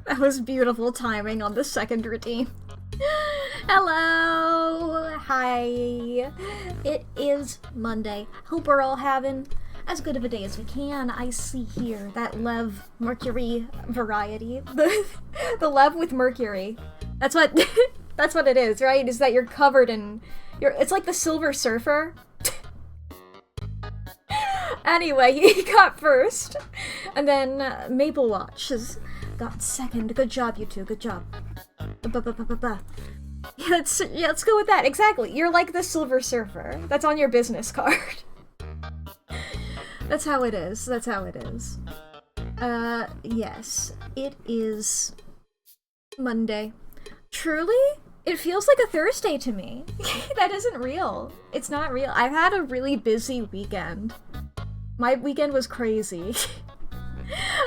That was beautiful timing on the second redeem. Hello! Hi! It is Monday. Hope we're all having as good of a day as we can. I see here that Lev Mercury variety. The Lev with Mercury. That's what that's what it is, right? Is that you're covered in it's like the Silver Surfer. Anyway, he got first. And then Maple Watch has got second. Good job, you two. Good job. Yeah, let's go with that. Exactly. You're like the Silver Surfer. That's on your business card. That's how it is. That's how it is. Yes. It is Monday. Truly? It feels like a Thursday to me. That isn't real. It's not real. I've had a really busy weekend. My weekend was crazy.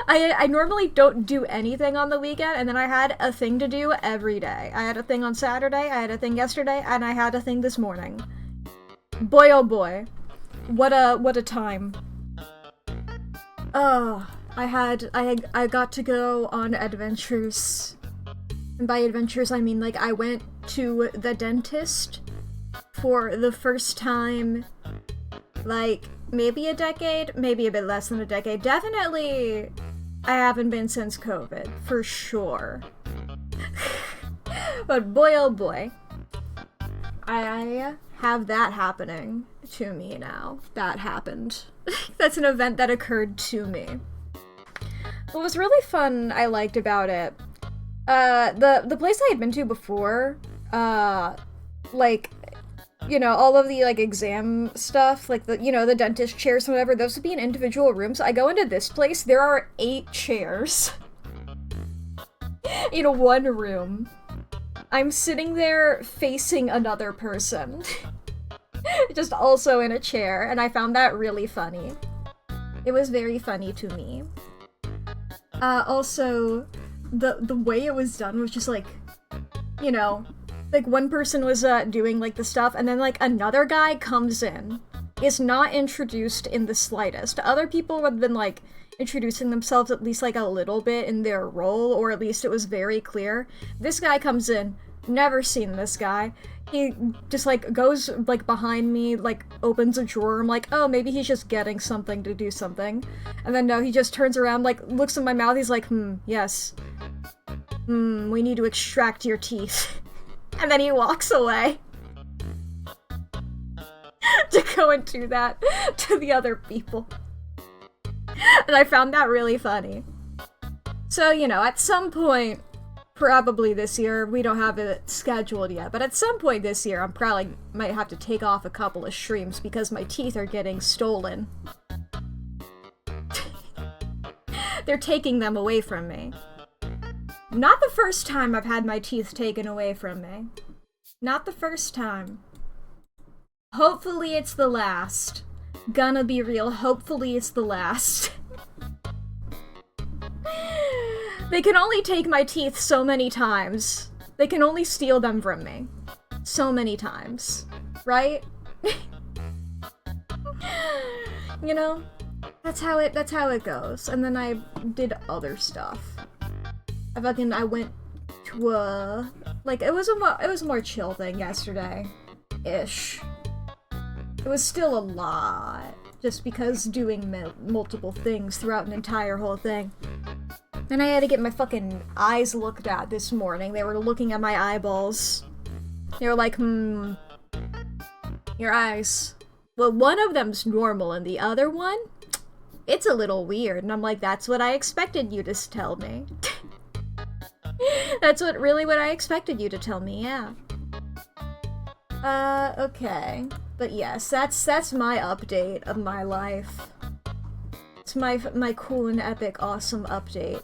I normally don't do anything on the weekend, and then I had a thing to do every day. I had a thing on Saturday, I had a thing yesterday, and I had a thing this morning. Boy oh boy. What a time. I got to go on adventures. And by adventures I mean, like, I went to the dentist for the first time, like, maybe a decade, maybe a bit less than a decade. Definitely, I haven't been since COVID, for sure. But boy oh boy, I have that happening to me now. That happened. That's an event that occurred to me. What was really fun, I liked about it, the place I had been to before, like, you know, all of the, like, exam stuff, like, the, you know, the dentist chairs and whatever, those would be in individual rooms. I go into this place, there are 8 chairs in one room. I'm sitting there facing another person. Just also in a chair, and I found that really funny. It was very funny to me. Also, the way it was done was just, like, you know, like, one person was doing, like, the stuff, and then, like, another guy comes in, is not introduced in the slightest. Other people have been, like, introducing themselves at least, like, a little bit in their role, or at least it was very clear. This guy comes in, never seen this guy. He just, like, goes, like, behind me, like, opens a drawer. I'm like, oh, maybe he's just getting something to do something. And then, no, he just turns around, like, looks in my mouth, he's like, yes. We need to extract your teeth. And then he walks away. To go and do that to the other people. And I found that really funny. So, you know, at some point, probably this year, we don't have it scheduled yet, but at some point this year, I'm probably might have to take off a couple of streams because my teeth are getting stolen. They're taking them away from me. Not the first time I've had my teeth taken away from me. Not the first time. Hopefully it's the last. Gonna be real, hopefully it's the last. They can only take my teeth so many times. They can only steal them from me. So many times. Right? You know? That's how it goes. And then I did other stuff. I went to a, like, it was a more chill thing yesterday. Ish. It was still a lot. Just because doing multiple things throughout an entire whole thing. And I had to get my fucking eyes looked at this morning. They were looking at my eyeballs. They were like, your eyes. Well, one of them's normal, and the other one, it's a little weird. And I'm like, that's what I expected you to tell me. That's what I expected you to tell me, yeah. Okay. But yes, that's my update of my life. It's my cool and epic awesome update.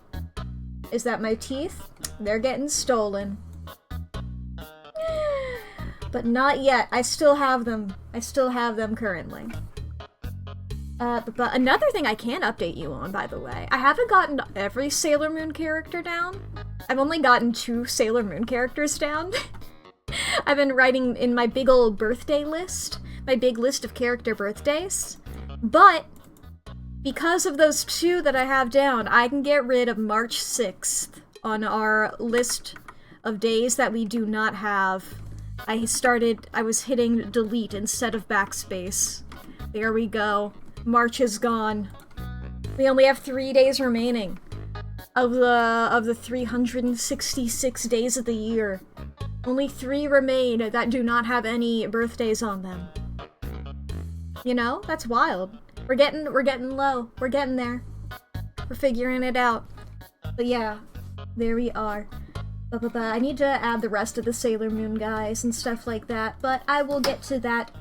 Is that my teeth? They're getting stolen. But not yet. I still have them. I still have them currently. But another thing I can update you on, by the way, I haven't gotten every Sailor Moon character down. I've only gotten 2 Sailor Moon characters down. I've been writing in my big old birthday list, my big list of character birthdays, but because of those 2 that I have down, I can get rid of March 6th on our list of days that we do not have. I was hitting delete instead of backspace. There we go. March is gone. We only have 3 days remaining of the 366 days of the year. Only 3 remain that do not have any birthdays on them. You know, that's wild. We're getting low. We're getting there. We're figuring it out. But yeah, there we are. I need to add the rest of the Sailor Moon guys and stuff like that, but I will get to that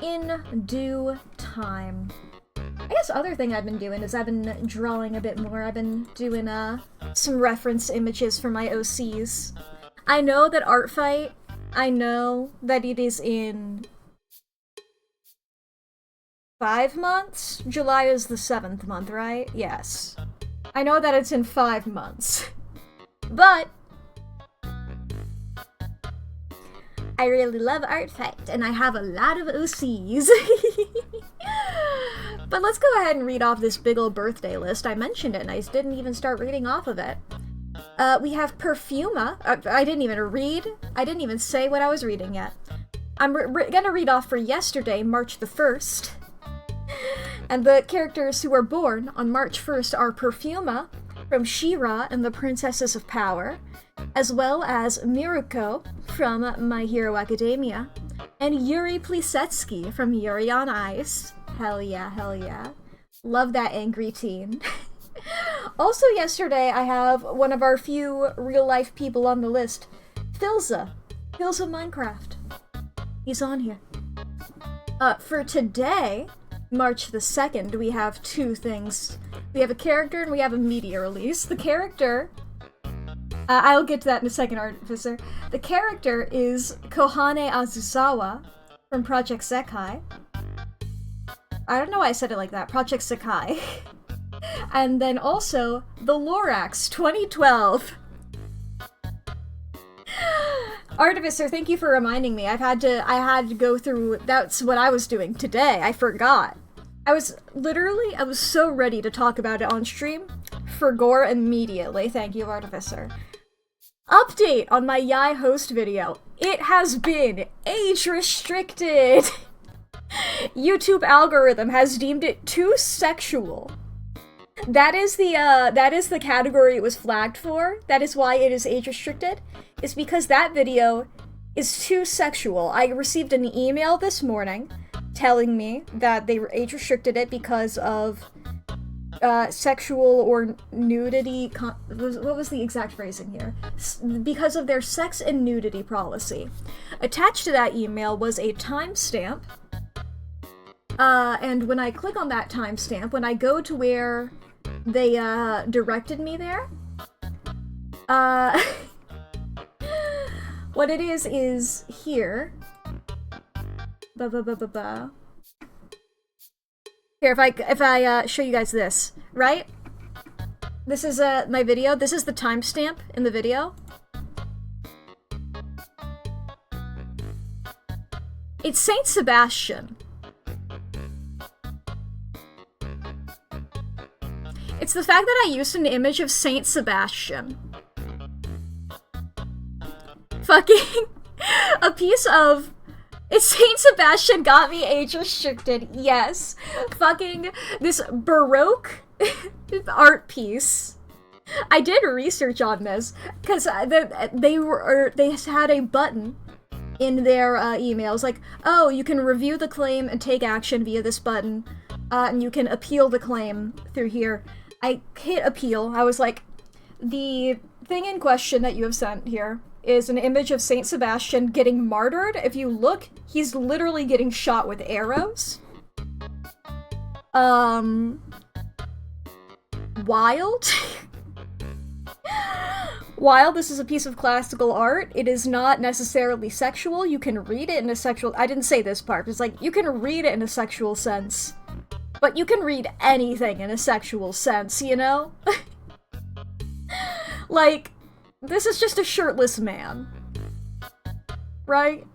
in due time. I guess other thing I've been doing is I've been drawing a bit more. I've been doing some reference images for my OCs. I know that Art Fight, I know that it is in 5 months? July is the 7th month, right? Yes. I know that it's in 5 months. But I really love Art Fight, and I have a lot of OCs. But let's go ahead and read off this big old birthday list. I mentioned it, and I didn't even start reading off of it. We have Perfuma. I didn't even read. I didn't even say what I was reading yet. I'm gonna read off for yesterday, March the 1st. And the characters who were born on March 1st are Perfuma from She-Ra and the Princesses of Power, as well as Miruko from My Hero Academia, and Yuri Plisetsky from Yuri on Ice. Hell yeah, hell yeah. Love that angry teen. Also yesterday, I have one of our few real-life people on the list, Philza. Philza Minecraft. He's on here. For today, March the 2nd, we have 2 things. We have a character and we have a media release. The character... I'll get to that in a second, Artificer. The character is Kohane Azusawa from Project Sekai. I don't know why I said it like that. Project Sekai. And then also, the Lorax 2012. Artificer, thank you for reminding me. I had to go through, that's what I was doing today. I forgot. I was so ready to talk about it on stream. Forgore immediately. Thank you, Artificer. Update on my Yai host video. It has been age restricted. YouTube algorithm has deemed it too sexual. That is the category it was flagged for. That is why it is age restricted. It's because that video is too sexual. I received an email this morning telling me that they age restricted it because of sexual or nudity. What was the exact phrasing here? Because of their sex and nudity policy. Attached to that email was a timestamp. And when I click on that timestamp, when I go to where they directed me there, what it is here. Here, if I show you guys this, right? This is my video. This is the timestamp in the video. It's Saint Sebastian. It's the fact that I used an image of Saint Sebastian. Fucking a piece of... It's Saint Sebastian got me age restricted, yes. Fucking this Baroque art piece. I did research on this, because they had a button in their emails, like, oh, you can review the claim and take action via this button, and you can appeal the claim through here. I hit appeal. I was like, the thing in question that you have sent here is an image of Saint Sebastian getting martyred. If you look, he's literally getting shot with arrows. Wild. While this is a piece of classical art, it is not necessarily sexual. You can read it in a sexual... I didn't say this part. It's like, you can read it in a sexual sense. But you can read anything in a sexual sense, you know? Like, this is just a shirtless man. Right?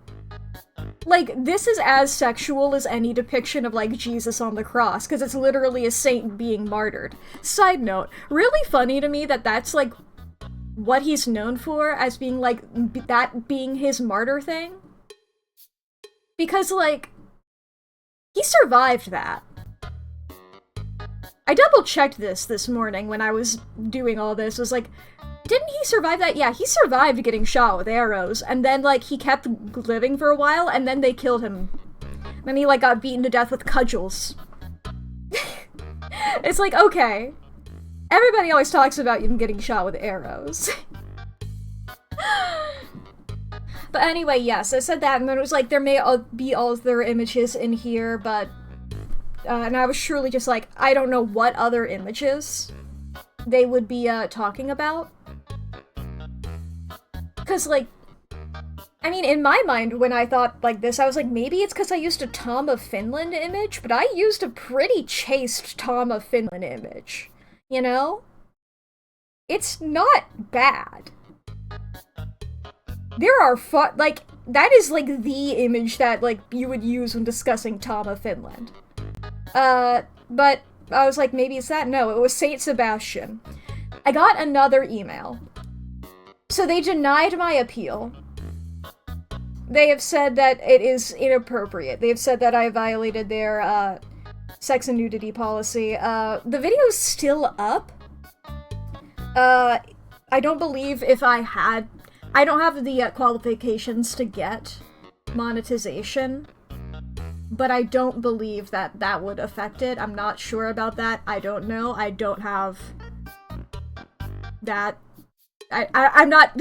Like, this is as sexual as any depiction of, like, Jesus on the cross, because it's literally a saint being martyred. Side note, really funny to me that that's, like, what he's known for as being, like, that being his martyr thing. Because, like, he survived that. I double-checked this morning when I was doing all this. I was like, didn't he survive that? Yeah, he survived getting shot with arrows, and then, like, he kept living for a while, and then they killed him. Then he, like, got beaten to death with cudgels. It's like, okay. Everybody always talks about him getting shot with arrows. But anyway, yes, I said that, and then it was like, there may be other images in here, but... and I was surely just like, I don't know what other images they would be, talking about. Because, like, I mean, in my mind, when I thought like this, I was like, maybe it's because I used a Tom of Finland image, but I used a pretty chaste Tom of Finland image. You know? It's not bad. There are like, that is, like, the image that, like, you would use when discussing Tom of Finland. But I was like, maybe it's that? No, it was Saint Sebastian. I got another email. So they denied my appeal. They have said that it is inappropriate. They have said that I violated their, sex and nudity policy. The video's still up. I don't believe if I don't have the qualifications to get monetization, but I don't believe that that would affect it. I'm not sure about that. I don't know. I don't have that. I'm not...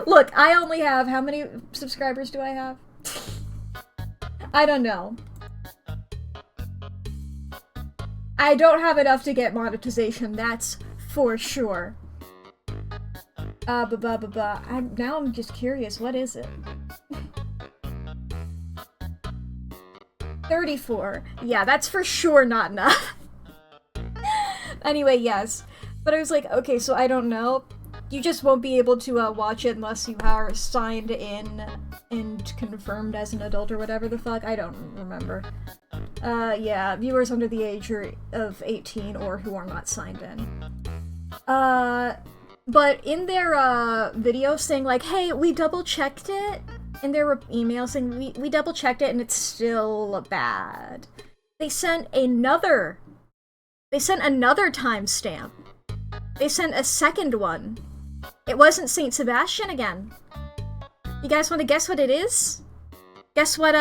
Look, I only have... How many subscribers do I have? I don't know. I don't have enough to get monetization, that's for sure. Now I'm just curious, what is it? 34. Yeah, that's for sure not enough. Anyway, yes. But I was like, okay, so I don't know. You just won't be able to watch it unless you are signed in and confirmed as an adult or whatever the fuck. I don't remember. Yeah, viewers under the age of 18 or who are not signed in. But in their video saying like, hey, we double-checked it, in their email saying we double-checked it and it's still bad. They sent another timestamp. They sent a second one. It wasn't Saint Sebastian again. You guys want to guess what it is? Guess what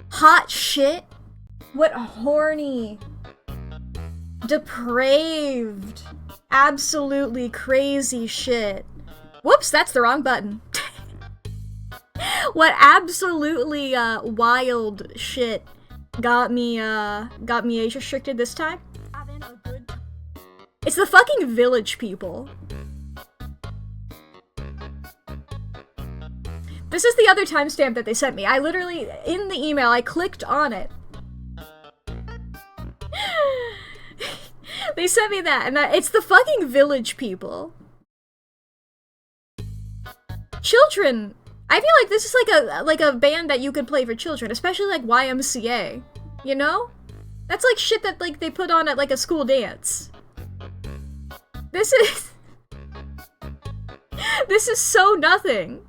hot shit? What horny, depraved, absolutely crazy shit. Whoops, that's the wrong button. What absolutely wild shit got me age restricted this time? It's the fucking Village People. This is the other timestamp that they sent me. I literally, in the email, I clicked on it. They sent me that, and it's the fucking Village People. Children. I feel like this is like a band that you could play for children, especially like YMCA. You know? That's like shit that like they put on at like a school dance. This is so nothing.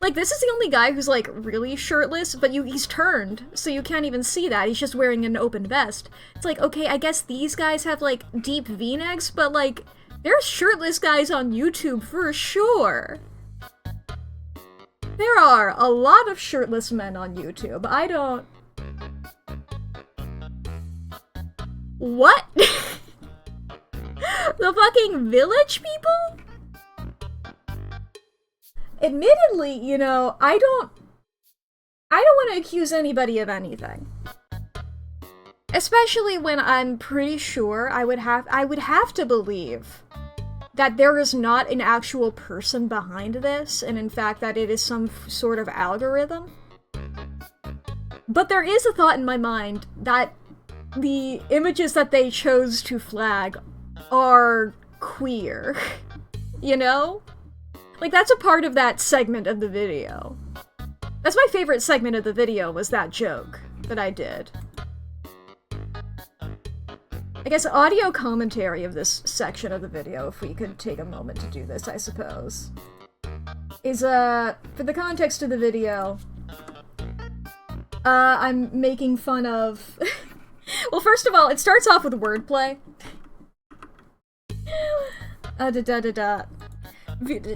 Like, this is the only guy who's, like, really shirtless, but he's turned, so you can't even see that. He's just wearing an open vest. It's like, okay, I guess these guys have, like, deep V-necks, but, like, there's shirtless guys on YouTube for sure. There are a lot of shirtless men on YouTube. I don't... What? The fucking Village People? Admittedly, you know, I don't want to accuse anybody of anything. Especially when I'm pretty sure I would have to believe that there is not an actual person behind this, and in fact that it is some sort of algorithm. But there is a thought in my mind that the images that they chose to flag are queer. You know? Like, that's a part of that segment of the video. That's my favorite segment of the video, was that joke that I did. I guess audio commentary of this section of the video, if we could take a moment to do this, I suppose, is, for the context of the video, I'm making fun of... Well, first of all, it starts off with wordplay.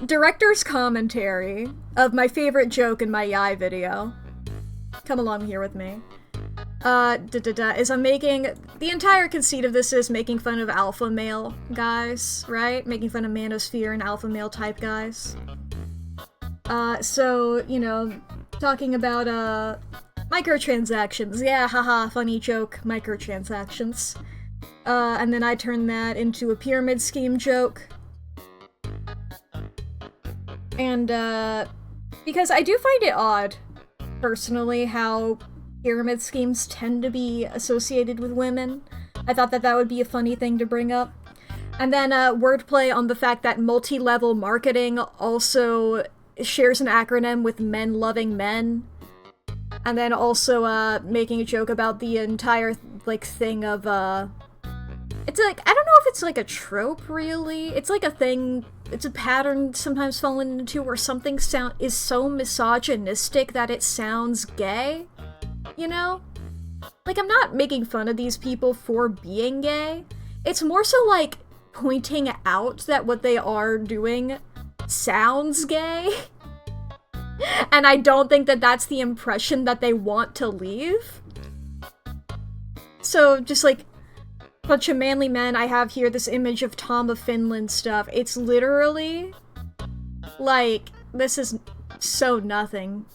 Director's commentary of my favorite joke in my Yai video. Come along here with me. Is I'm making... The entire conceit of this is making fun of alpha male guys, right? Making fun of manosphere and alpha male type guys. So, you know, talking about, microtransactions. Yeah, haha, funny joke, microtransactions. And then I turn that into a pyramid scheme joke. And, because I do find it odd, personally, how pyramid schemes tend to be associated with women. I thought that that would be a funny thing to bring up. And then, wordplay on the fact that multi-level marketing also shares an acronym with men loving men. And then also, making a joke about the entire, like, thing of, it's like, I don't know if it's like a trope, really. It's like a thing, it's a pattern sometimes fallen into where something is so misogynistic that it sounds gay, you know? Like, I'm not making fun of these people for being gay. It's more so, like, pointing out that what they are doing sounds gay. And I don't think that that's the impression that they want to leave. So, just like, bunch of manly men, I have here this image of Tom of Finland stuff. It's literally, like, this is so nothing.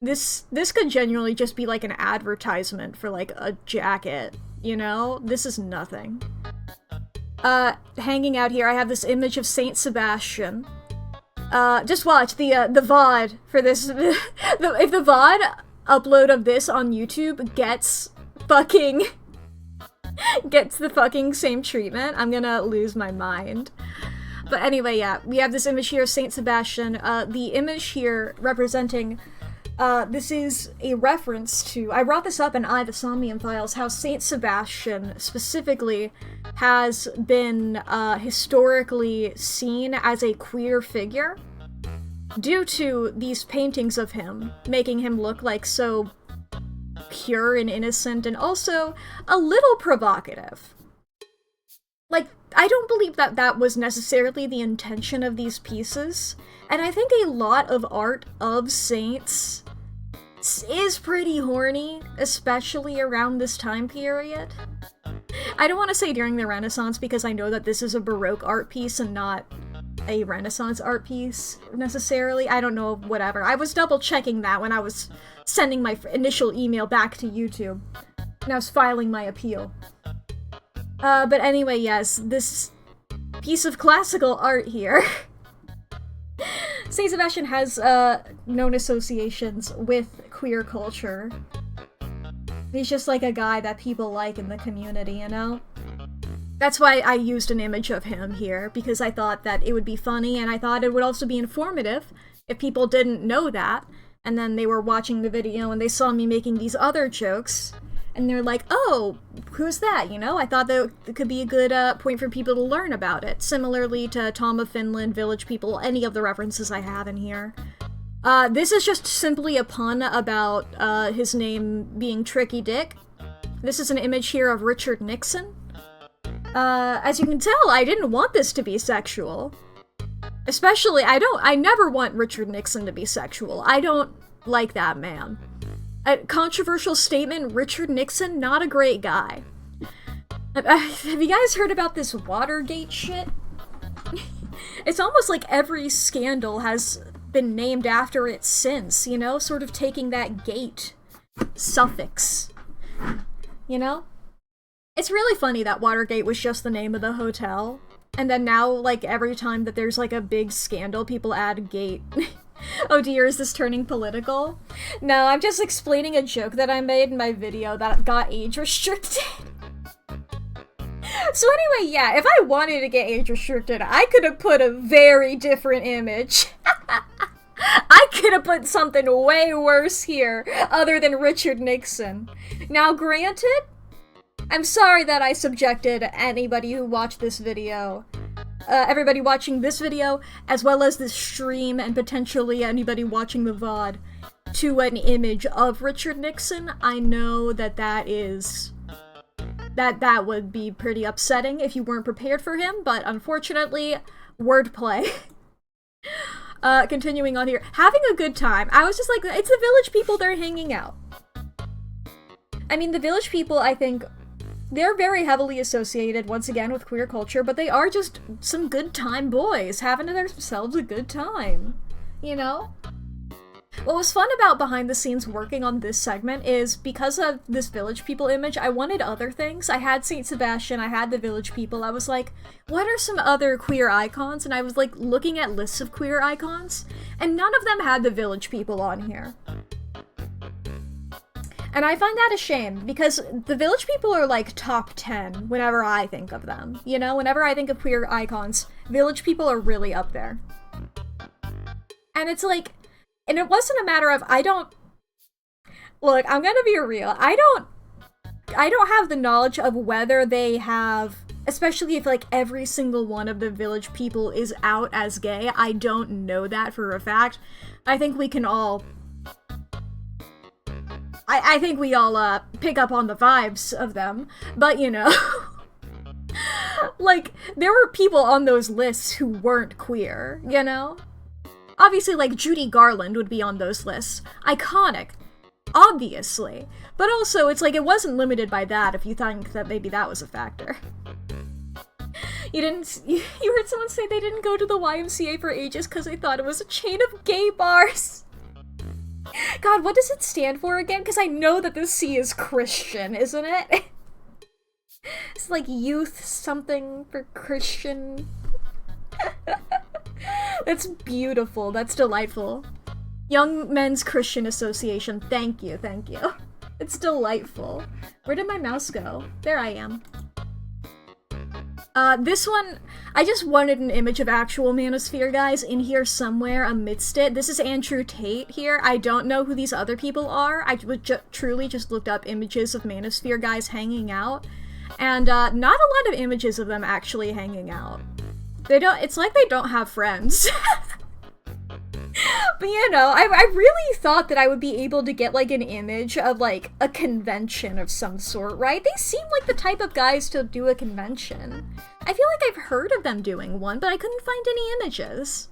This could genuinely just be like an advertisement for, like, a jacket, you know? This is nothing. Hanging out here, I have this image of Saint Sebastian. Just watch the VOD for this. If the VOD upload of this on YouTube gets the fucking same treatment, I'm gonna lose my mind. But anyway, yeah, we have this image here of Saint Sebastian. The image here representing, this is a reference to, I brought this up in the Somnium Files, how Saint Sebastian specifically has been historically seen as a queer figure due to these paintings of him, making him look like so pure and innocent and also a little provocative. Like, I don't believe that that was necessarily the intention of these pieces, and I think a lot of art of saints is pretty horny, especially around this time period. I don't want to say during the Renaissance because I know that this is a Baroque art piece and not a Renaissance art piece, necessarily. I don't know, whatever. I was double checking that when I was sending my initial email back to YouTube, and I was filing my appeal. But anyway, yes, this piece of classical art here. Saint Sebastian has, known associations with queer culture. He's just like a guy that people like in the community, you know? That's why I used an image of him here, because I thought that it would be funny, and I thought it would also be informative if people didn't know that, and then they were watching the video and they saw me making these other jokes, and they're like, oh, who's that, you know? I thought that it could be a good point for people to learn about it, similarly to Tom of Finland, Village People, any of the references I have in here. This is just simply a pun about his name being Tricky Dick. This is an image here of Richard Nixon. As you can tell, I didn't want this to be sexual. Especially, I never want Richard Nixon to be sexual. I don't like that man. A controversial statement, Richard Nixon, not a great guy. Have you guys heard about this Watergate shit? It's almost like every scandal has been named after it since, you know? Sort of taking that gate suffix, you know? It's really funny that Watergate was just the name of the hotel, and then now, like, every time that there's, like, a big scandal, people add gate. Oh dear, is this turning political? No, I'm just explaining a joke that I made in my video that got age restricted. So anyway, yeah, if I wanted to get age restricted, I could have put a very different image. I could have put something way worse here, other than Richard Nixon. Now, granted, I'm sorry that I subjected anybody who watched this video, everybody watching this video, as well as this stream, and potentially anybody watching the VOD, to an image of Richard Nixon. I know that that would be pretty upsetting if you weren't prepared for him, but unfortunately, wordplay. Continuing on here. Having a good time. I was just like, it's the Village People, they're hanging out. I mean, the Village People, I think, they're very heavily associated, once again, with queer culture, but they are just some good time boys, having themselves a good time. You know? What was fun about behind the scenes working on this segment is, because of this Village People image, I wanted other things. I had Saint Sebastian, I had the Village People, I was like, what are some other queer icons? And I was like looking at lists of queer icons, and none of them had the Village People on here. And I find that a shame, because the Village People are like top 10 whenever I think of them. You know, whenever I think of queer icons, Village People are really up there. And it's like, and it wasn't a matter of, look, I'm gonna be real, I don't have the knowledge of whether they have, especially if like every single one of the Village People is out as gay, I don't know that for a fact. I think we can all, I think we all pick up on the vibes of them, but you know, like, there were people on those lists who weren't queer, you know? Obviously, like, Judy Garland would be on those lists. Iconic. Obviously. But also, it's like, it wasn't limited by that if you think that maybe that was a factor. You heard someone say they didn't go to the YMCA for ages because they thought it was a chain of gay bars. God, what does it stand for again? Because I know that the C is Christian, isn't it? It's like youth something for Christian. That's beautiful. That's delightful. Young Men's Christian Association. Thank you, thank you. It's delightful. Where did my mouse go? There I am. This one, I just wanted an image of actual Manosphere guys in here somewhere amidst it. This is Andrew Tate here. I don't know who these other people are. I truly just looked up images of Manosphere guys hanging out. And, not a lot of images of them actually hanging out. It's like they don't have friends. But you know, I really thought that I would be able to get like an image of like a convention of some sort, right? They seem like the type of guys to do a convention. I feel like I've heard of them doing one, but I couldn't find any images.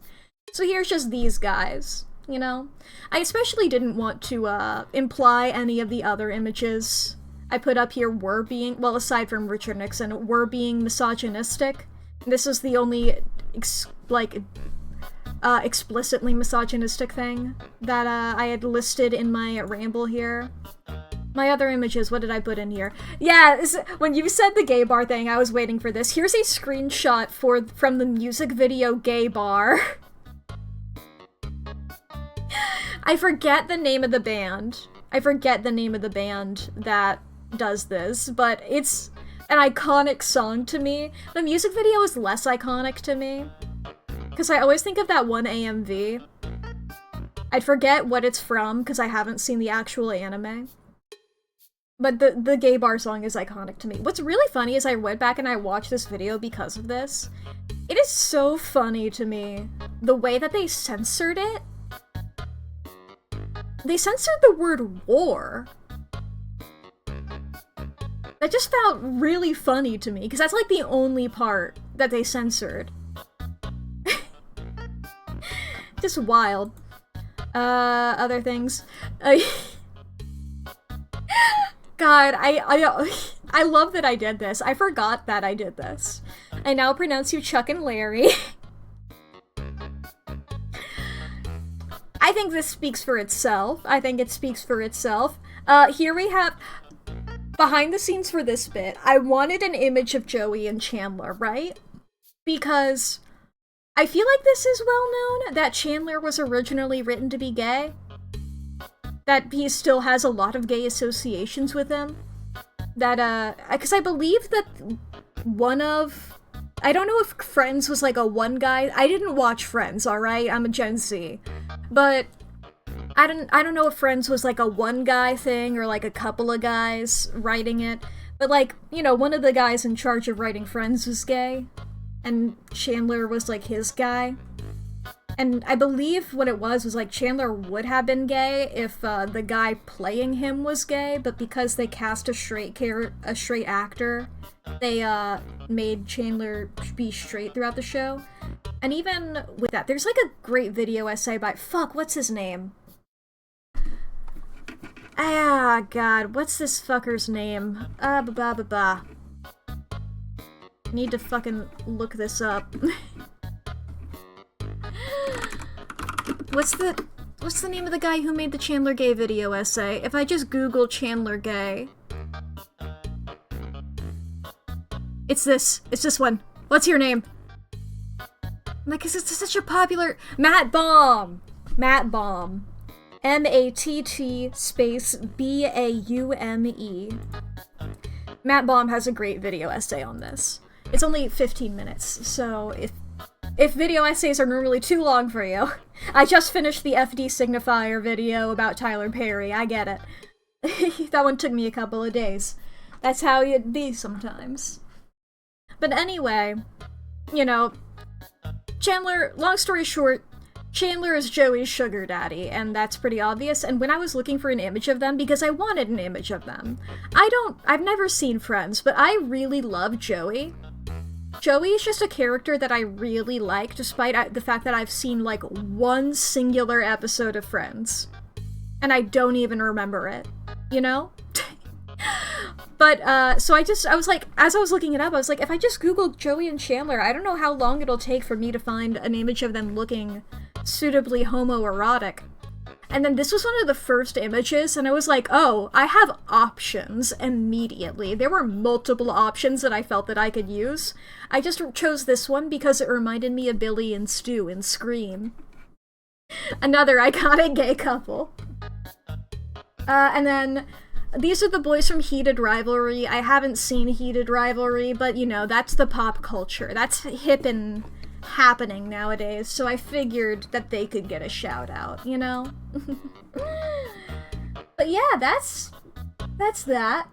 So here's just these guys, you know? I especially didn't want to imply any of the other images I put up here were being, well, aside from Richard Nixon, were being misogynistic. This is the only, explicitly misogynistic thing that, I had listed in my ramble here. My other images, what did I put in here? Yeah, when you said the gay bar thing, I was waiting for this. Here's a screenshot from the music video Gay Bar. I forget the name of the band. That does this, but it's an iconic song to me. The music video is less iconic to me, because I always think of that one AMV. I'd forget what it's from, because I haven't seen the actual anime. But the gay bar song is iconic to me. What's really funny is I went back and I watched this video because of this. It is so funny to me, the way that they censored it. They censored the word war. That just felt really funny to me, because that's like the only part that they censored. Just wild. Other things. God, I love that I did this. I forgot that I did this. I now pronounce you Chuck and Larry. I think this speaks for itself. Here we have, behind the scenes for this bit, I wanted an image of Joey and Chandler, right? Because I feel like this is well known, that Chandler was originally written to be gay. That he still has a lot of gay associations with him. That, because I believe that I don't know if Friends was like a one guy. I didn't watch Friends, alright? I'm a Gen Z. But I don't know if Friends was like a one guy thing or like a couple of guys writing it. But, like, you know, one of the guys in charge of writing Friends was gay, and Chandler was, like, his guy. And I believe what it was like, Chandler would have been gay if the guy playing him was gay, but because they cast a straight actor, they made Chandler be straight throughout the show. And even with that, there's like a great video essay by, fuck, what's his name? Ah, God, what's this fucker's name? Need to fucking look this up. What's the name of the guy who made the Chandler gay video essay? If I just Google Chandler gay. It's this one. What's your name? Like, it's such a popular... Matt Baum! Matt Baum. M-A-T-T space B-A-U-M-E. Matt Baum has a great video essay on this. It's only 15 minutes, so if video essays are normally too long for you, I just finished the FD Signifier video about Tyler Perry, I get it. That one took me a couple of days. That's how it'd be sometimes. But anyway, you know, Chandler, long story short, Chandler is Joey's sugar daddy, and that's pretty obvious, and when I was looking for an image of them, because I wanted an image of them, I've never seen Friends, but I really love Joey. Joey is just a character that I really like, despite the fact that I've seen, like, one singular episode of Friends. And I don't even remember it, you know? But, so I was like, as I was looking it up, I was like, if I just Googled Joey and Chandler, I don't know how long it'll take for me to find an image of them looking suitably homoerotic. And then this was one of the first images, and I was like, oh, I have options immediately. There were multiple options that I felt that I could use. I just chose this one because it reminded me of Billy and Stu in Scream. Another iconic gay couple. And then, these are the boys from Heated Rivalry. I haven't seen Heated Rivalry, but, you know, that's the pop culture. That's hip and happening nowadays, so I figured that they could get a shout out, you know? But yeah, that's that.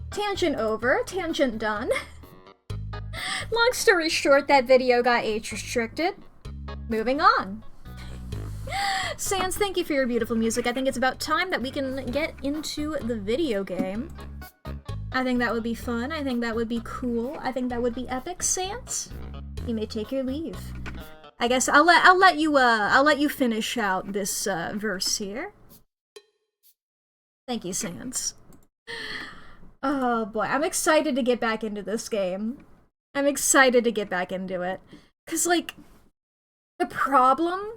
Tangent over, tangent done. Long story short, that video got age restricted. Moving on. Sans, thank you for your beautiful music. I think it's about time that we can get into the video game. I think that would be fun. I think that would be cool. I think that would be epic. Sans, you may take your leave. I guess I'll let you finish out this verse here. Thank you, Sans. Oh boy, I'm excited to get back into this game. I'm excited to get back into it. 'Cause, like, the problem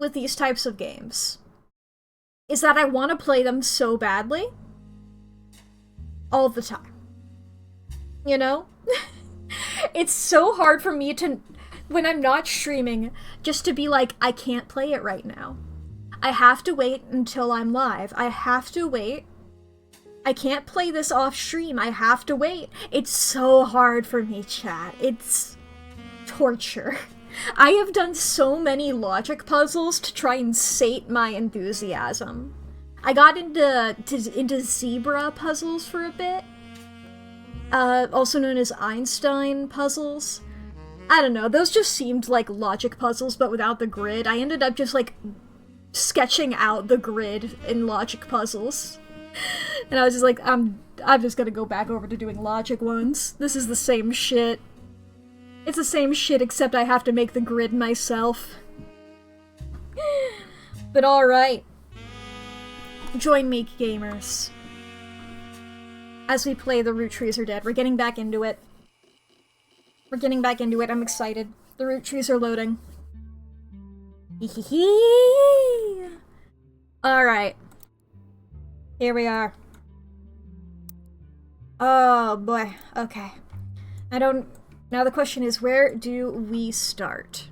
with these types of games is that I want to play them so badly all the time. You know? It's so hard for me to, when I'm not streaming, just to be like, I can't play it right now. I have to wait until I'm live. I have to wait. I can't play this off stream. I have to wait. It's so hard for me, chat. It's torture. I have done so many logic puzzles to try and sate my enthusiasm. I got into zebra puzzles for a bit. Also known as Einstein puzzles. I don't know, those just seemed like logic puzzles, but without the grid. I ended up just, like, sketching out the grid in logic puzzles. And I was just like, I'm just gonna go back over to doing logic ones. This is the same shit. It's the same shit, except I have to make the grid myself. But alright. Join me, gamers. As we play the Roottrees Are Dead. We're getting back into it. We're getting back into it. I'm excited. The Roottrees are loading. Alright. Here we are. Oh boy. Okay. Now the question is, where do we start?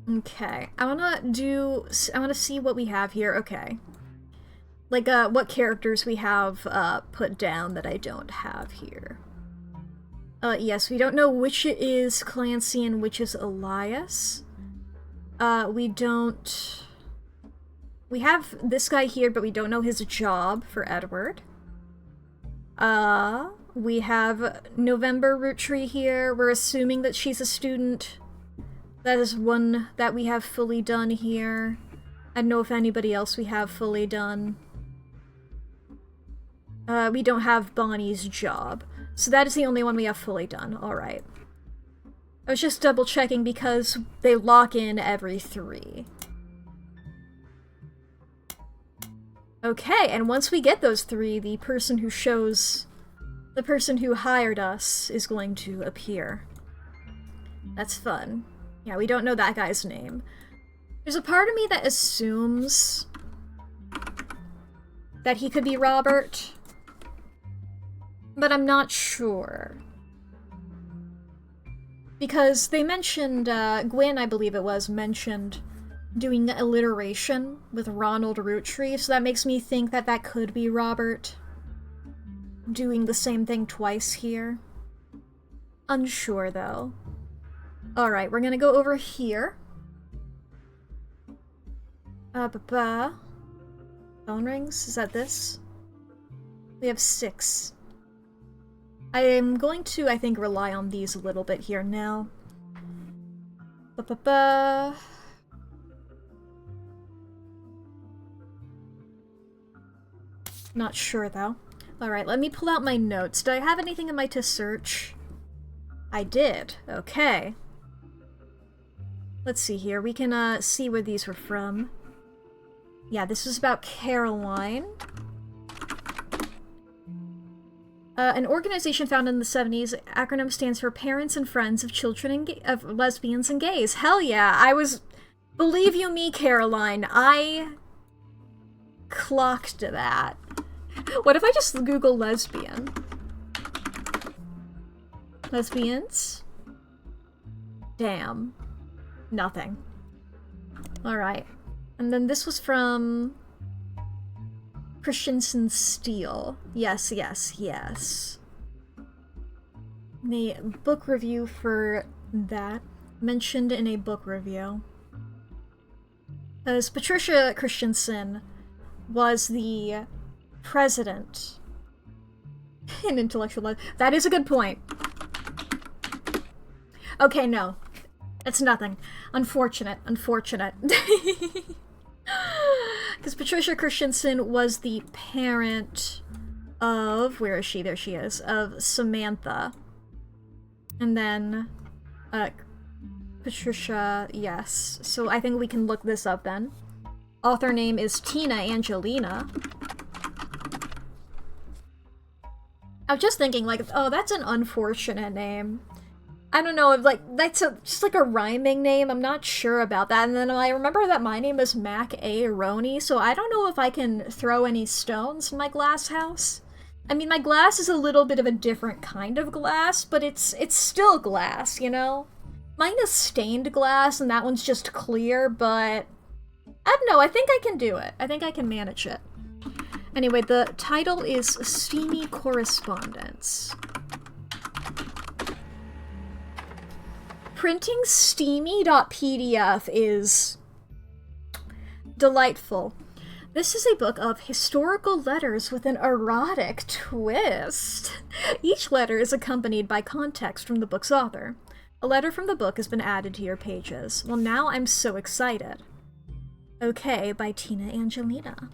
Okay. I wanna see what we have here. Okay. Like, what characters we have, put down that I don't have here. Yes, we don't know which is Clancy and which is Elias. We have this guy here, but we don't know his job for Edward. We have November Rootree here. We're assuming that she's a student. That is one that we have fully done here. I don't know if anybody else we have fully done. We don't have Bonnie's job. So that is the only one we have fully done. Alright. I was just double checking because they lock in every 3. Okay, and once we get those 3, the person who hired us is going to appear. That's fun. Yeah, we don't know that guy's name. There's a part of me that assumes that he could be Robert, but I'm not sure. Because they mentioned, Gwen, I believe it was, mentioned doing alliteration with Ronald Rootree, so that makes me think that that could be Robert doing the same thing twice here. Unsure, though. Alright, we're gonna go over here. Phone rings? Is that this? We have 6. I am going to, I think, rely on these a little bit here now. Not sure, though. Alright, let me pull out my notes. Did I have anything in my to search? I did. Okay. Let's see here. We can, see where these were from. Yeah, this is about Caroline. An organization founded in the 70s. Acronym stands for Parents and Friends of Children of Lesbians and Gays. Hell yeah, believe you me, Caroline, I clocked that. What if I just Google lesbian? Lesbians? Damn. Nothing. Alright. And then this was from Christensen Steele. Yes, yes, yes. A book review for that. Mentioned in a book review. As Patricia Christensen was the president in intellectual life. That is a good point. Okay, no. It's nothing. Unfortunate. Unfortunate. Because Patricia Christensen was the parent of... Where is she? There she is. Of Samantha. And then... Patricia... Yes. So I think we can look this up then. Author name is Tina Angelina. I was just thinking, like, oh, that's an unfortunate name. I don't know, if like that's just like a rhyming name. I'm not sure about that. And then I remember that my name is Mack A. Roney, so I don't know if I can throw any stones in my glass house. I mean, my glass is a little bit of a different kind of glass, but it's still glass, you know? Mine is stained glass, and that one's just clear, but I don't know, I think I can do it. I think I can manage it. Anyway, the title is Steamy Correspondence. Printing steamy.pdf is delightful. This is a book of historical letters with an erotic twist. Each letter is accompanied by context from the book's author. A letter from the book has been added to your pages. Well, now I'm so excited. Okay, by Tina Angelina.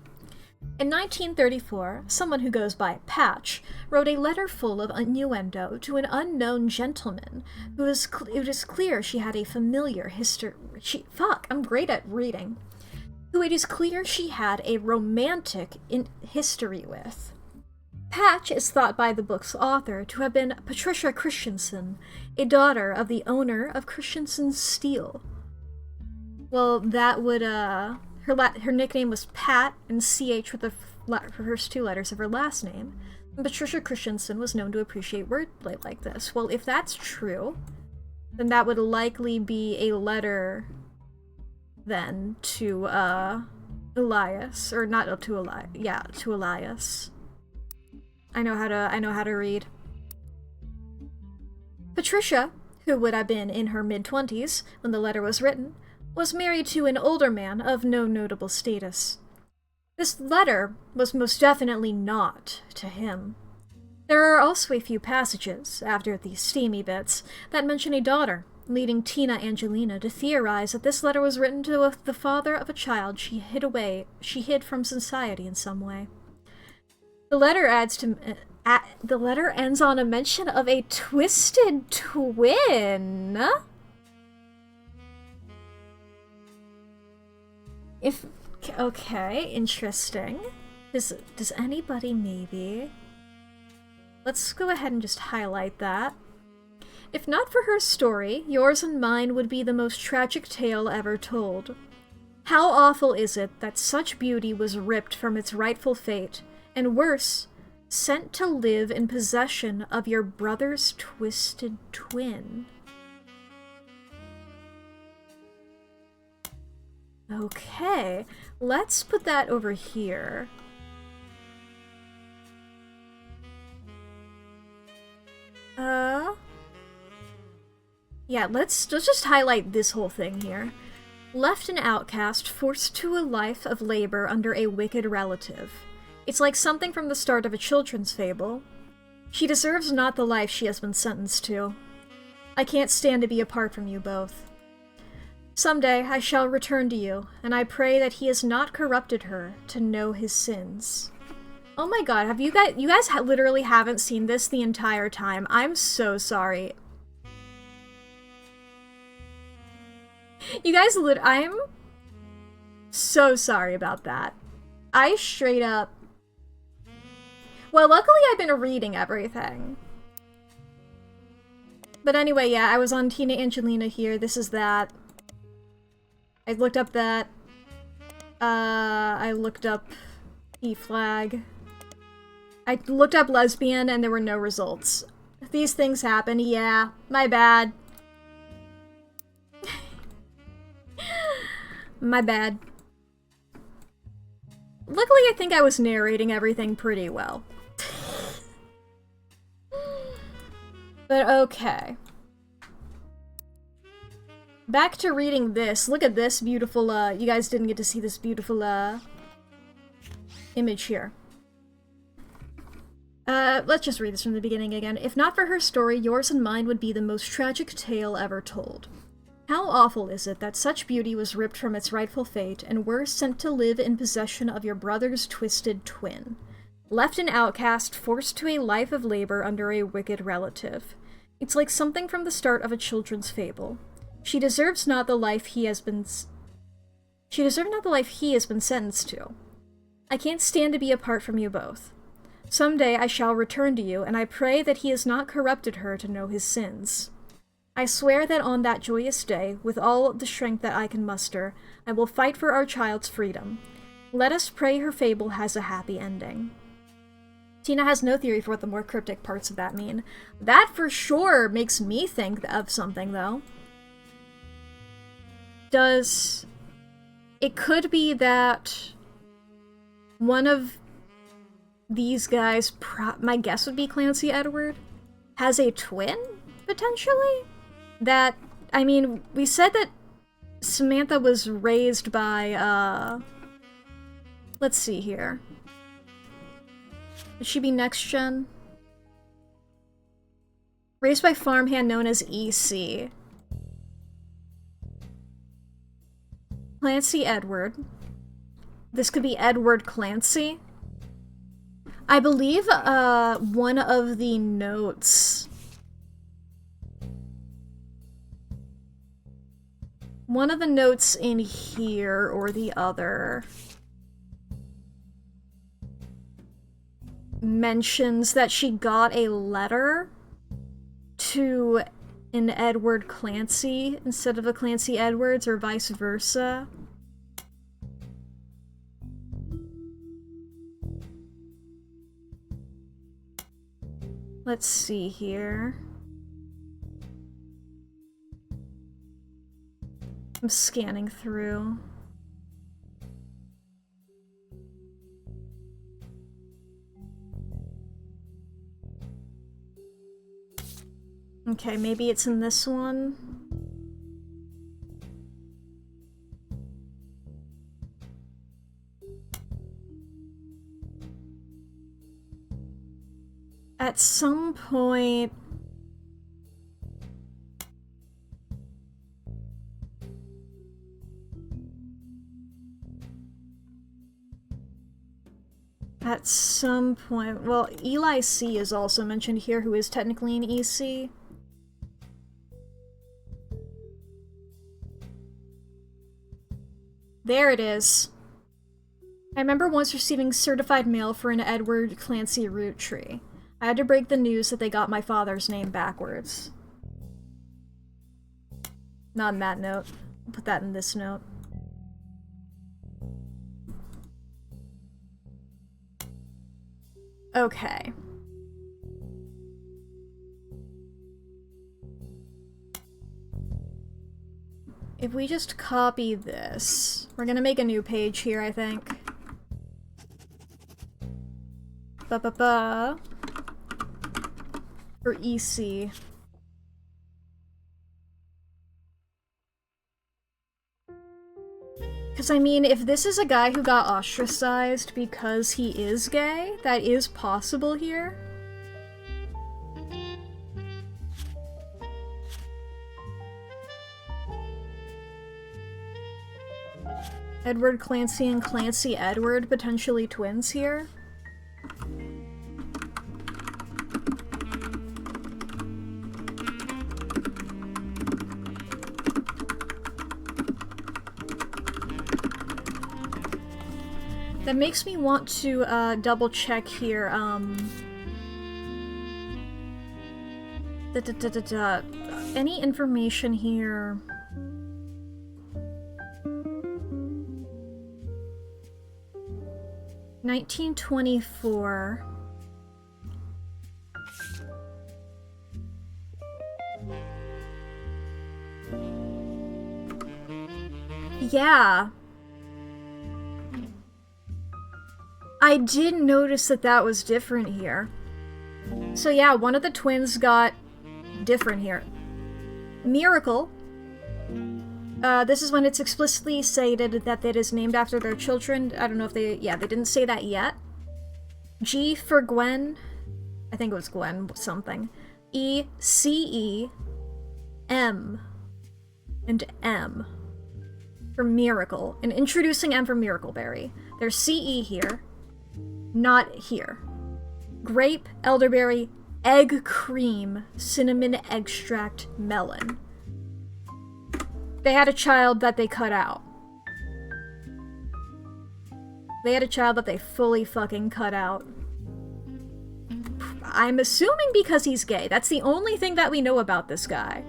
In 1934, someone who goes by Patch wrote a letter full of innuendo to an unknown gentleman it was clear she had a familiar I'm great at reading. Who it is clear she had a romantic history with. Patch is thought by the book's author to have been Patricia Christensen, a daughter of the owner of Christensen Steel. Well, that would, her nickname was Pat, and CH with the first 2 letters of her last name. And Patricia Christensen was known to appreciate wordplay like this. Well, if that's true, then that would likely be a letter, then, to, Elias. Or not to Elias. Yeah, to Elias. I know how to read. Patricia, who would have been in her mid-20s when the letter was written, was married to an older man of no notable status. This letter was most definitely not to him. There are also a few passages, after these steamy bits, that mention a daughter, leading Tina Angelina to theorize that this letter was written to the father of a child she hid from society in some way. The letter ends on a mention of a twisted twin. Okay, interesting. Does anybody maybe? Let's go ahead and just highlight that. If not for her story, yours and mine would be the most tragic tale ever told. How awful is it that such beauty was ripped from its rightful fate, and worse, sent to live in possession of your brother's twisted twin? Okay, let's put that over here. Yeah, let's just highlight this whole thing here. Left an outcast, forced to a life of labor under a wicked relative. It's like something from the start of a children's fable. She deserves not the life she has been sentenced to. I can't stand to be apart from you both. Someday I shall return to you, and I pray that he has not corrupted her to know his sins. Oh my god, have you guys literally haven't seen this the entire time. I'm so sorry. You guys I'm so sorry about that. I straight up... Well, luckily I've been reading everything. But anyway, yeah, I was on Tina Angelina here. This is that. I looked up that. I looked up E-flag. I looked up lesbian and there were no results. These things happen, yeah. My bad. My bad. Luckily, I think I was narrating everything pretty well. But okay. Back to reading this. Look at this beautiful, you guys didn't get to see this beautiful, image here. Let's just read this from the beginning again. If not for her story, yours and mine would be the most tragic tale ever told. How awful is it that such beauty was ripped from its rightful fate, and worse, sent to live in possession of your brother's twisted twin. Left an outcast, forced to a life of labor under a wicked relative. It's like something from the start of a children's fable. She deserves not the life he has been sentenced to. I can't stand to be apart from you both. Someday I shall return to you, and I pray that he has not corrupted her to know his sins. I swear that on that joyous day, with all the strength that I can muster, I will fight for our child's freedom. Let us pray her fable has a happy ending. Tina has no theory for what the more cryptic parts of that mean. That for sure makes me think of something, though. It could be that one of these guys, my guess would be Clancy Edward, has a twin, potentially? That, I mean, we said that Samantha was raised by, let's see here. Would she be next gen? Raised by farmhand known as EC. Clancy Edward. This could be Edward Clancy. I believe, one of the notes... One of the notes in here, or the other, mentions that she got a letter to an Edward Clancy instead of a Clancy Edwards, or vice versa. Let's see here. I'm scanning through. Okay, maybe it's in this one. At some point... At some point... Well, Eli C. is also mentioned here, who is technically an EC. There it is. I remember once receiving certified mail for an Edward Clancy root tree. I had to break the news that they got my father's name backwards. Not in that note. I'll put that in this note. Okay. If we just copy this, we're gonna make a new page here, I think. Ba-ba-ba. For EC. Because, I mean, if this is a guy who got ostracized because he is gay, that is possible here. Edward Clancy and Clancy Edward, potentially twins here. That makes me want to double check here. Any information here? $1924. Yeah. I did notice that that was different here. So yeah, one of the twins got different here. Miracle. This is when it's explicitly stated that it is named after their children. I don't know if they... Yeah, they didn't say that yet. G for Gwen. I think it was Gwen something. E, C, E, M, and M for Miracle. And introducing M for Miracleberry. There's CE here. Not here. Grape, elderberry, egg cream, cinnamon extract, melon. They had a child that they cut out. They had a child that they fully fucking cut out. I'm assuming because he's gay. That's the only thing that we know about this guy.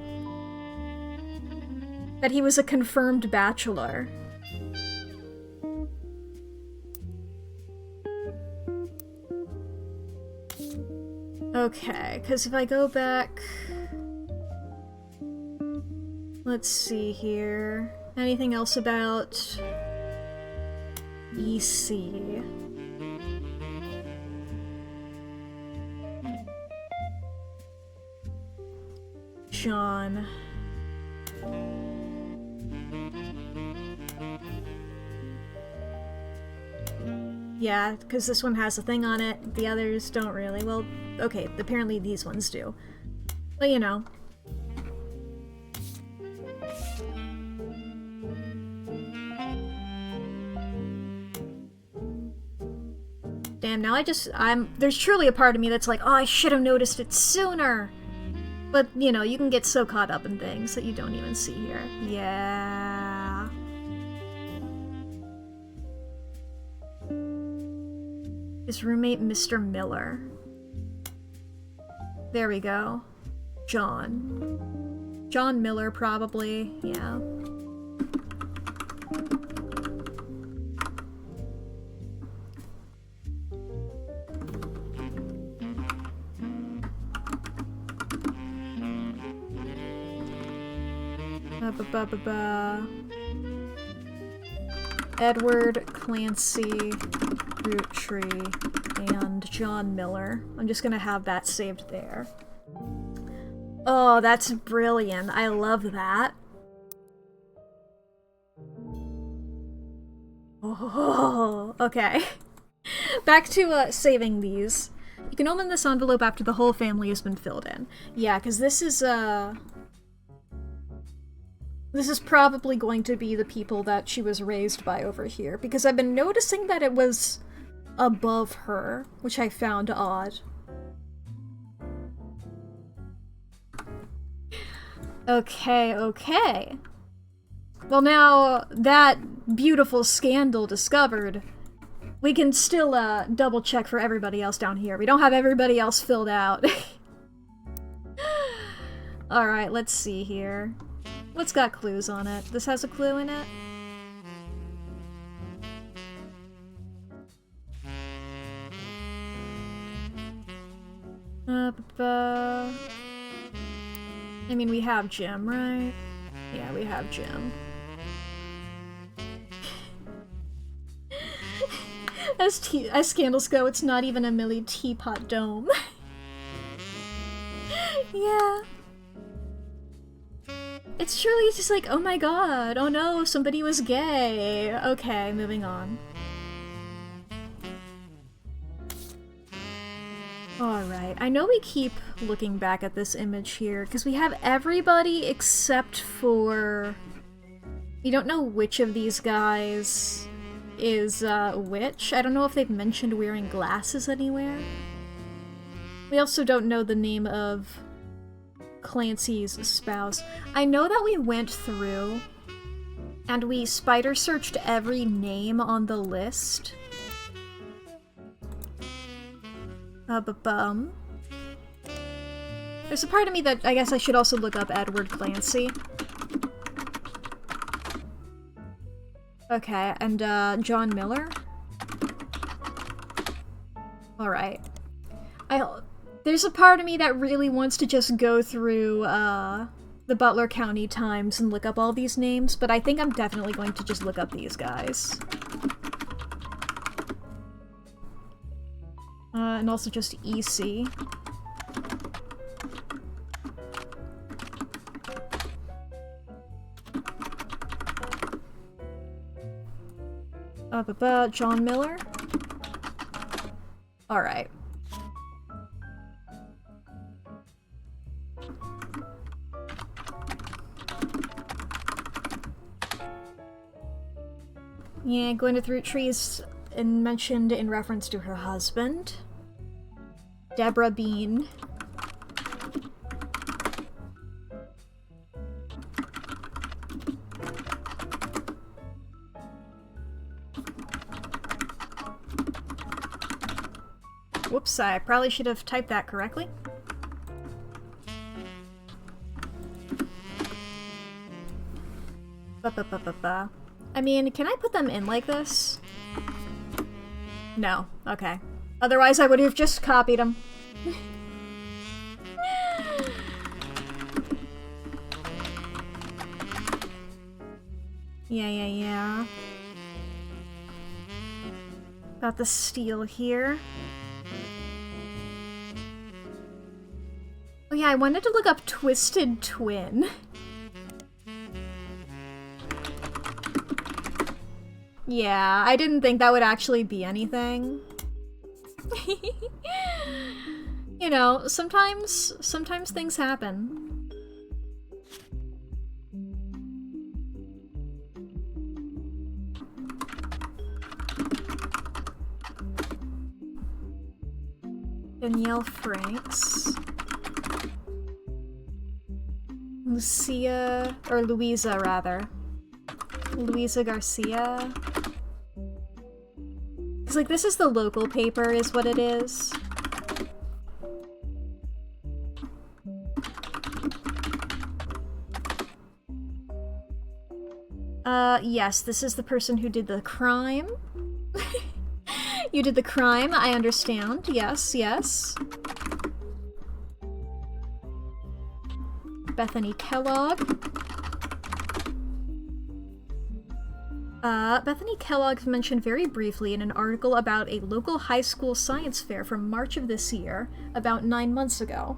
That he was a confirmed bachelor. Okay, because if I go back... Let's see here. Anything else about... EC? John. Yeah, because this one has a thing on it, the others don't really. Well, okay, apparently these ones do. But you know. Damn, now there's truly a part of me that's like, oh, I should have noticed it sooner! But, you know, you can get so caught up in things that you don't even see here. Yeah. His roommate, Mr. Miller. There we go. John. John Miller, probably. Yeah. Edward Clancy, Roottrees, and John Miller. I'm just gonna have that saved there. Oh, that's brilliant. I love that. Oh, okay. Back to saving these. You can open this envelope after the whole family has been filled in. Yeah, because this is probably going to be the people that she was raised by over here, because I've been noticing that it was above her, which I found odd. Okay, okay. Well, now that beautiful scandal discovered, we can still double check for everybody else down here. We don't have everybody else filled out. Alright, let's see here. What's got clues on it? This has a clue in it? I mean, we have Jim, right? Yeah, we have Jim. As scandals go, it's not even a Millie Teapot Dome. Yeah. It's truly just like, oh my god, oh no, somebody was gay. Okay, moving on. Alright, I know we keep looking back at this image here, because we have everybody except for... We don't know which of these guys is which. I don't know if they've mentioned wearing glasses anywhere. We also don't know the name of Clancy's spouse. I know that we went through and we spider searched every name on the list. There's a part of me that I guess I should also look up Edward Clancy. Okay, and John Miller? Alright. There's a part of me that really wants to just go through the Butler County Times and look up all these names, but I think I'm definitely going to just look up these guys. And also just EC. John Miller? Alright. Yeah, Gwyneth Roottrees mentioned in reference to her husband. Deborah Bean. Whoops, I probably should have typed that correctly. I mean, can I put them in like this? No. Okay. Otherwise I would have just copied them. Yeah. Got the steel here. Oh yeah, I wanted to look up Twisted Twin. Yeah, I didn't think that would actually be anything. You know, sometimes things happen. Danielle Franks. Louisa, rather. Louisa Garcia. It's like, this is the local paper, is what it is. Yes, this is the person who did the crime. You did the crime, I understand. Yes, yes. Bethany Kellogg. Bethany Kellogg mentioned very briefly in an article about a local high school science fair from March of this year, about 9 months ago.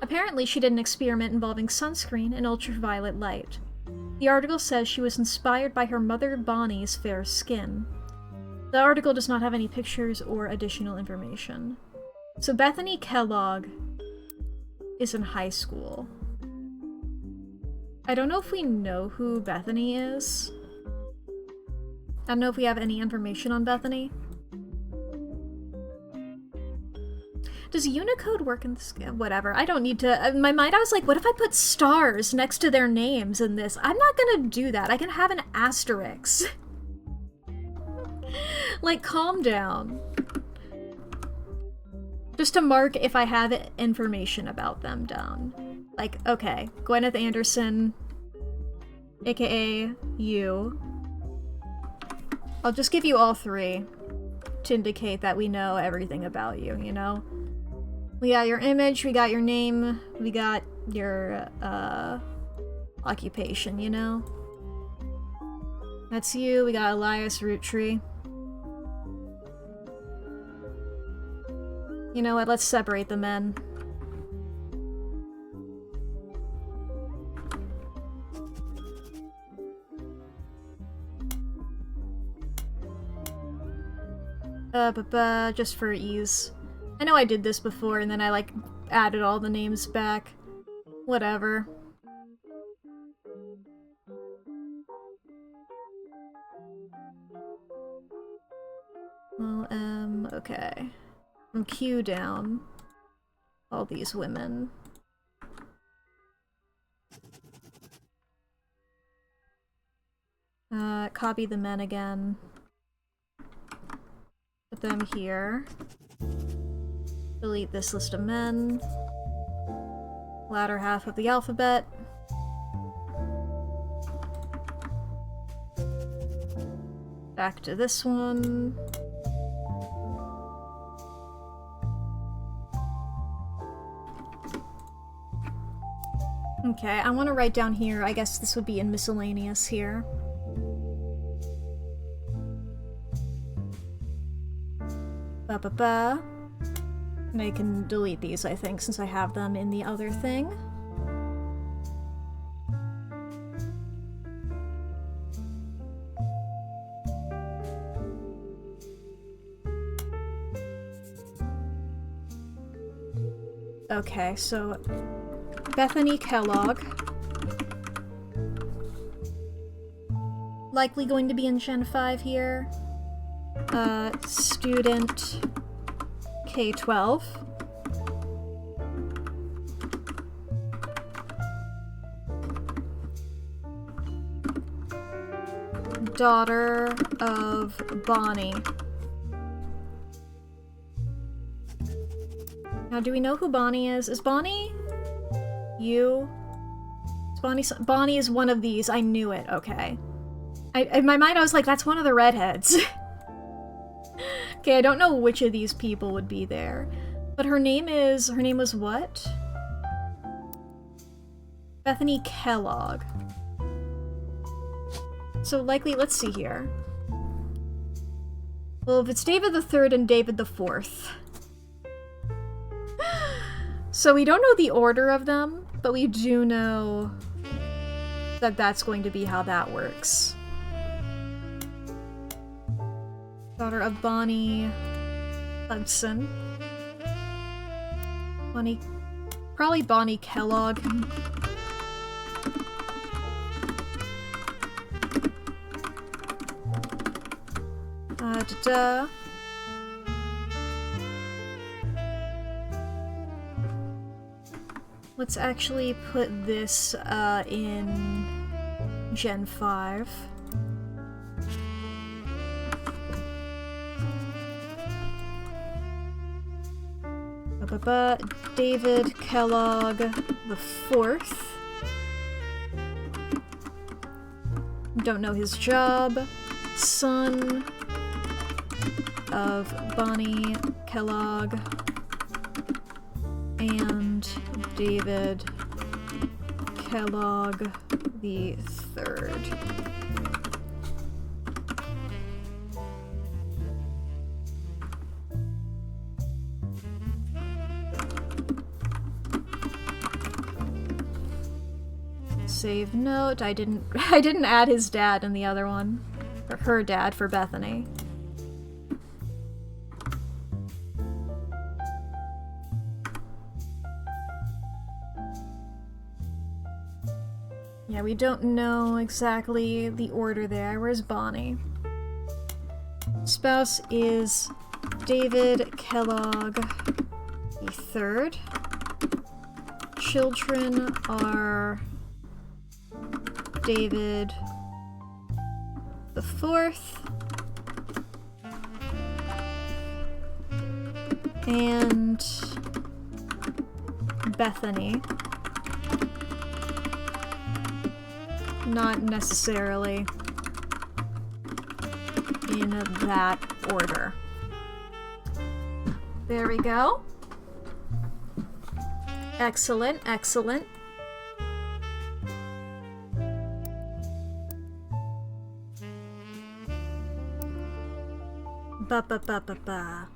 Apparently, she did an experiment involving sunscreen and ultraviolet light. The article says she was inspired by her mother Bonnie's fair skin. The article does not have any pictures or additional information. So Bethany Kellogg is in high school. I don't know if we know who Bethany is. I don't know if we have any information on Bethany. Does Unicode work in this game? Whatever. I don't need to. In my mind, I was like, what if I put stars next to their names in this? I'm not gonna do that. I can have an asterisk. Like, calm down. Just to mark if I have information about them down. Like, okay, Gwyneth Anderson, aka you. I'll just give you all three to indicate that we know everything about you, you know? We got your image, we got your name, we got your, occupation, you know? That's you, we got Elias Roottree. You know what, let's separate the men. Just for ease. I know I did this before and then I, like, added all the names back. Whatever. Well, okay. From Q down. All these women. Copy the men again. Put them here. Delete this list of men. Latter half of the alphabet. Back to this one. Okay, I want to write down here, I guess this would be in miscellaneous here. Ba-ba-ba. And I can delete these, I think, since I have them in the other thing. Okay, so Bethany Kellogg. Likely going to be in Gen 5 here. Student K-12. Daughter of Bonnie. Now, do we know who Bonnie is? Is Bonnie you? Is Bonnie? Bonnie is one of these. I knew it. Okay. In my mind, I was like, that's one of the redheads. Okay, I don't know which of these people would be there. But her name was what? Bethany Kellogg. So likely, let's see here. Well, if it's David the Third and David the Fourth. So we don't know the order of them, but we do know that that's going to be how that works. Daughter of Bonnie Hudson. Probably Bonnie Kellogg. Let's actually put this in Gen 5. David Kellogg the Fourth. Don't know his job. Son of Bonnie Kellogg and David Kellogg the Third. Save note. I didn't add his dad in the other one. Or her dad for Bethany. Yeah, we don't know exactly the order there. Where's Bonnie? Spouse is David Kellogg III. Children are David the Fourth and Bethany. Not necessarily in that order. There we go. Excellent, excellent. Ba-ba-ba-ba-ba.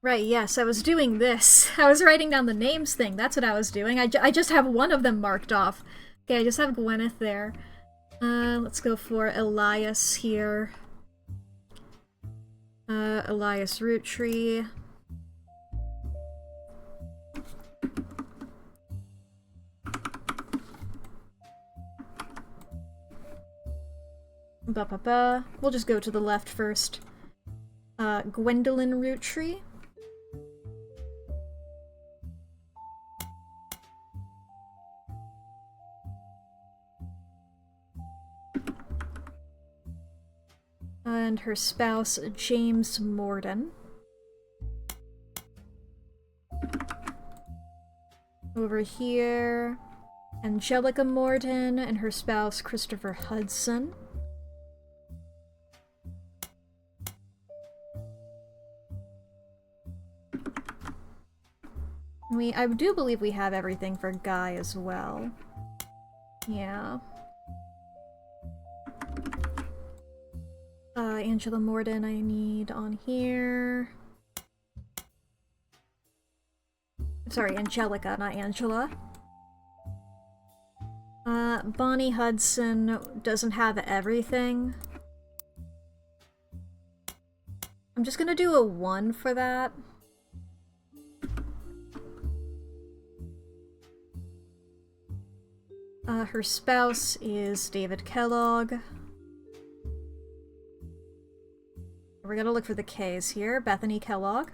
Right, yes, I was doing this. I was writing down the names thing. That's what I was doing. I just have one of them marked off. Okay, I just have Gwyneth there. Let's go for Elias here. Elias Roottree. Ba-ba-ba. We'll just go to the left first. Gwendolyn Roottree. And her spouse, James Morden. Over here, Angelica Morden and her spouse, Christopher Hudson. I do believe we have everything for Guy as well. Yeah. Angela Morden I need on here. Sorry, Angelica, not Angela. Bonnie Hudson doesn't have everything. I'm just gonna do a 1 for that. Her spouse is David Kellogg. We're gonna look for the K's here. Bethany Kellogg.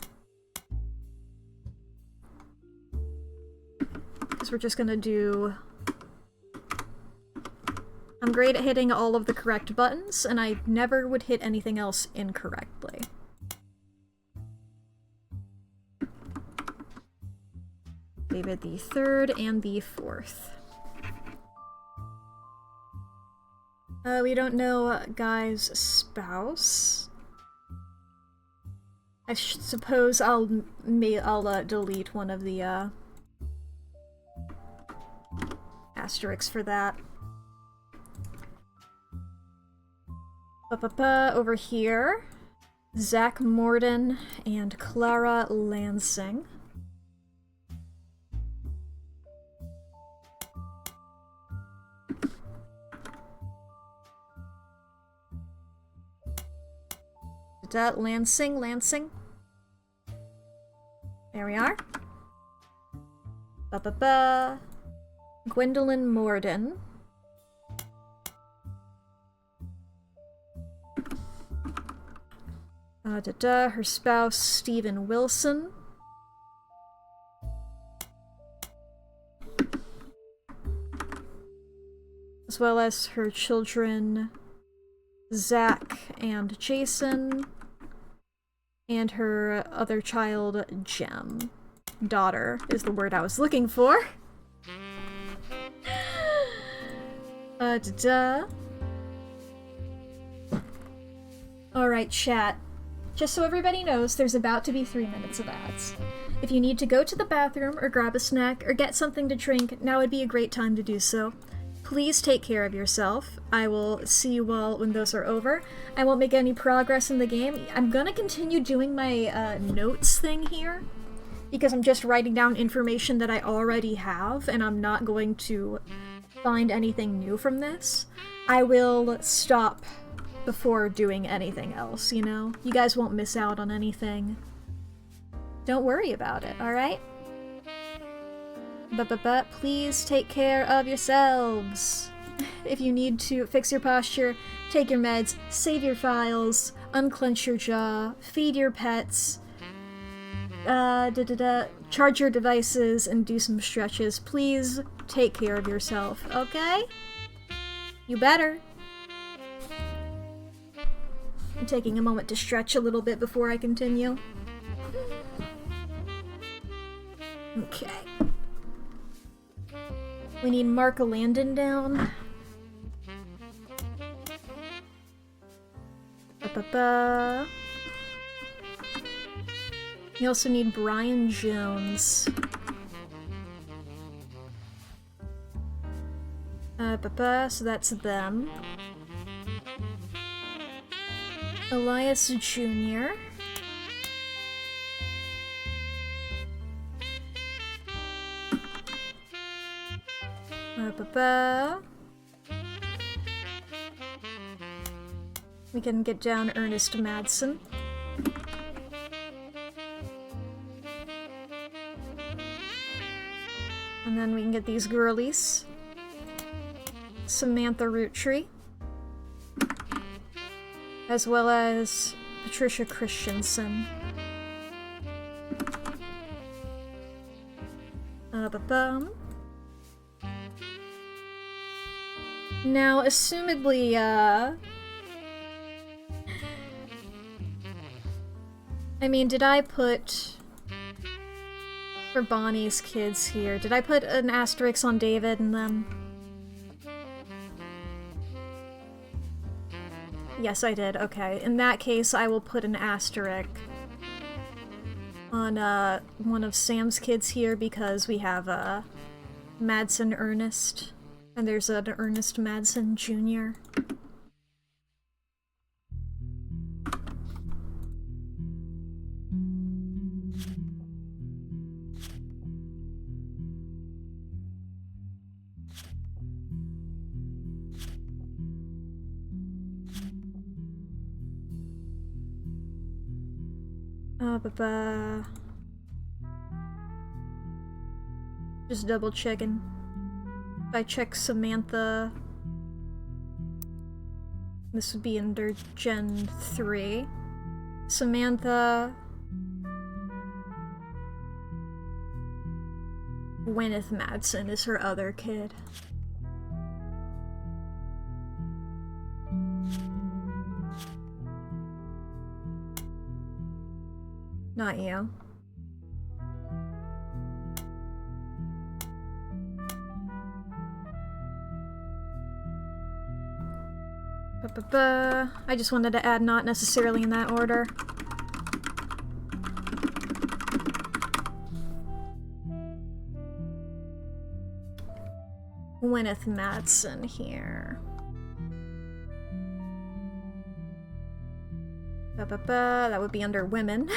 Because we're just gonna do... I'm great at hitting all of the correct buttons, and I never would hit anything else incorrectly. David the Third and the Fourth. We don't know Guy's spouse. I suppose I'll delete one of the asterisks for that. Over here, Zach Morden and Clara Lansing. Lansing. There we are. Gwendolyn Morden. Her spouse, Stephen Wilson. As well as her children, Zach and Jason. And her other child, Jem. Daughter is the word I was looking for. Alright, chat. Just so everybody knows, there's about to be 3 minutes of ads. If you need to go to the bathroom or grab a snack or get something to drink, now would be a great time to do so. Please take care of yourself. I will see you all when those are over. I won't make any progress in the game. I'm gonna continue doing my notes thing here, because I'm just writing down information that I already have, and I'm not going to find anything new from this. I will stop before doing anything else, you know? You guys won't miss out on anything. Don't worry about it, alright? But please take care of yourselves. If you need to fix your posture, take your meds, save your files, unclench your jaw, feed your pets, charge your devices, and do some stretches. Please take care of yourself, okay? You better. I'm taking a moment to stretch a little bit before I continue. Okay. We need Mark Landon down. You also need Brian Jones. So that's them. Elias Jr. We can get down Ernest Madsen. And then we can get these girlies. Samantha Roottree. As well as Patricia Christensen. Now, assumedly, I mean, did I put... For Bonnie's kids here, did I put an asterisk on David and them? Yes, I did. Okay. In that case, I will put an asterisk on one of Sam's kids here because we have Madsen Ernest, and there's an Ernest Madsen Jr. Just double checking. If I check Samantha, this would be under Gen 3. Samantha, Gwyneth Madsen is her other kid. Not you. I just wanted to add not necessarily in that order. Gwyneth Madsen here. That would be under women.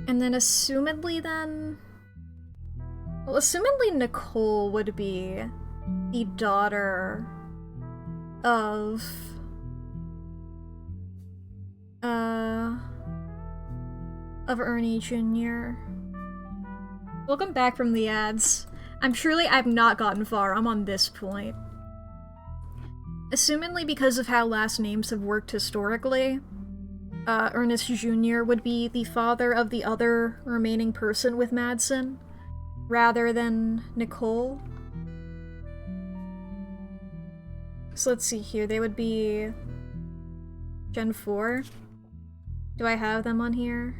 And then assumedly then... Well, assumedly Nicole would be the daughter of... of Ernie Jr. Welcome back from the ads. I've not gotten far. I'm on this point. Assumedly because of how last names have worked historically, Ernest Jr. would be the father of the other remaining person with Madsen, rather than Nicole. So let's see here, they would be Gen 4. Do I have them on here?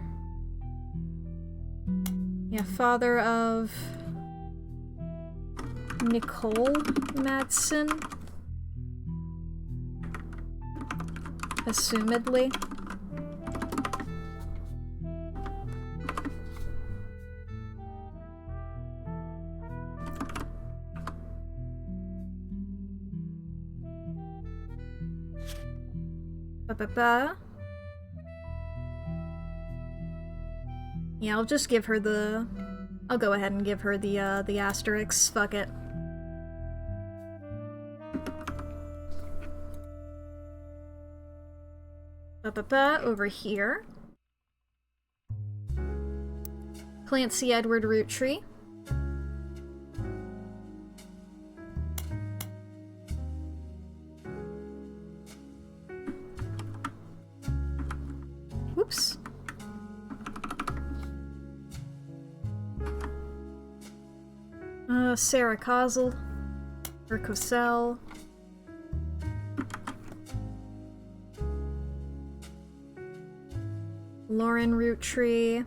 Yeah, father of Nicole Madsen. Assumedly. Yeah, I'll just give her the... I'll go ahead and give her the asterisks. Fuck it. Over here. Clancy Edward Roottree. Whoops. Sarah Kozel. Or Cosell. Lauren Roottree.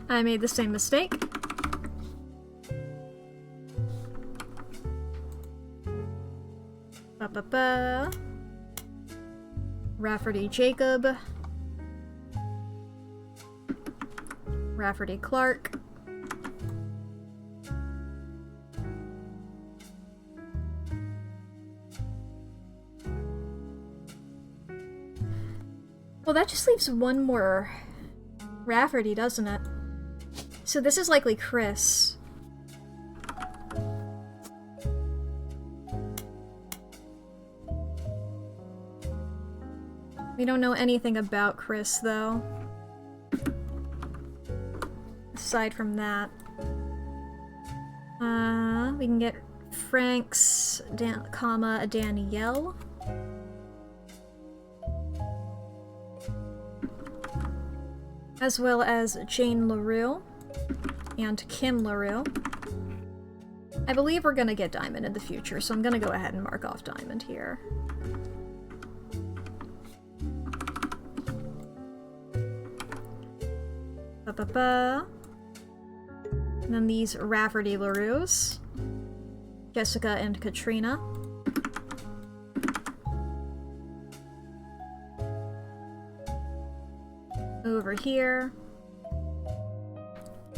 I made the same mistake. Rafferty Jacob. Rafferty Clark. Well, that just leaves one more Rafferty, doesn't it? So this is likely Chris. We don't know anything about Chris, though. Aside from that. We can get Frank's, Danielle. As well as Jane LaRue and Kim LaRue. I believe we're gonna get Diamond in the future, so I'm gonna go ahead and mark off Diamond here. And then these Rafferty LaRues. Jessica and Katrina. Over here.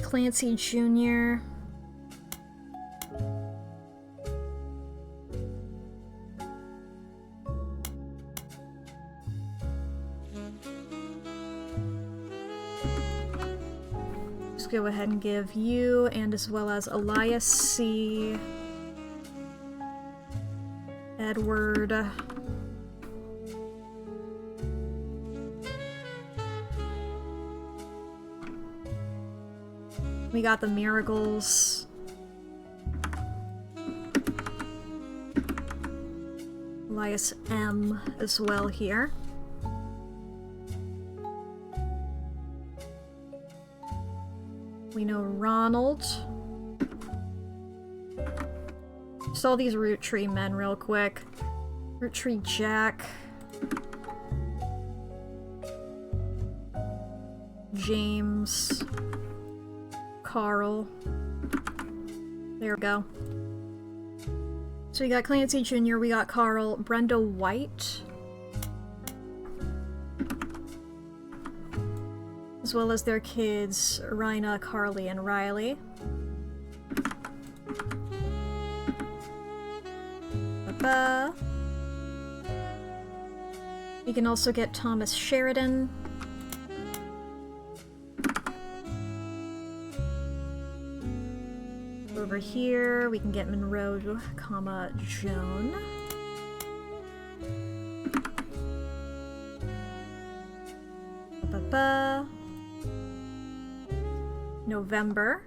Clancy Jr. Just go ahead and give you, and as well as Elias C. Edward. We got the Miracles. Elias M. as well here. We know Ronald. Just all these Roottree men real quick. Roottree Jack. James. Carl. There we go. So we got Clancy Jr., we got Carl, Brenda White. As well as their kids, Rhina, Carly, and Riley. We can also get Thomas Sheridan. Over here, we can get Monroe, comma, Joan. November.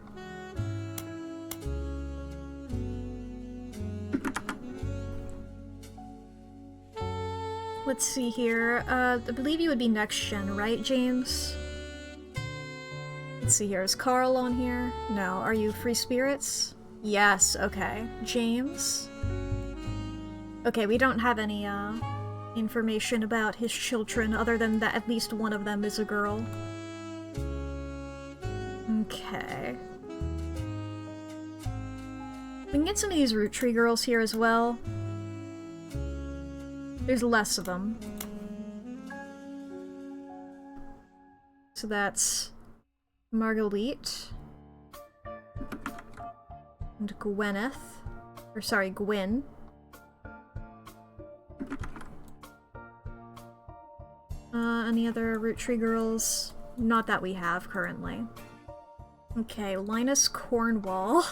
Let's see here. I believe you would be next gen, right, James? Let's see here. Is Carl on here? No. Are you Free Spirits? Yes. Okay. James? Okay, we don't have any, information about his children other than that at least one of them is a girl. Okay. We can get some of these Roottree girls here as well. There's less of them. So that's Marguerite. And Gwyneth. Or sorry, Gwyn. Any other Roottree girls? Not that we have currently. Okay, Linus Cornwall.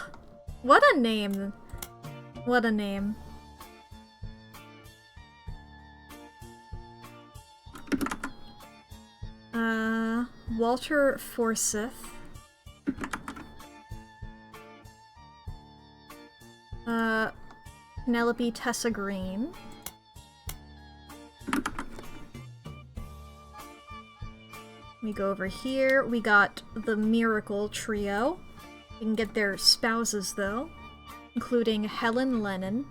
What a name! What a name. Walter Forsyth. Penelope Tessa Green. We go over here. We got the Miracle Trio. We can get their spouses, though, including Helen Lennon.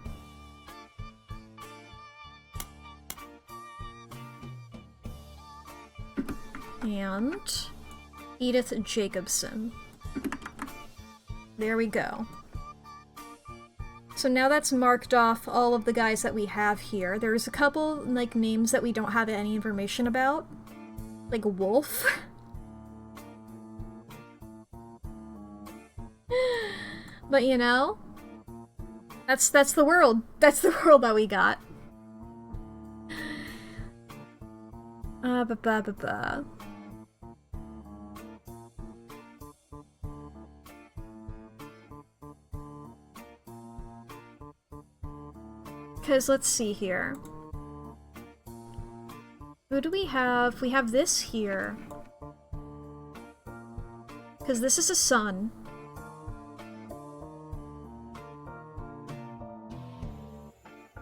And Edith Jacobson. There we go. So now that's marked off all of the guys that we have here. There's a couple, like, names that we don't have any information about. Like Wolf. But you know, that's the world. That's the world that we got. Because let's see here. Who do we have? We have this here. Because this is a son.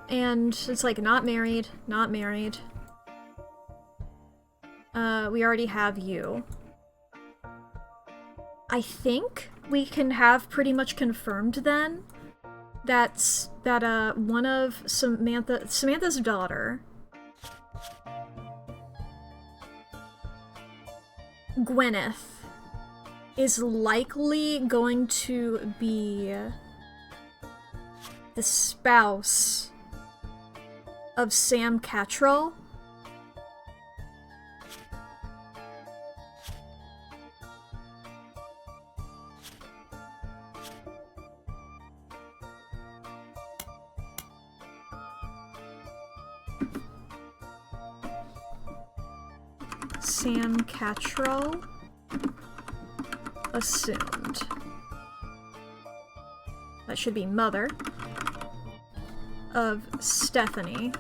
And it's like, not married, not married. We already have you. I think we can have pretty much confirmed then that one of Samantha's daughter, Gwyneth, is likely going to be the spouse of Sam Cattrall. Sam Cattrall assumed. That should be mother of Stephanie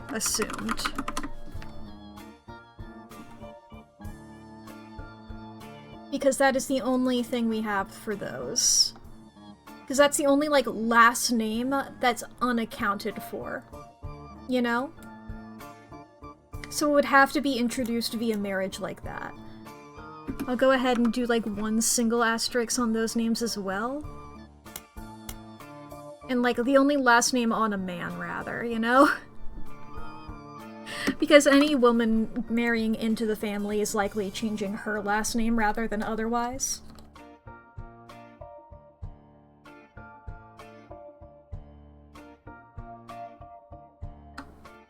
assumed. Because that is the only thing we have for those. Because that's the only, like, last name that's unaccounted for. You know? So it would have to be introduced via marriage like that. I'll go ahead and do, like, one single asterisk on those names as well. And, like, the only last name on a man, rather, you know? Because any woman marrying into the family is likely changing her last name rather than otherwise.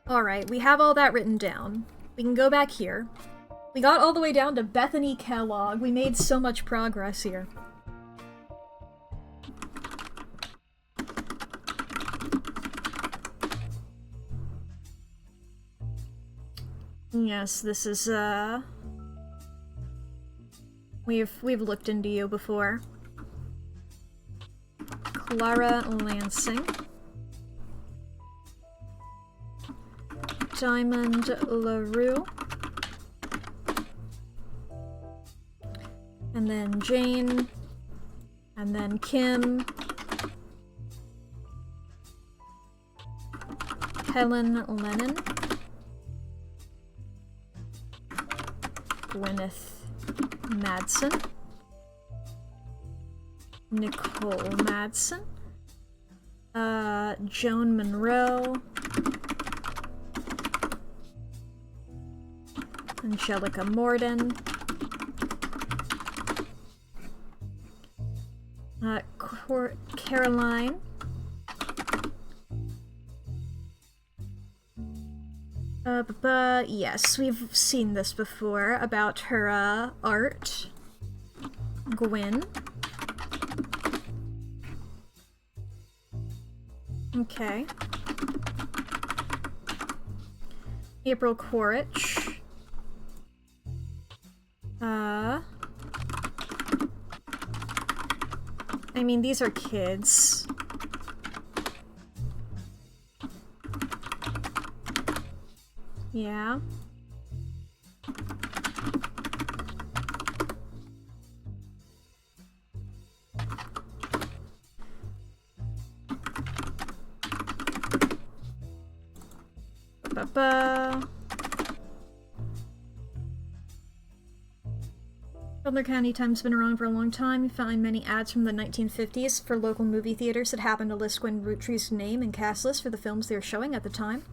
Alright, we have all that written down. We can go back here. We got all the way down to Bethany Kellogg. We made so much progress here. Yes, this is, We've looked into you before. Clara Lansing. Diamond LaRue. And then Jane. And then Kim. Helen Lennon. Gwyneth Madsen. Nicole Madsen. Joan Monroe. Angelica Morden. Caroline. Yes, we've seen this before about her, art. Gwyn. Okay. April Quaritch. I mean, these are kids. Yeah. Ba-ba. Butler County Times been around for a long time. You find many ads from the 1950s for local movie theaters that happen to list Gwen Roottrees' name and cast list for the films they were showing at the time.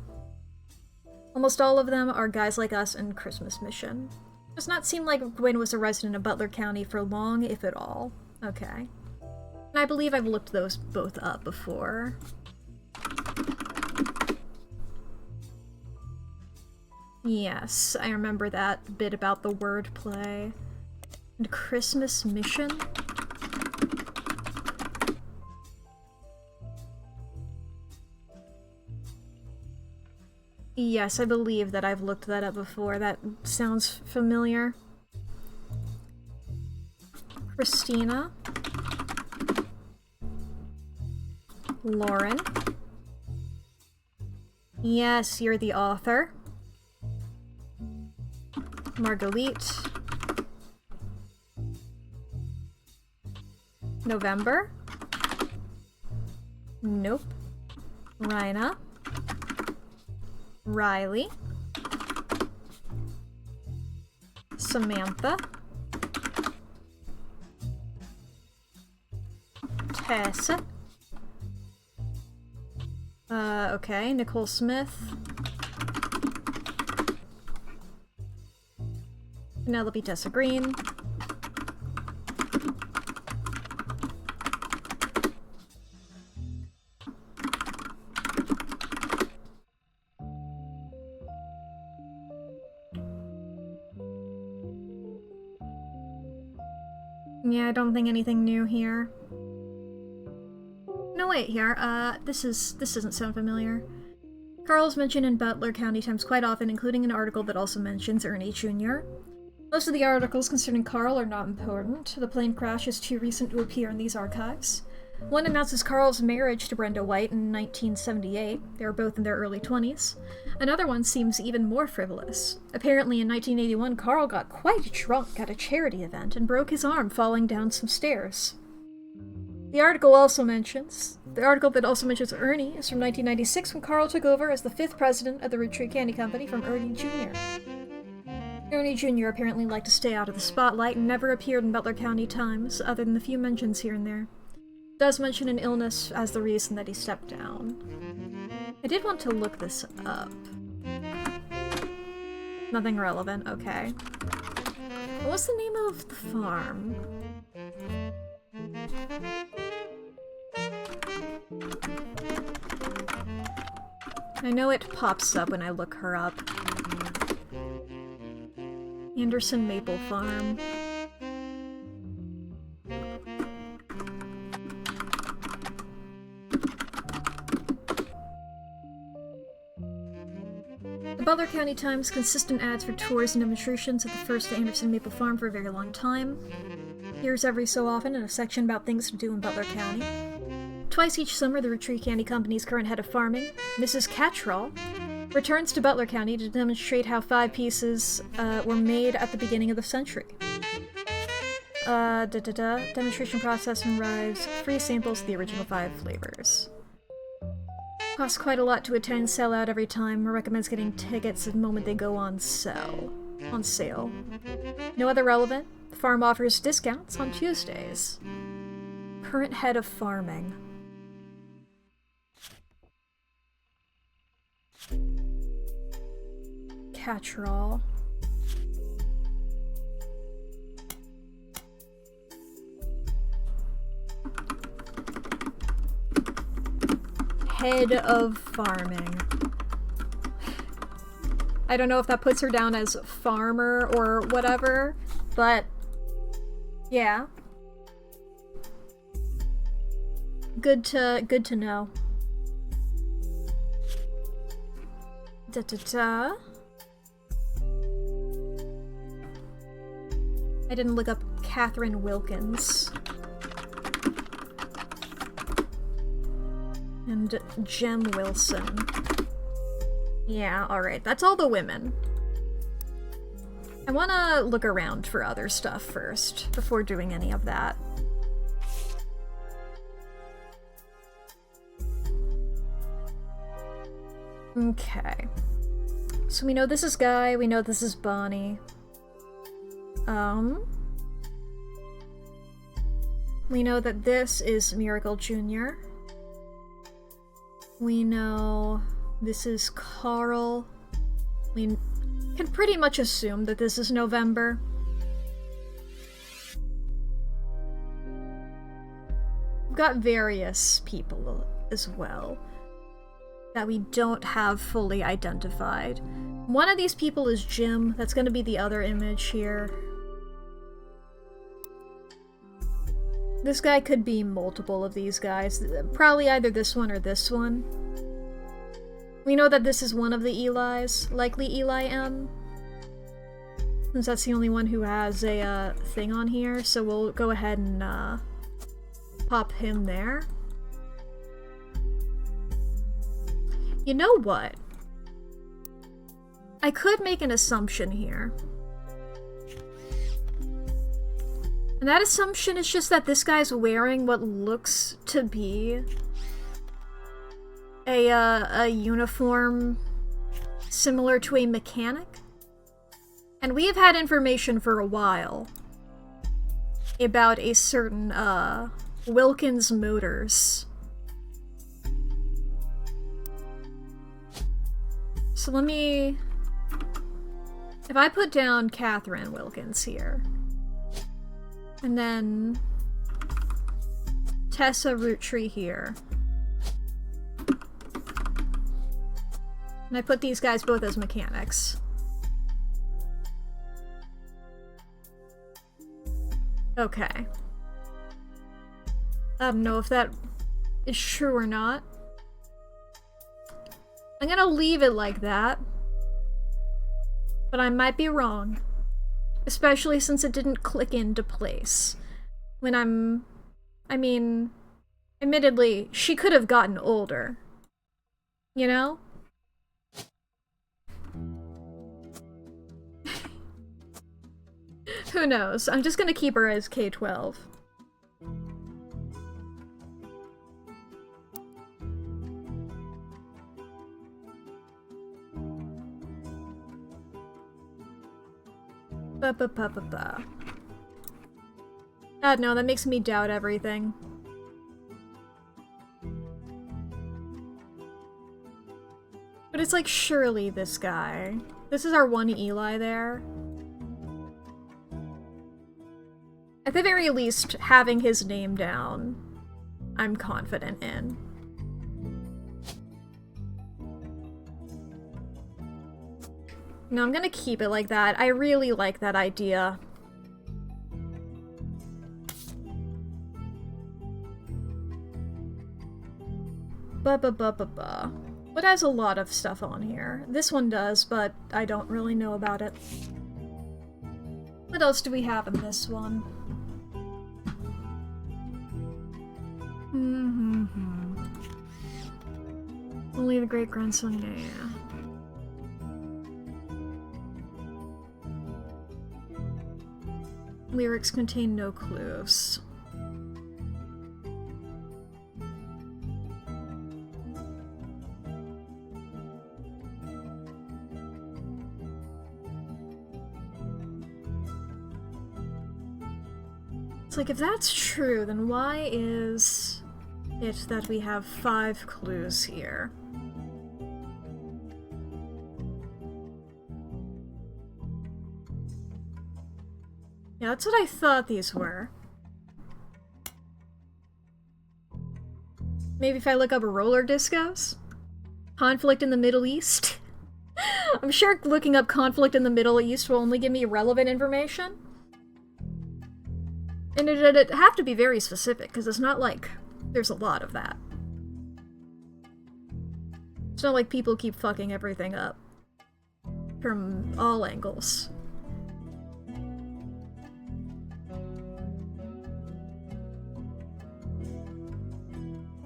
Almost all of them are Guys Like Us and Christmas Mission. Does not seem like Gwen was a resident of Butler County for long, if at all. Okay. And I believe I've looked those both up before. Yes, I remember that bit about the wordplay. And Christmas Mission? Yes, I believe that I've looked that up before. That sounds familiar. Christina. Lauren. Yes, you're the author. Marguerite. November. Nope. Rhina. Riley. Samantha. Tessa. Okay, Nicole Smith. Penelope Tessa Green. Yeah, I don't think anything new here. No, wait, here. This doesn't sound familiar. Carl's mentioned in Butler County Times quite often, including an article that also mentions Ernie Jr. Most of the articles concerning Carl are not important. The plane crash is too recent to appear in these archives. One announces Carl's marriage to Brenda White in 1978. They were both in their early 20s. Another one seems even more frivolous. Apparently in 1981, Carl got quite drunk at a charity event and broke his arm falling down some stairs. The article that also mentions Ernie is from 1996 when Carl took over as the 5th president of the Roottrees Candy Company from Ernie Jr. Ernie Jr. apparently liked to stay out of the spotlight and never appeared in Butler County Times, other than a few mentions here and there. Does mention an illness as the reason that he stepped down. I did want to look this up. Nothing relevant, okay. What's the name of the farm? I know it pops up when I look her up. Anderson Maple Farm. The Butler County Times consistent ads for tours and demonstrations at the first Anderson Maple Farm for a very long time. Here's every so often in a section about things to do in Butler County. Twice each summer, the Roottrees Candy Company's current head of farming, Mrs. Cattrall, returns to Butler County to demonstrate how 5 pieces were made at the beginning of the century. Demonstration process arrives, free samples of the original 5 flavors. Costs quite a lot to attend, sell out every time. Recommends getting tickets the moment they go on sale. No other relevant. The farm offers discounts on Tuesdays. Current head of farming. Cattrall. Head of farming. I don't know if that puts her down as farmer or whatever, but yeah. Good to know. I didn't look up Catherine Wilkins. And Jem Wilson. Yeah, alright. That's all the women. I wanna look around for other stuff first, before doing any of that. Okay. So we know this is Guy, we know this is Bonnie. We know that this is Miracle Jr. We know this is Carl. We can pretty much assume that this is November. We've got various people as well that we don't have fully identified. One of these people is Jim. That's going to be the other image here. This guy could be multiple of these guys. Probably either this one or this one. We know that this is one of the Eli's. Likely Eli M. Since that's the only one who has a thing on here. So we'll go ahead and pop him there. You know what? I could make an assumption here. And that assumption is just that this guy's wearing what looks to be a uniform similar to a mechanic. And we have had information for a while about a certain Wilkins Motors. So let me... If I put down Catherine Wilkins here, and then Tessa Roottree here, and I put these guys both as mechanics. Okay. I don't know if that is true or not. I'm gonna leave it like that. But I might be wrong. Especially since it didn't click into place. When I mean, admittedly, she could have gotten older. You know? Who knows? I'm just gonna keep her as K-12. God, no, that makes me doubt everything. But it's like, surely this guy. This is our one Eli there. At the very least, having his name down, I'm confident in. No, I'm gonna keep it like that. I really like that idea. What has a lot of stuff on here? This one does, but I don't really know about it. What else do we have in this one? Only the great-grandson, yeah. Lyrics contain no clues. It's like, if that's true, then why is it that we have 5 clues here? Yeah, that's what I thought these were. Maybe if I look up roller discos? Conflict in the Middle East? I'm sure looking up conflict in the Middle East will only give me relevant information. And it'd have to be very specific, because it's not like there's a lot of that. It's not like people keep fucking everything up. From all angles.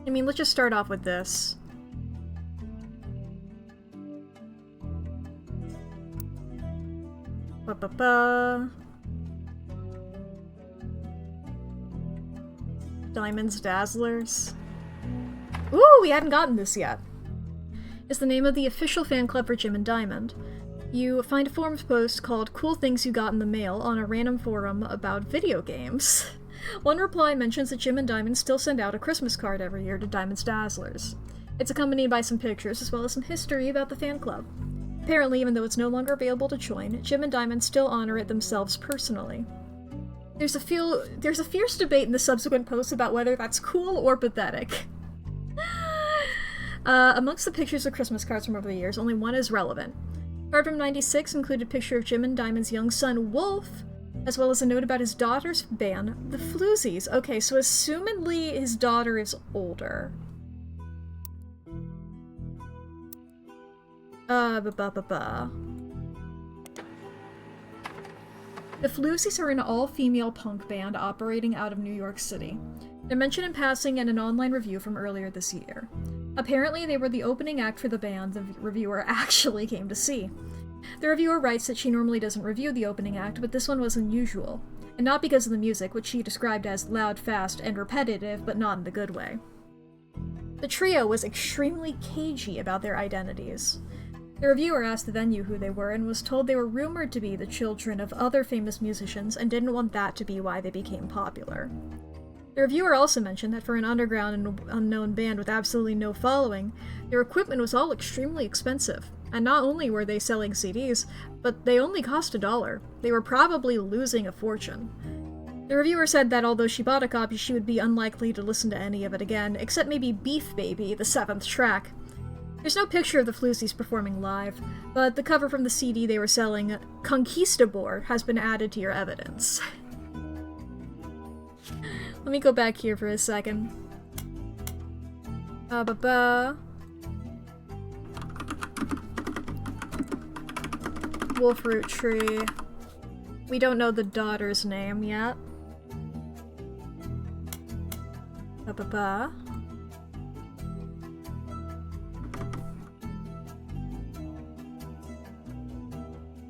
I mean, let's just start off with this. Ba-ba-ba. Diamonds Dazzlers. Ooh, we hadn't gotten this yet. Is the name of the official fan club for Jim and Diamond. You find a forums post called Cool Things You Got in the Mail on a random forum about video games. One reply mentions that Jim and Diamond still send out a Christmas card every year to Diamond's Dazzlers. It's accompanied by some pictures as well as some history about the fan club. Apparently, even though it's no longer available to join, Jim and Diamond still honor it themselves personally. There's a fierce debate in the subsequent posts about whether that's cool or pathetic. Amongst the pictures of Christmas cards from over the years, only one is relevant. Card from 96 included a picture of Jim and Diamond's young son, Wolf, as well as a note about his daughter's band, the Floozies. Okay, so assumedly his daughter is older. The Floozies are an all-female punk band operating out of New York City. They're mentioned in passing in an online review from earlier this year. Apparently, they were the opening act for the band the reviewer actually came to see. The reviewer writes that she normally doesn't review the opening act, but this one was unusual. And not because of the music, which she described as loud, fast, and repetitive, but not in the good way. The trio was extremely cagey about their identities. The reviewer asked the venue who they were and was told they were rumored to be the children of other famous musicians and didn't want that to be why they became popular. The reviewer also mentioned that for an underground and unknown band with absolutely no following, their equipment was all extremely expensive, and not only were they selling CDs, but they only cost $1. They were probably losing a fortune. The reviewer said that although she bought a copy, she would be unlikely to listen to any of it again, except maybe Beef Baby, the 7th track. There's no picture of the Floozies performing live, but the cover from the CD they were selling, Conquistador, has been added to your evidence. Let me go back here for a second. Wolf Root Tree. We don't know the daughter's name yet.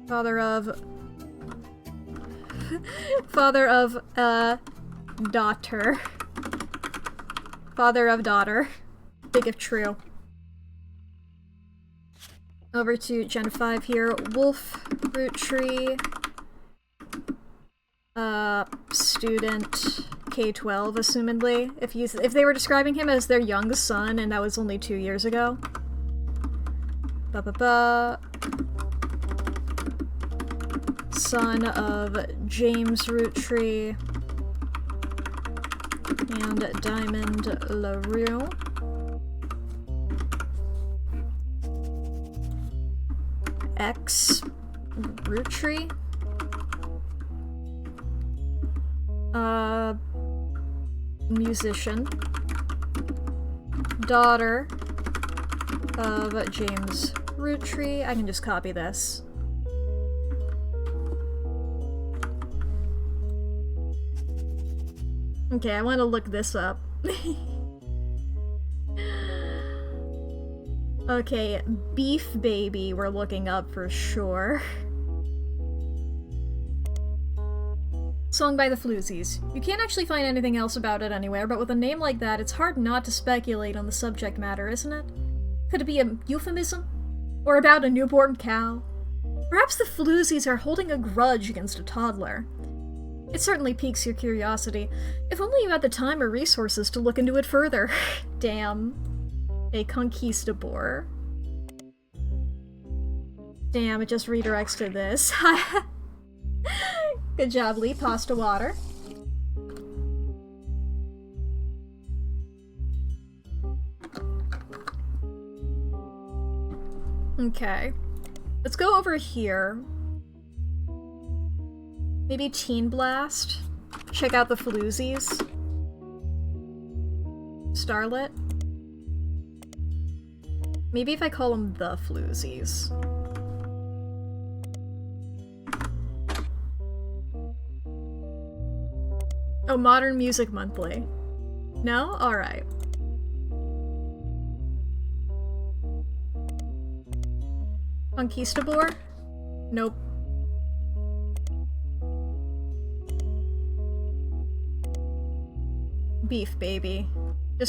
Father of daughter. Father of daughter. Big if true. Over to Gen 5 here. Wolf, Root Tree. Student K-12, assumedly. If they were describing him as their young son, and that was only 2 years ago. Son of James Root Tree and Diamond LaRue. X Root Tree. Musician. Daughter of James Root Tree. I can just copy this. Okay, I want to look this up. Okay, Beef Baby we're looking up for sure. Song by the Floozies. You can't actually find anything else about it anywhere, but with a name like that, it's hard not to speculate on the subject matter, isn't it? Could it be a euphemism? Or about a newborn cow? Perhaps the Floozies are holding a grudge against a toddler. It certainly piques your curiosity. If only you had the time or resources to look into it further. Damn. A conquistador. Damn, it just redirects to this. Good job, Lee. Pasta water. Okay. Let's go over here. Maybe Teen Blast? Check out the Floozies. Starlet? Maybe if I call them the Floozies. Oh, Modern Music Monthly. No? Alright. Conquistador? Nope. Beef, baby.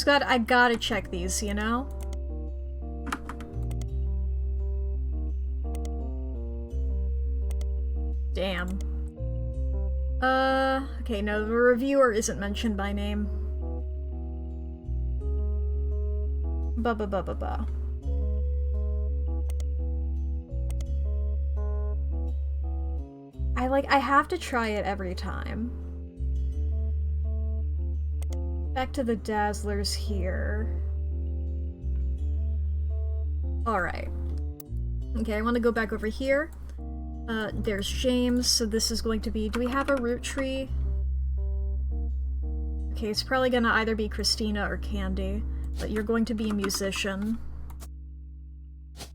I gotta check these, you know? Damn. Okay, no, the reviewer isn't mentioned by name. Ba-ba-ba-ba-ba. I have to try it every time. Back to the Dazzlers here. Alright. Okay, I want to go back over here. There's James, so this is going to be... Do we have a root tree? Okay, it's probably gonna either be Christina or Candy, but you're going to be a musician.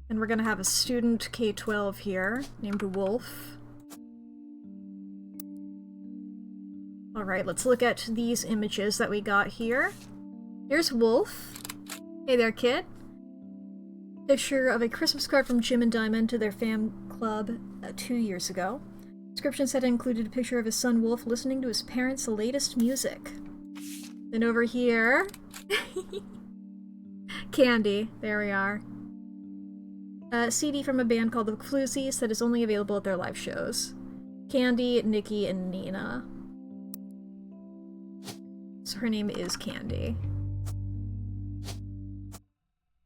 And we're gonna have a student K-12 here, named Wolf. Alright, let's look at these images that we got here. Here's Wolf. Hey there, kid. Picture of a Christmas card from Jim and Diamond to their fan club 2 years ago. Description said it included a picture of his son Wolf listening to his parents' latest music. Then over here... Candy. There we are. A CD from a band called the Floozies that is only available at their live shows. Candy, Nikki, and Nina. So her name is Candy.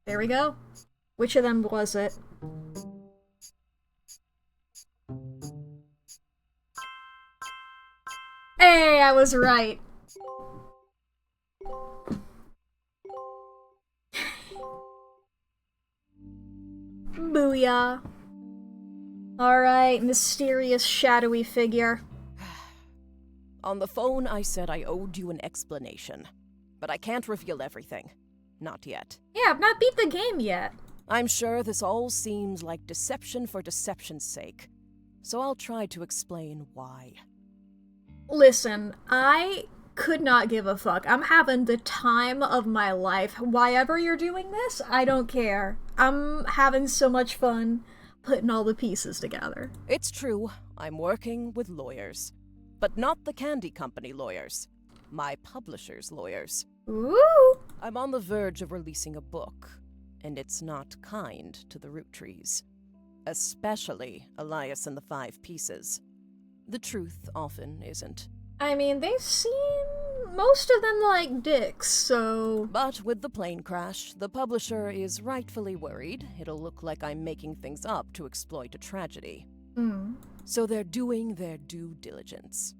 There we go. Which of them was it? Hey, I was right. Booyah. Alright, mysterious shadowy figure. On the phone, I said I owed you an explanation. But I can't reveal everything. Not yet. Yeah, I've not beat the game yet. I'm sure this all seems like deception for deception's sake. So I'll try to explain why. Listen, I could not give a fuck. I'm having the time of my life. Why ever you're doing this, I don't care. I'm having so much fun putting all the pieces together. It's true, I'm working with lawyers. But not the candy company lawyers. My publisher's lawyers. Ooh! I'm on the verge of releasing a book, and it's not kind to the Roottrees. Especially Elias and the 5 Pieces. The truth often isn't. I mean, they seem most of them like dicks, so... But with the plane crash, the publisher is rightfully worried it'll look like I'm making things up to exploit a tragedy. So they're doing their due diligence.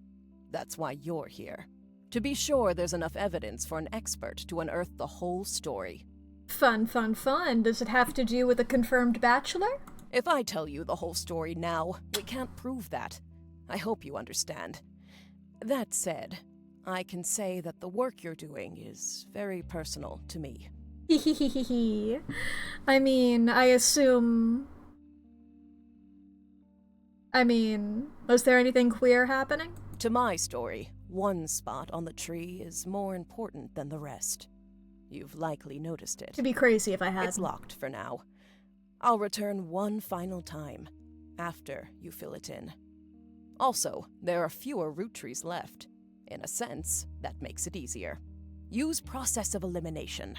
That's why you're here. To be sure there's enough evidence for an expert to unearth the whole story. Fun, fun, fun. Does it have to do with a confirmed bachelor? If I tell you the whole story now, we can't prove that. I hope you understand. That said, I can say that the work you're doing is very personal to me. Hehehehe. I mean, was there anything queer happening? To my story, one spot on the tree is more important than the rest. You've likely noticed it. It'd be crazy if I hadn't. It's locked for now. I'll return one final time, after you fill it in. Also, there are fewer root trees left. In a sense, that makes it easier. Use process of elimination.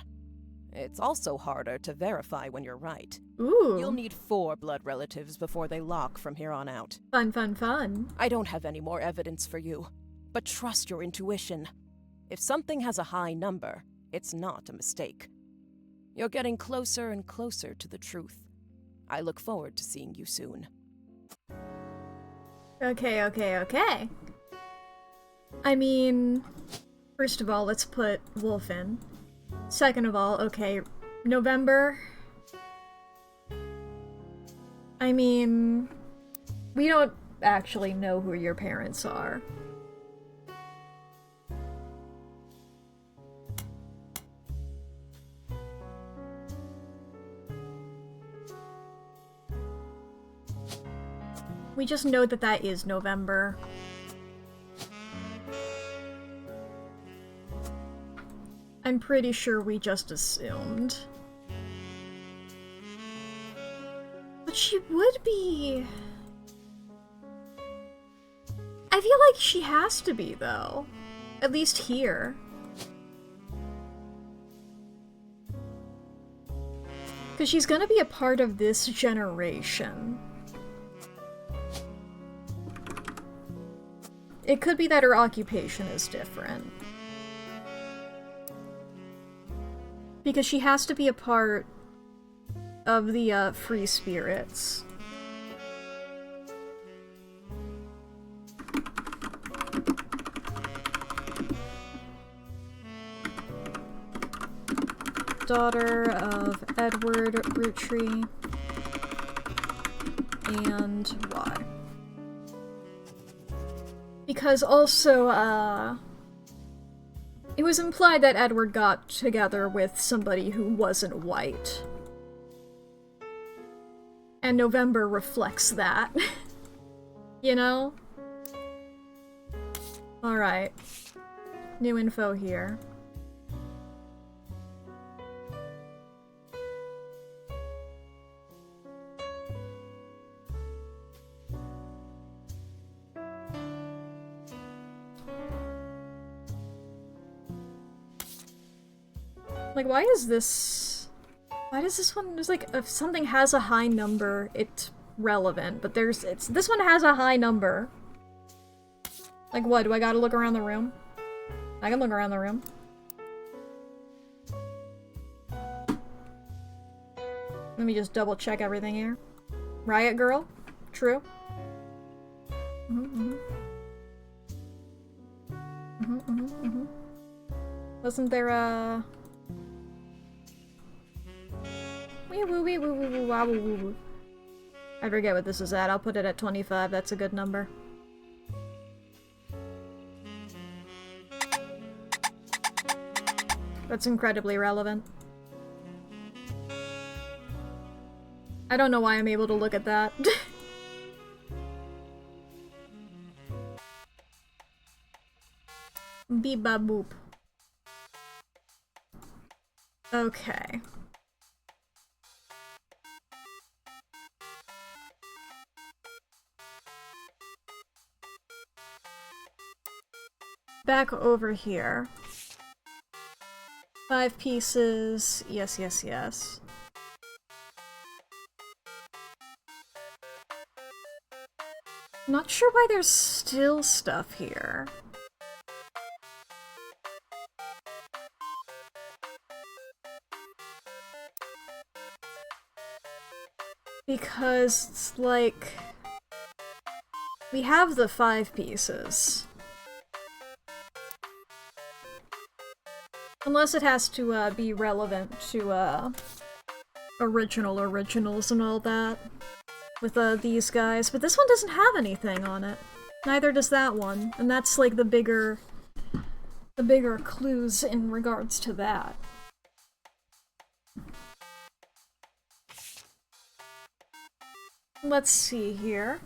It's also harder to verify when you're right. Ooh. You'll need 4 blood relatives before they lock from here on out. Fun, fun, fun. I don't have any more evidence for you, but trust your intuition. If something has a high number, it's not a mistake. You're getting closer and closer to the truth. I look forward to seeing you soon. Okay. I mean, first of all, let's put Wolf in. Second of all, okay, November. I mean, we don't actually know who your parents are. We just know that that is November. I'm pretty sure we just assumed. The But she would be... I feel like she has to be, though. At least here. Because she's gonna be a part of this generation. It could be that her occupation is different. Because she has to be a part of the free spirits. Daughter of Edward Rootree and why? Because also, it was implied that Edward got together with somebody who wasn't white. And November reflects that. You know? Alright. New info here. Like, why is this... Why does this one... There's like, if something has a high number, it's relevant, but this one has a high number. Like, what? Do I gotta look around the room? I can look around the room. Let me just double check everything here. Riot Girl? True. Wasn't there a... I forget what this is at. I'll put it at 25. That's a good number. That's incredibly relevant. I don't know why I'm able to look at that. Beep ba boop. Okay. Back over here. 5 pieces. Yes, yes, yes. Not sure why there's still stuff here. Because it's like... we have the 5 pieces. Unless it has to be relevant to originals and all that. With these guys. But this one doesn't have anything on it. Neither does that one. And that's like the bigger clues in regards to that. Let's see here.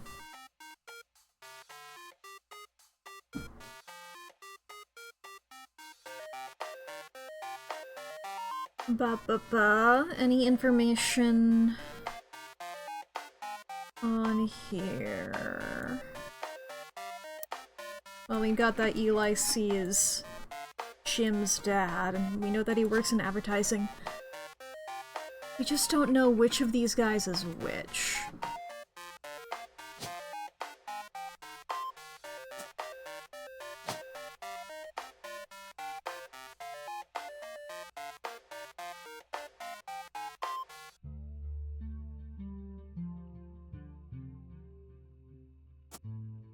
Any information on here? Well, we got that Eli C is Jim's dad, and we know that he works in advertising. We just don't know which of these guys is which.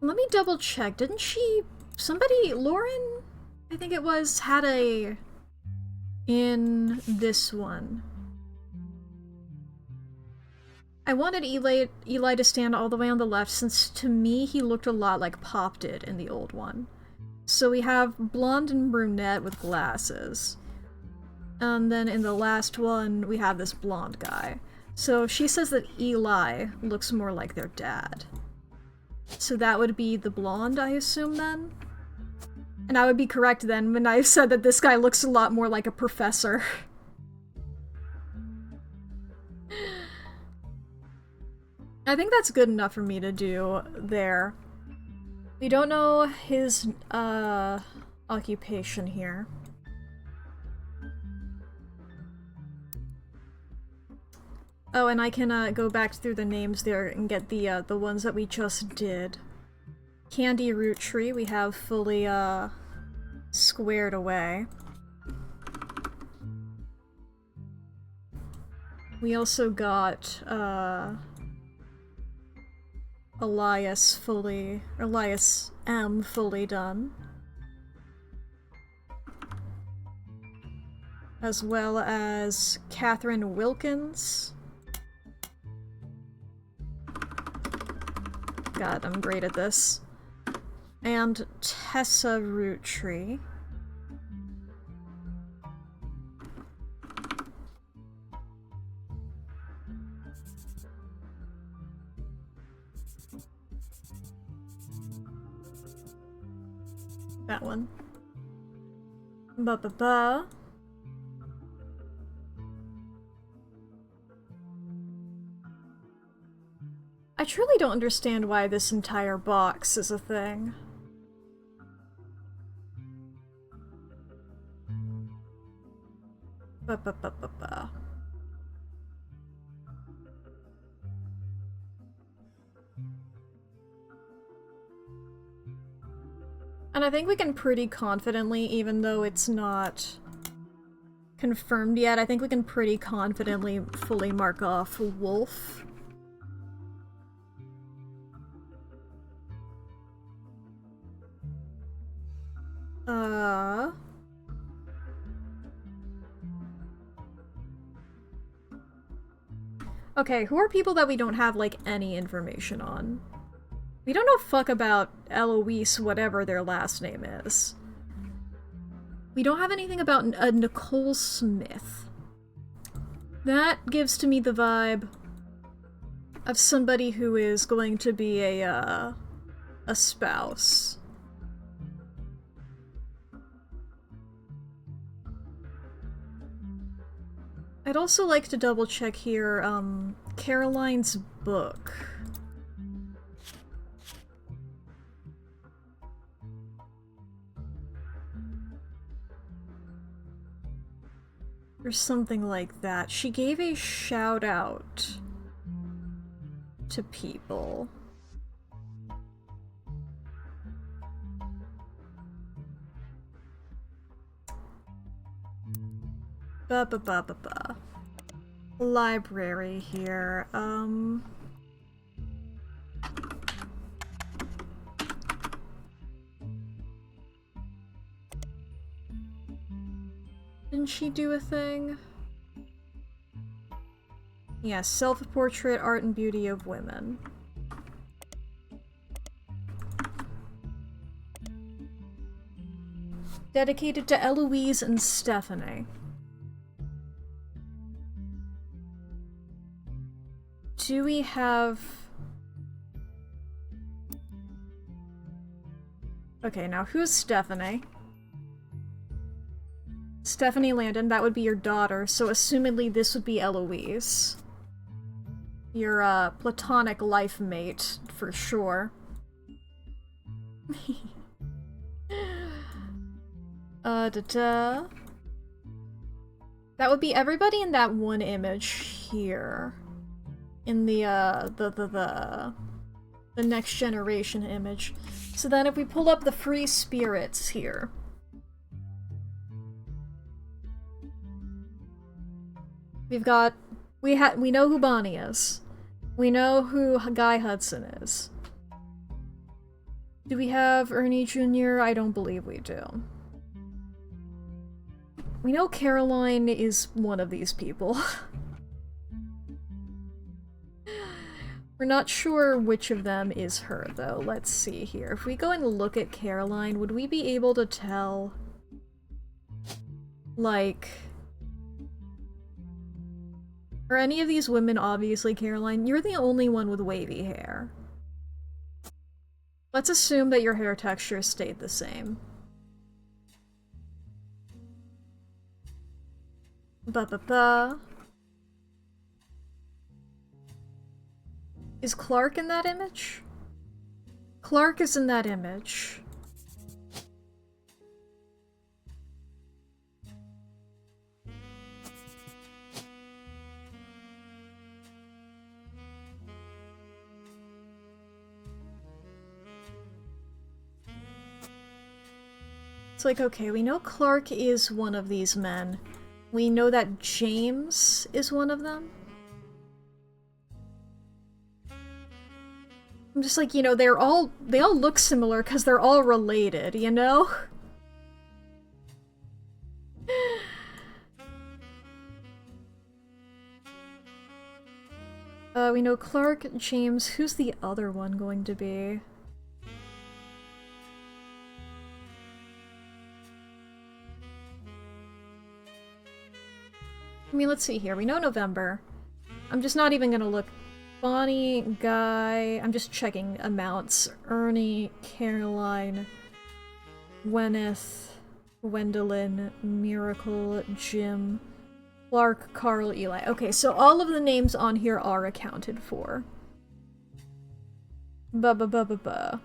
Let me double check. Didn't she... Lauren, I think it was, had a... in this one. I wanted Eli to stand all the way on the left, since to me he looked a lot like Pop did in the old one. So we have blonde and brunette with glasses. And then in the last one, we have this blonde guy. So she says that Eli looks more like their dad. So that would be the blonde, I assume, then? And I would be correct then when I said that this guy looks a lot more like a professor. I think that's good enough for me to do there. We don't know his, occupation here. Oh, and I can, go back through the names there and get the ones that we just did. Candy Root Tree, we have fully, squared away. We also got, Elias M fully done. As well as Catherine Wilkins. God, I'm great at this. And Tessa Roottree. That one. Ba-ba-ba. I truly don't understand why this entire box is a thing. Ba-ba-ba-ba-ba. And I think we can pretty confidently, even though it's not confirmed yet, I think we can pretty confidently fully mark off Wolf. Okay, who are people that we don't have, like, any information on? We don't know fuck about Eloise, whatever their last name is. We don't have anything about Nicole Smith. That gives to me the vibe of somebody who is going to be a spouse. I'd also like to double check here, Caroline's book. Or something like that. She gave a shout out to people. Ba-ba-ba-ba-ba. Library here, Didn't she do a thing? Yeah, self-portrait, art and beauty of women. Dedicated to Eloise and Stephanie. Do we have... Okay, now who's Stephanie? Stephanie Landon, that would be your daughter, so assumedly this would be Eloise. Your, platonic life mate, for sure. Da-da. That would be everybody in that one image here. In the next generation image. So then if we pull up the free spirits here. We've got... We know who Bonnie is. We know who Guy Hudson is. Do we have Ernie Jr.? I don't believe we do. We know Caroline is one of these people. We're not sure which of them is her, though. Let's see here. If we go and look at Caroline, would we be able to tell... like... Are any of these women obviously Caroline? You're the only one with wavy hair. Let's assume that your hair texture stayed the same. Ba-ba-ba. Is Clark in that image? Clark is in that image. It's like, okay, we know Clark is one of these men. We know that James is one of them. I'm just like, you know, they all look similar because they're all related, you know? We know Clark, James, who's the other one going to be? I mean, let's see here. We know November. I'm just not even gonna look. Bonnie, Guy... I'm just checking amounts. Ernie, Caroline, Gwyneth, Gwendolyn, Miracle, Jim, Clark, Carl, Eli. Okay, so all of the names on here are accounted for. Ba-ba-ba-ba-ba.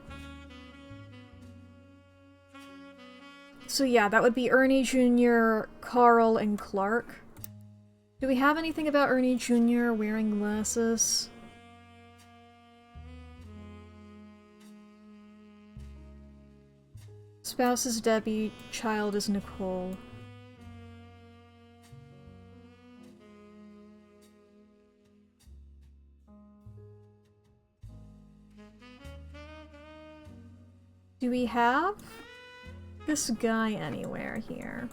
So yeah, that would be Ernie Jr., Carl, and Clark. Do we have anything about Ernie Jr. wearing glasses? Spouse is Debbie, child is Nicole. Do we have this guy anywhere here?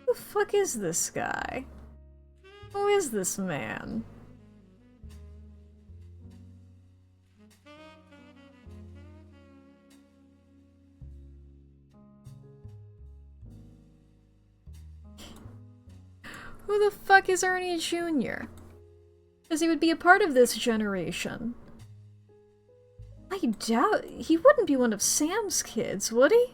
Who the fuck is this guy? Who is this man? Who the fuck is Ernie Jr.? Because he would be a part of this generation. I doubt... he wouldn't be one of Sam's kids, would he?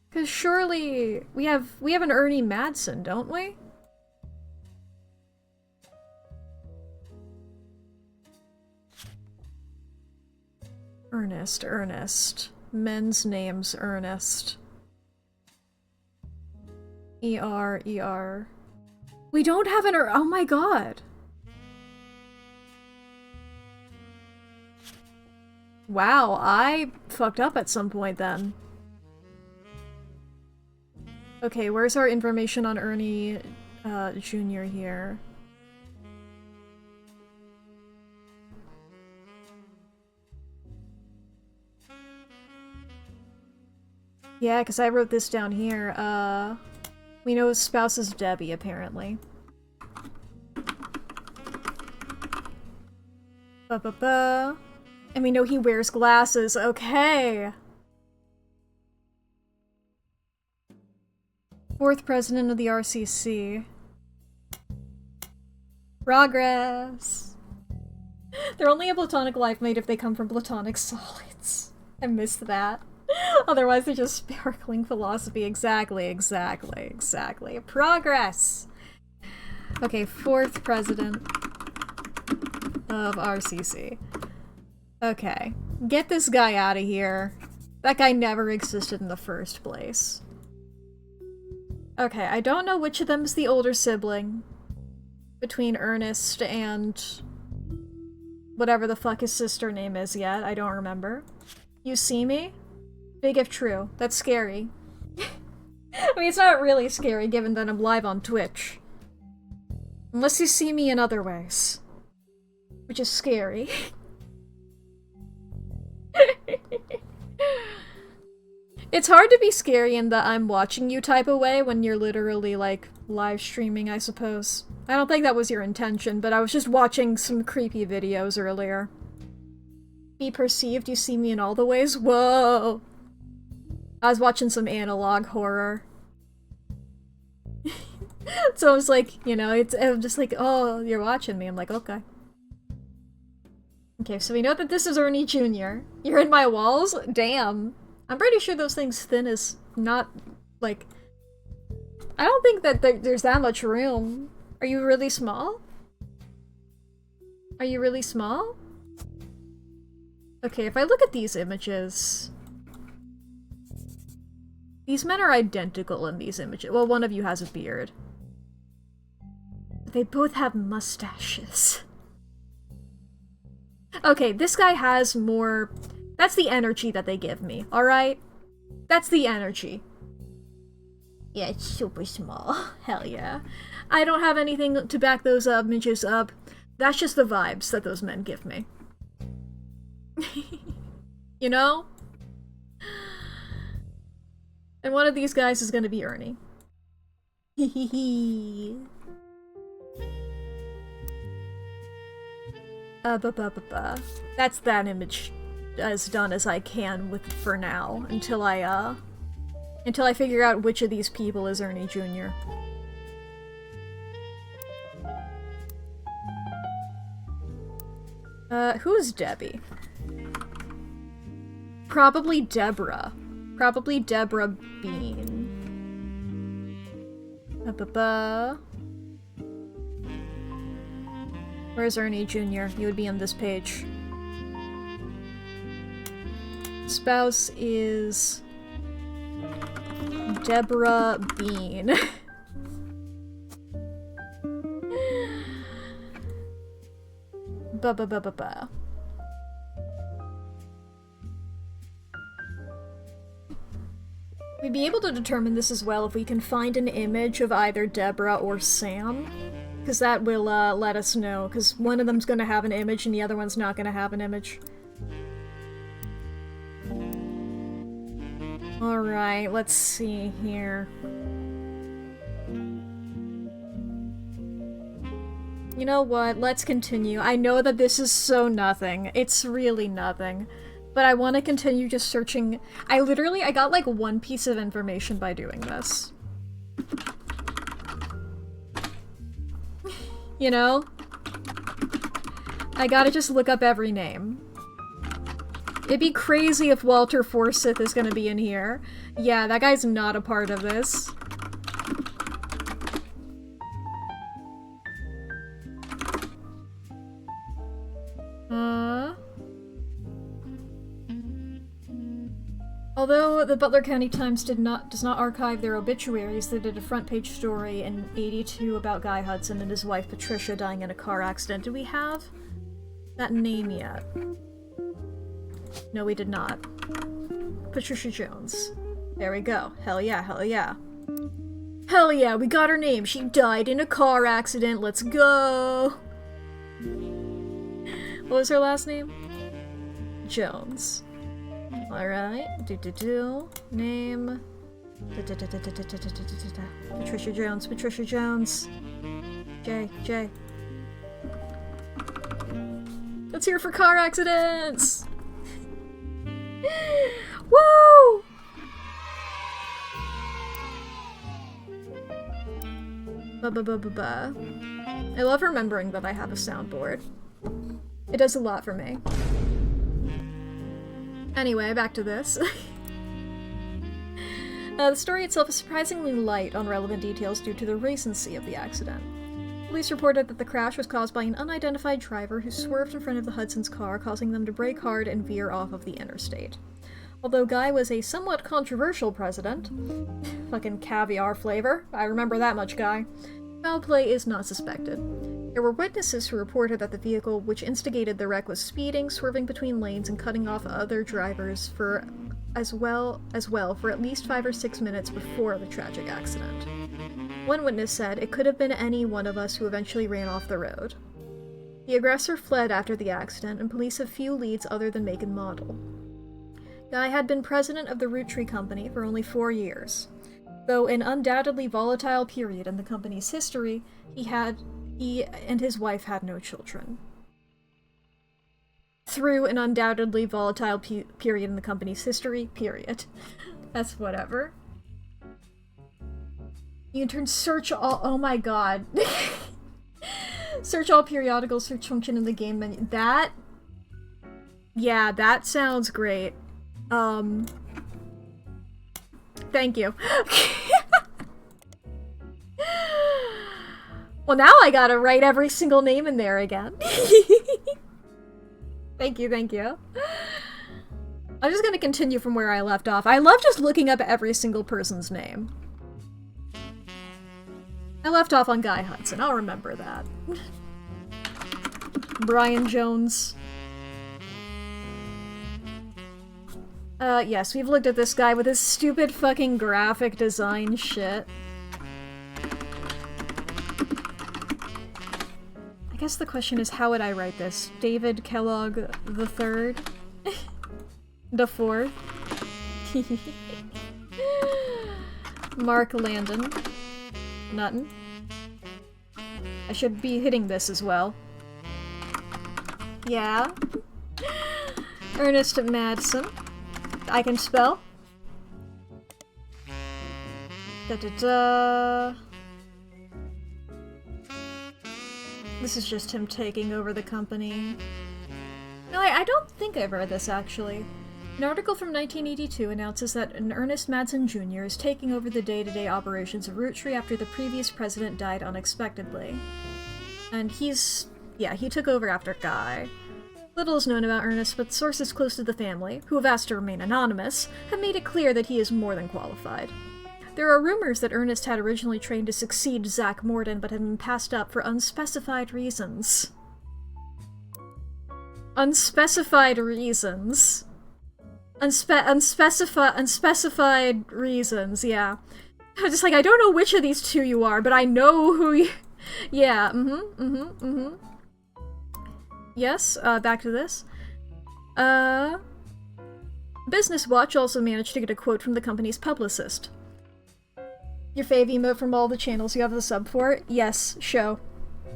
Because surely... we have an Ernie Madsen, don't we? Ernest. Men's names, Ernest. E-R. We don't have an oh my god! Wow, I fucked up at some point then. Okay, where's our information on Ernie Jr. here? Yeah, because I wrote this down here. We know his spouse is Debbie, apparently. Ba-ba-ba. And we know he wears glasses. Okay! Fourth president of the RCC. Progress! They're only a platonic life mate if they come from platonic solids. I missed that. Otherwise they're just sparkling philosophy. Exactly. Progress! Okay, fourth president of RCC. Okay. Get this guy out of here. That guy never existed in the first place. Okay, I don't know which of them is the older sibling. Between Ernest and... whatever the fuck his sister name is yet. I don't remember. You see me? Big if true. That's scary. I mean, it's not really scary given that I'm live on Twitch. Unless you see me in other ways. Which is scary. It's hard to be scary in the I'm watching you type of way when you're literally, like, live streaming, I suppose. I don't think that was your intention, but I was just watching some creepy videos earlier. Be perceived, you see me in all the ways? Whoa! I was watching some analog horror. So I was like, you know, I'm just like, oh, you're watching me. I'm like, okay. Okay, so we know that this is Ernie Jr. You're in my walls? Damn. I'm pretty sure those things thin is not, like... I don't think that there's that much room. Are you really small? Are you really small? Okay, if I look at these images... These men are identical in these images. Well, one of you has a beard. They both have mustaches. Okay, this guy has more... That's the energy that they give me, alright? That's the energy. Yeah, it's super small. Hell yeah. I don't have anything to back those images up. That's just the vibes that those men give me. You know? And one of these guys is gonna be Ernie. Hehehe. That's that image as done as I can with for now, until I figure out which of these people is Ernie Jr. Who's Debbie? Probably Deborah. Probably Deborah Bean. Where's Ernie Jr.? He would be on this page. Spouse is... Deborah Bean. Ba. We'd be able to determine this as well if we can find an image of either Deborah or Sam. Because that will let us know, because one of them's gonna have an image and the other one's not gonna have an image. Alright, let's see here. You know what? Let's continue. I know that this is so nothing. It's really nothing. But I want to continue just searching. I got like one piece of information by doing this. You know? I gotta just look up every name. It'd be crazy if Walter Forsyth is gonna be in here. Yeah, that guy's not a part of this. Although the Butler County Times does not archive their obituaries, they did a front page story in '82 about Guy Hudson and his wife Patricia dying in a car accident. Do we have that name yet? No, we did not. Patricia Jones. There we go. Hell yeah, hell yeah. Hell yeah, we got her name. She died in a car accident. Let's go. What was her last name? Jones. Alright. Name. Patricia Jones. Patricia Jones. J. Let's hear for car accidents! Woo! I love remembering that I have a soundboard. It does a lot for me. Anyway, back to this. The story itself is surprisingly light on relevant details due to the recency of the accident. Police reported that the crash was caused by an unidentified driver who swerved in front of the Hudson's car, causing them to brake hard and veer off of the interstate. Although Guy was a somewhat controversial president, fucking caviar flavor, I remember that much, Guy, foul play is not suspected. There were witnesses who reported that the vehicle which instigated the wreck was speeding, swerving between lanes, and cutting off other drivers for as well for at least 5 or 6 minutes before the tragic accident. One witness said, "It could have been any one of us who eventually ran off the road." The aggressor fled after the accident, and police have few leads other than make and model. Guy had been president of the Roottrees Company for only 4 years. Though an undoubtedly volatile period in the company's history, he and his wife had no children. Through an undoubtedly volatile period in the company's history, period. That's whatever. You can turn search all- oh my god. Search all periodical search function in the game menu. That... yeah, that sounds great. Thank you. Well, now I gotta write every single name in there again. Thank you, thank you. I'm just gonna continue from where I left off. I love just looking up every single person's name. I left off on Guy Hudson, I'll remember that. Brian Jones. Yes, we've looked at this guy with his stupid fucking graphic design shit. I guess the question is, how would I write this? David Kellogg the Third? The Fourth? Mark Landon. Nuttin. I should be hitting this as well. Yeah. Ernest Madsen. I can spell. Da-da-da. This is just him taking over the company. No, I don't think I've read this, actually. An article from 1982 announces that an Ernest Madsen Jr. is taking over the day-to-day operations of Roottrees after the previous president died unexpectedly. And he's... yeah, he took over after Guy. Little is known about Ernest, but sources close to the family, who have asked to remain anonymous, have made it clear that he is more than qualified. There are rumors that Ernest had originally trained to succeed Zach Morden, but had been passed up for unspecified reasons. Unspecified reasons. Unspecified reasons, yeah. I'm just like, I don't know which of these two you are, but I know who you... yeah, Yes, back to this. Business Watch also managed to get a quote from the company's publicist. Your fave emote from all the channels you have the sub for? Yes, show.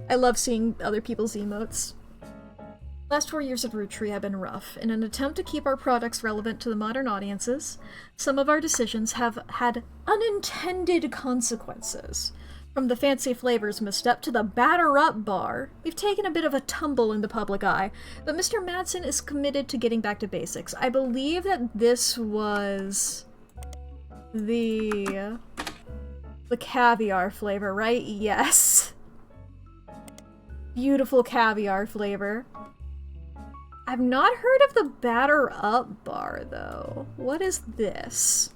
I love seeing other people's emotes. Last 4 years of Roottrees have been rough. In an attempt to keep our products relevant to the modern audiences, some of our decisions have had unintended consequences. From the fancy flavors misstep to the batter-up bar, we've taken a bit of a tumble in the public eye, but Mr. Madsen is committed to getting back to basics. I believe that this was the caviar flavor, right? Yes. Beautiful caviar flavor. I've not heard of the batter-up bar, though. What is this?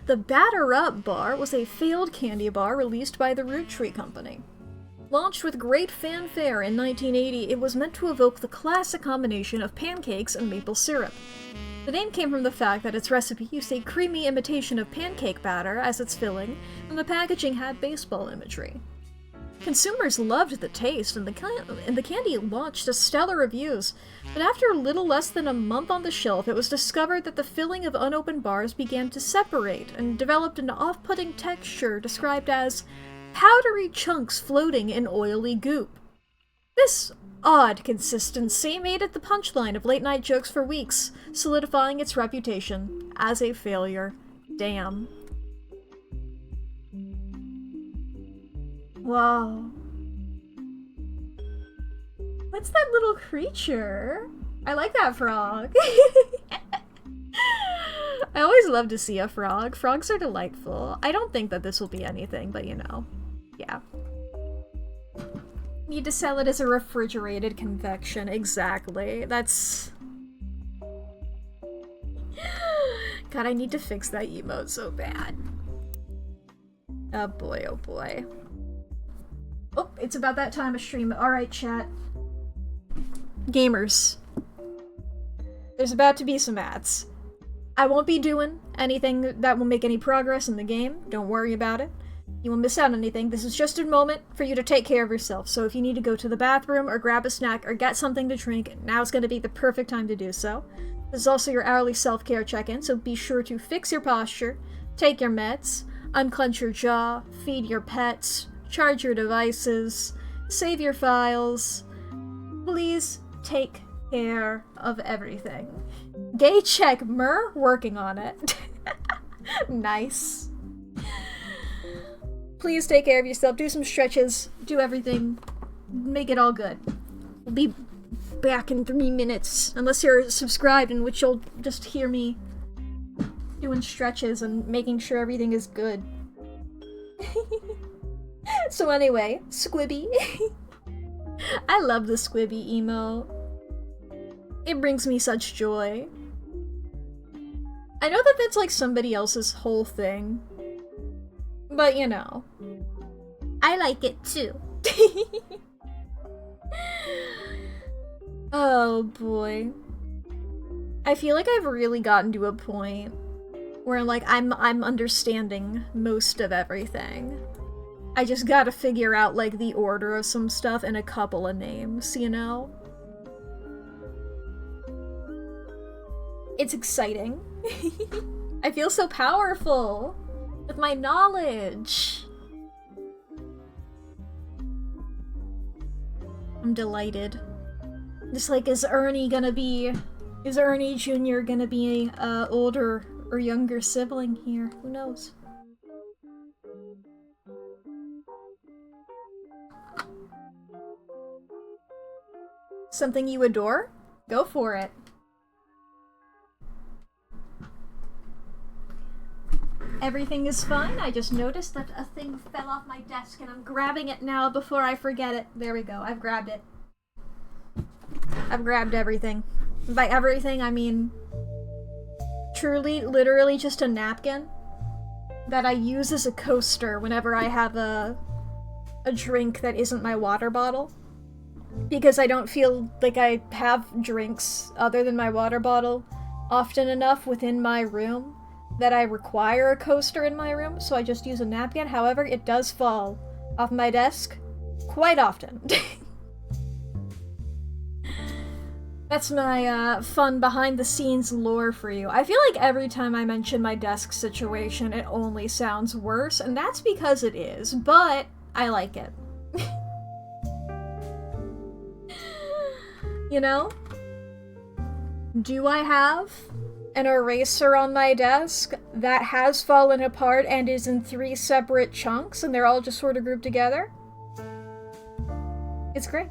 The Batter-Up Bar was a failed candy bar released by the Roottrees Company. Launched with great fanfare in 1980, it was meant to evoke the classic combination of pancakes and maple syrup. The name came from the fact that its recipe used a creamy imitation of pancake batter as its filling, and the packaging had baseball imagery. Consumers loved the taste, and the candy launched to stellar reviews, but after a little less than a month on the shelf, it was discovered that the filling of unopened bars began to separate and developed an off-putting texture described as powdery chunks floating in oily goop. This odd consistency made it the punchline of late-night jokes for weeks, solidifying its reputation as a failure. Damn. Wow. What's that little creature? I like that frog. I always love to see a frog. Frogs are delightful. I don't think that this will be anything, but you know. Yeah. Need to sell it as a refrigerated confection. Exactly. That's... God, I need to fix that emote so bad. Oh boy, oh boy. Oh, it's about that time of stream. Alright, chat. Gamers. There's about to be some ads. I won't be doing anything that will make any progress in the game. Don't worry about it. You won't miss out on anything. This is just a moment for you to take care of yourself. So if you need to go to the bathroom or grab a snack or get something to drink, now's going to be the perfect time to do so. This is also your hourly self-care check-in, so be sure to fix your posture, take your meds, unclench your jaw, feed your pets, charge your devices, save your files. Please take care of everything. Gay check Mer, working on it. Nice. please take care of yourself. Do some stretches. Do everything. Make it all good. We'll be back in 3 minutes. Unless you're subscribed, in which you'll just hear me doing stretches and making sure everything is good. So anyway, Squibby. I love the Squibby emo. It brings me such joy. I know that that's like somebody else's whole thing. But you know, I like it too. Oh boy. I feel like I've really gotten to a point where like I'm understanding most of everything. I just gotta figure out like the order of some stuff and a couple of names, you know? It's exciting. I feel so powerful with my knowledge. I'm delighted. Just like, is Ernie Jr. gonna be a older or younger sibling here? Who knows? Something you adore? Go for it. Everything is fine. I just noticed that a thing fell off my desk and I'm grabbing it now before I forget it. There we go. I've grabbed it. I've grabbed everything. By everything, I mean truly, literally just a napkin that I use as a coaster whenever I have a drink that isn't my water bottle. Because I don't feel like I have drinks other than my water bottle often enough within my room that I require a coaster in my room, so I just use a napkin. However, it does fall off my desk quite often. That's my fun behind-the-scenes lore for you. I feel like every time I mention my desk situation, it only sounds worse, and that's because it is, but I like it. You know? Do I have an eraser on my desk that has fallen apart and is in 3 separate chunks, and they're all just sort of grouped together? It's great.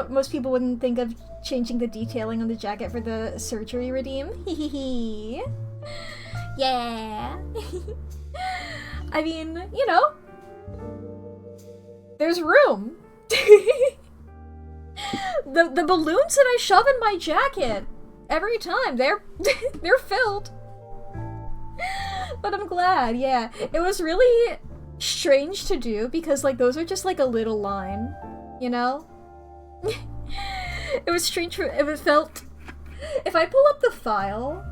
Most people wouldn't think of changing the detailing on the jacket for the surgery redeem. Hehehe. Yeah. I mean, you know, there's room. The balloons that I shove in my jacket every time, they're filled. But I'm glad, yeah. It was really strange to do because like those are just like a little line, you know? It was strange. It felt. If I pull up the file,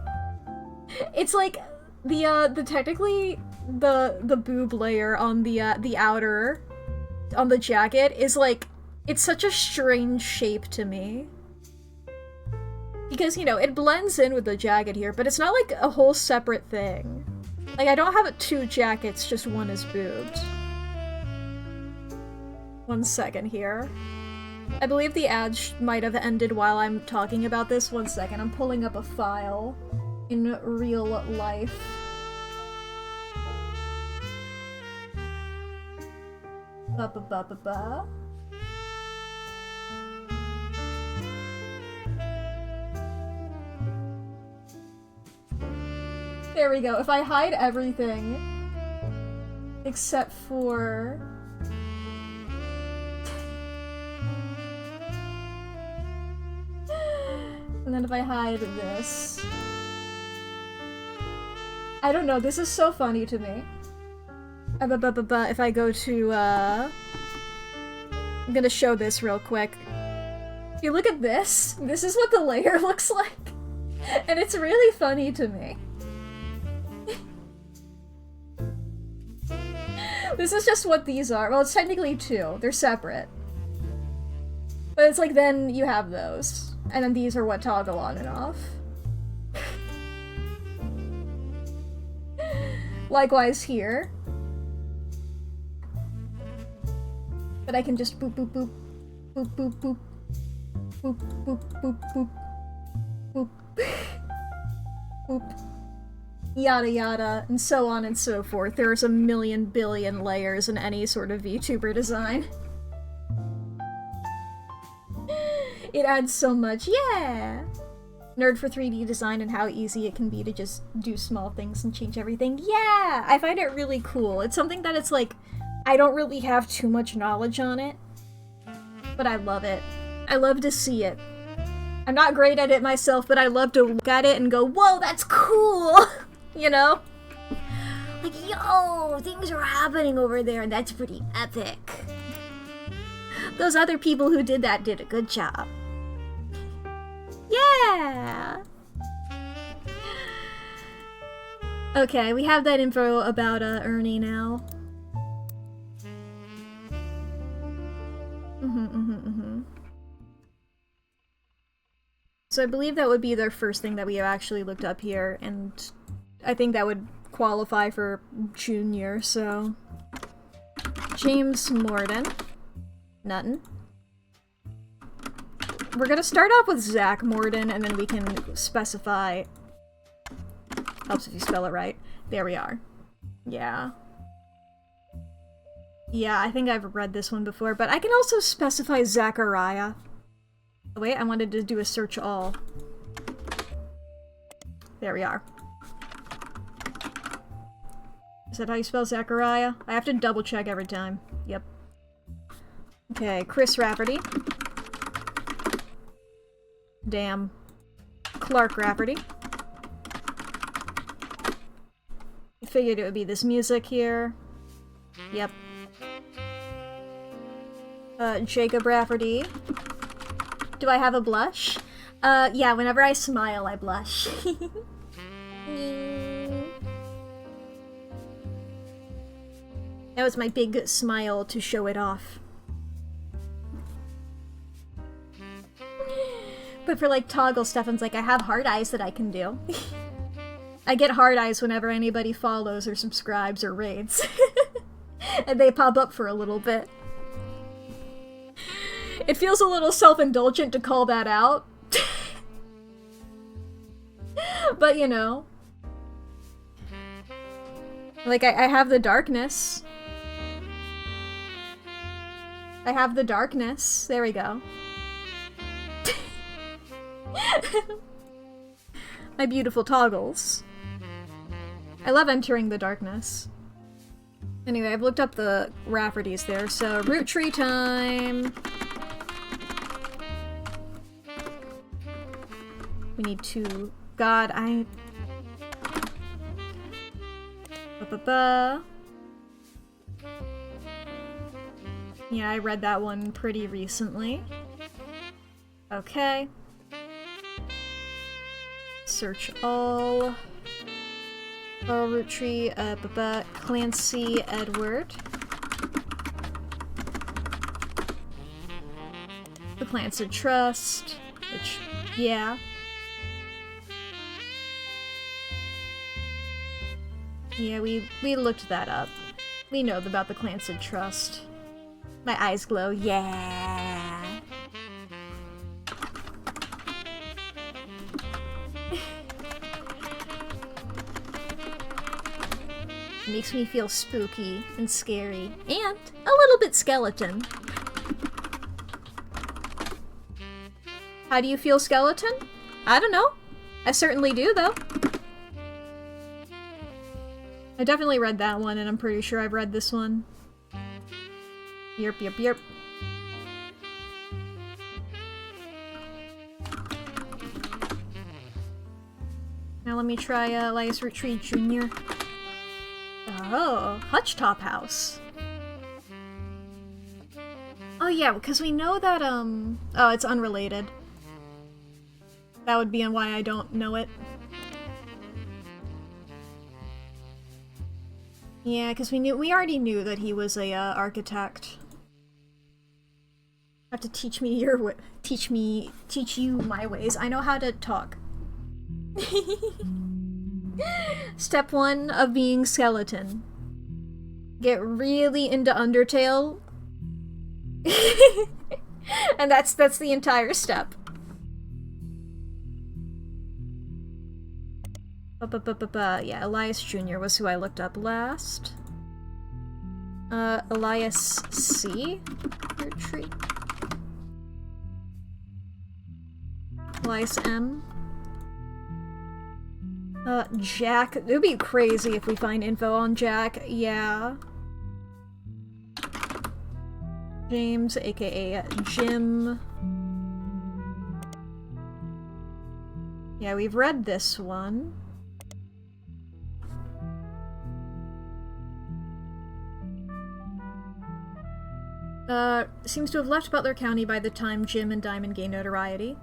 it's like the technically the boob layer on the outer on the jacket is like, it's such a strange shape to me. Because, you know, it blends in with the jacket here, but it's not like a whole separate thing. Like, I don't have 2 jackets, just one is boobs. 1 second here. I believe the ad might have ended while I'm talking about this. 1 second, I'm pulling up a file in real life. Ba-ba-ba-ba-ba. There we go. If I hide everything except for and then if I hide this, I don't know, this is so funny to me. If I go to I'm gonna show this real quick. If you look at this, this is what the layer looks like. And it's really funny to me. This is just what these are. Well, it's technically 2. They're separate. But it's like, then you have those. And then these are what toggle on and off. Likewise here. But I can just boop boop boop. Boop boop boop. Boop boop boop boop. Boop. Boop. yada yada, and so on and so forth. There's a million billion layers in any sort of VTuber design. It adds so much, yeah! Nerd for 3D design and how easy it can be to just do small things and change everything. Yeah! I find it really cool. It's something that it's like, I don't really have too much knowledge on it, but I love it. I love to see it. I'm not great at it myself, but I love to look at it and go, whoa, that's cool! You know? Like, yo, things are happening over there and that's pretty epic. Those other people who did that did a good job. Yeah! Okay, we have that info about Ernie now. So I believe that would be the first thing that we have actually looked up here, and I think that would qualify for junior, so... James Morden. Nuttin. We're gonna start off with Zach Morden, and then we can specify... Helps if you spell it right. There we are. Yeah. Yeah, I think I've read this one before, but I can also specify Zachariah. Oh, wait, I wanted to do a search all. There we are. Is that how you spell Zachariah? I have to double check every time. Yep. Okay, Chris Rafferty. Damn. Clark Rafferty. I figured it would be this music here. Yep. Jacob Rafferty. Do I have a blush? Yeah, whenever I smile, I blush. That was my big smile to show it off. But for like toggle Stefan's like, I have hard eyes that I can do. I get hard eyes whenever anybody follows or subscribes or raids. And they pop up for a little bit. It feels a little self-indulgent to call that out. But, you know. Like, I have the darkness. I have the darkness. There we go. My beautiful toggles. I love entering the darkness. Anyway, I've looked up the Raffertys there, so root tree time! We need to... God, I... Ba-ba-ba. Yeah, I read that one pretty recently. Okay. Search all. Root tree, Clancy Edward. The Clancy Trust, which, yeah. Yeah, we looked that up. We know about the Clancy Trust. My eyes glow, yeah! Makes me feel spooky and scary, and a little bit skeleton. How do you feel, skeleton? I don't know. I certainly do, though. I definitely read that one, and I'm pretty sure I've read this one. Yerp, yerp, yerp. Now let me try Elias Roottrees Jr. Oh, Hutchtop House. Oh yeah, because we know that, oh, it's unrelated. That would be why I don't know it. Yeah, because we already knew that he was a, architect. Have to teach me your teach you my ways. I know how to talk. Step 1 of being skeleton. Get really into Undertale. And that's the entire step. Yeah, Elias Jr. was who I looked up last. Elias C? Retreat. Elias M. Jack. It would be crazy if we find info on Jack. Yeah. James, aka Jim. Yeah, we've read this one. Seems to have left Butler County by the time Jim and Diamond gained notoriety.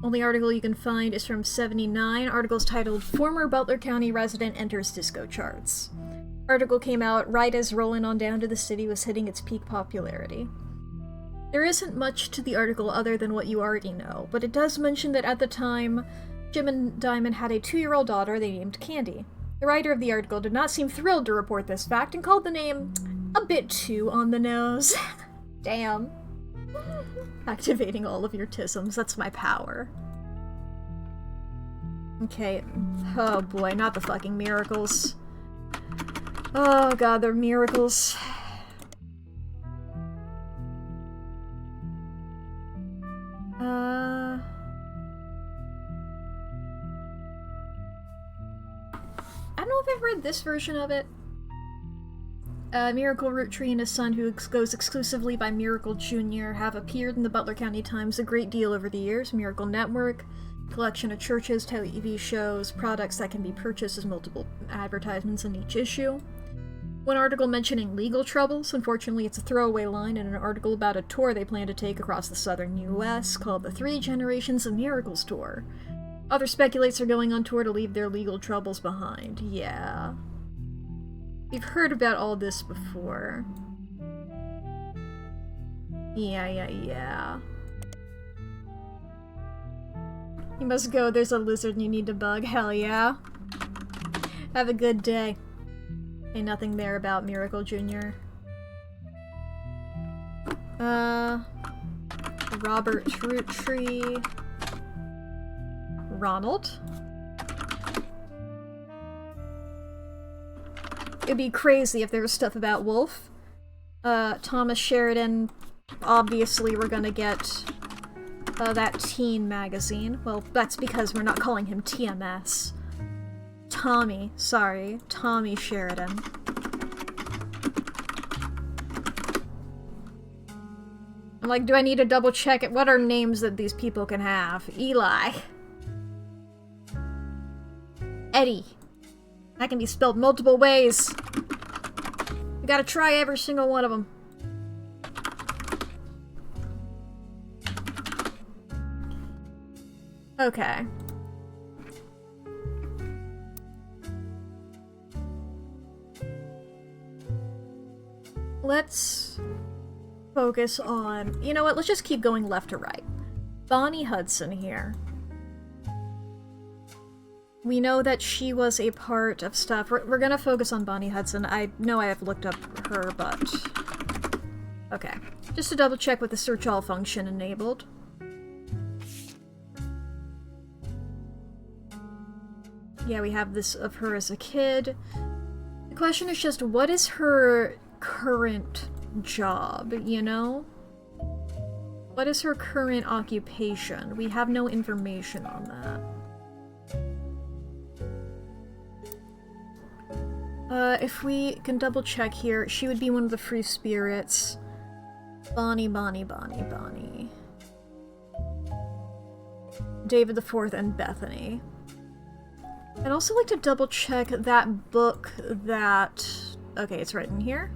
Only article you can find is from 79, articles titled Former Butler County Resident Enters Disco Charts. Article came out right as Rollin' On Down to the City was hitting its peak popularity. There isn't much to the article other than what you already know, but it does mention that at the time, Jim and Diamond had a 2-year-old daughter they named Candy. The writer of the article did not seem thrilled to report this fact and called the name a bit too on the nose. Damn. Activating all of your tisms, that's my power. Okay. Oh boy, not the fucking miracles. Oh god, they're miracles. I don't know if I've read this version of it. Miracle Roottree and his son, who goes exclusively by Miracle Jr., have appeared in the Butler County Times a great deal over the years. Miracle Network, collection of churches, TV shows, products that can be purchased as multiple advertisements in each issue. One article mentioning legal troubles. Unfortunately, it's a throwaway line in an article about a tour they plan to take across the southern U.S. called the 3 Generations of Miracles Tour. Other speculates they're going on tour to leave their legal troubles behind. Yeah. We've heard about all this before. Yeah. You must go, there's a lizard you need to bug. Hell yeah. Have a good day. Ain't nothing there about Miracle Jr. Robert Roottrees. Ronald? It'd be crazy if there was stuff about Wolf. Thomas Sheridan. Obviously we're gonna get that teen magazine. Well, that's because we're not calling him TMS. Tommy Sheridan. I'm like, do I need to double check it? What are names that these people can have? Eli. Eddie. That can be spelled multiple ways. We gotta try every single one of them. Okay. Let's focus on... You know what? Let's just keep going left to right. Bonnie Hudson here. We know that she was a part of stuff. We're gonna focus on Bonnie Hudson. I know I have looked up her, but... Okay. Just to double check with the search all function enabled. Yeah, we have this of her as a kid. The question is just, what is her current job, you know? What is her current occupation? We have no information on that. If we can double check here, she would be one of the free spirits. Bonnie. David IV and Bethany. I'd also like to double check that book that... Okay, it's right in here.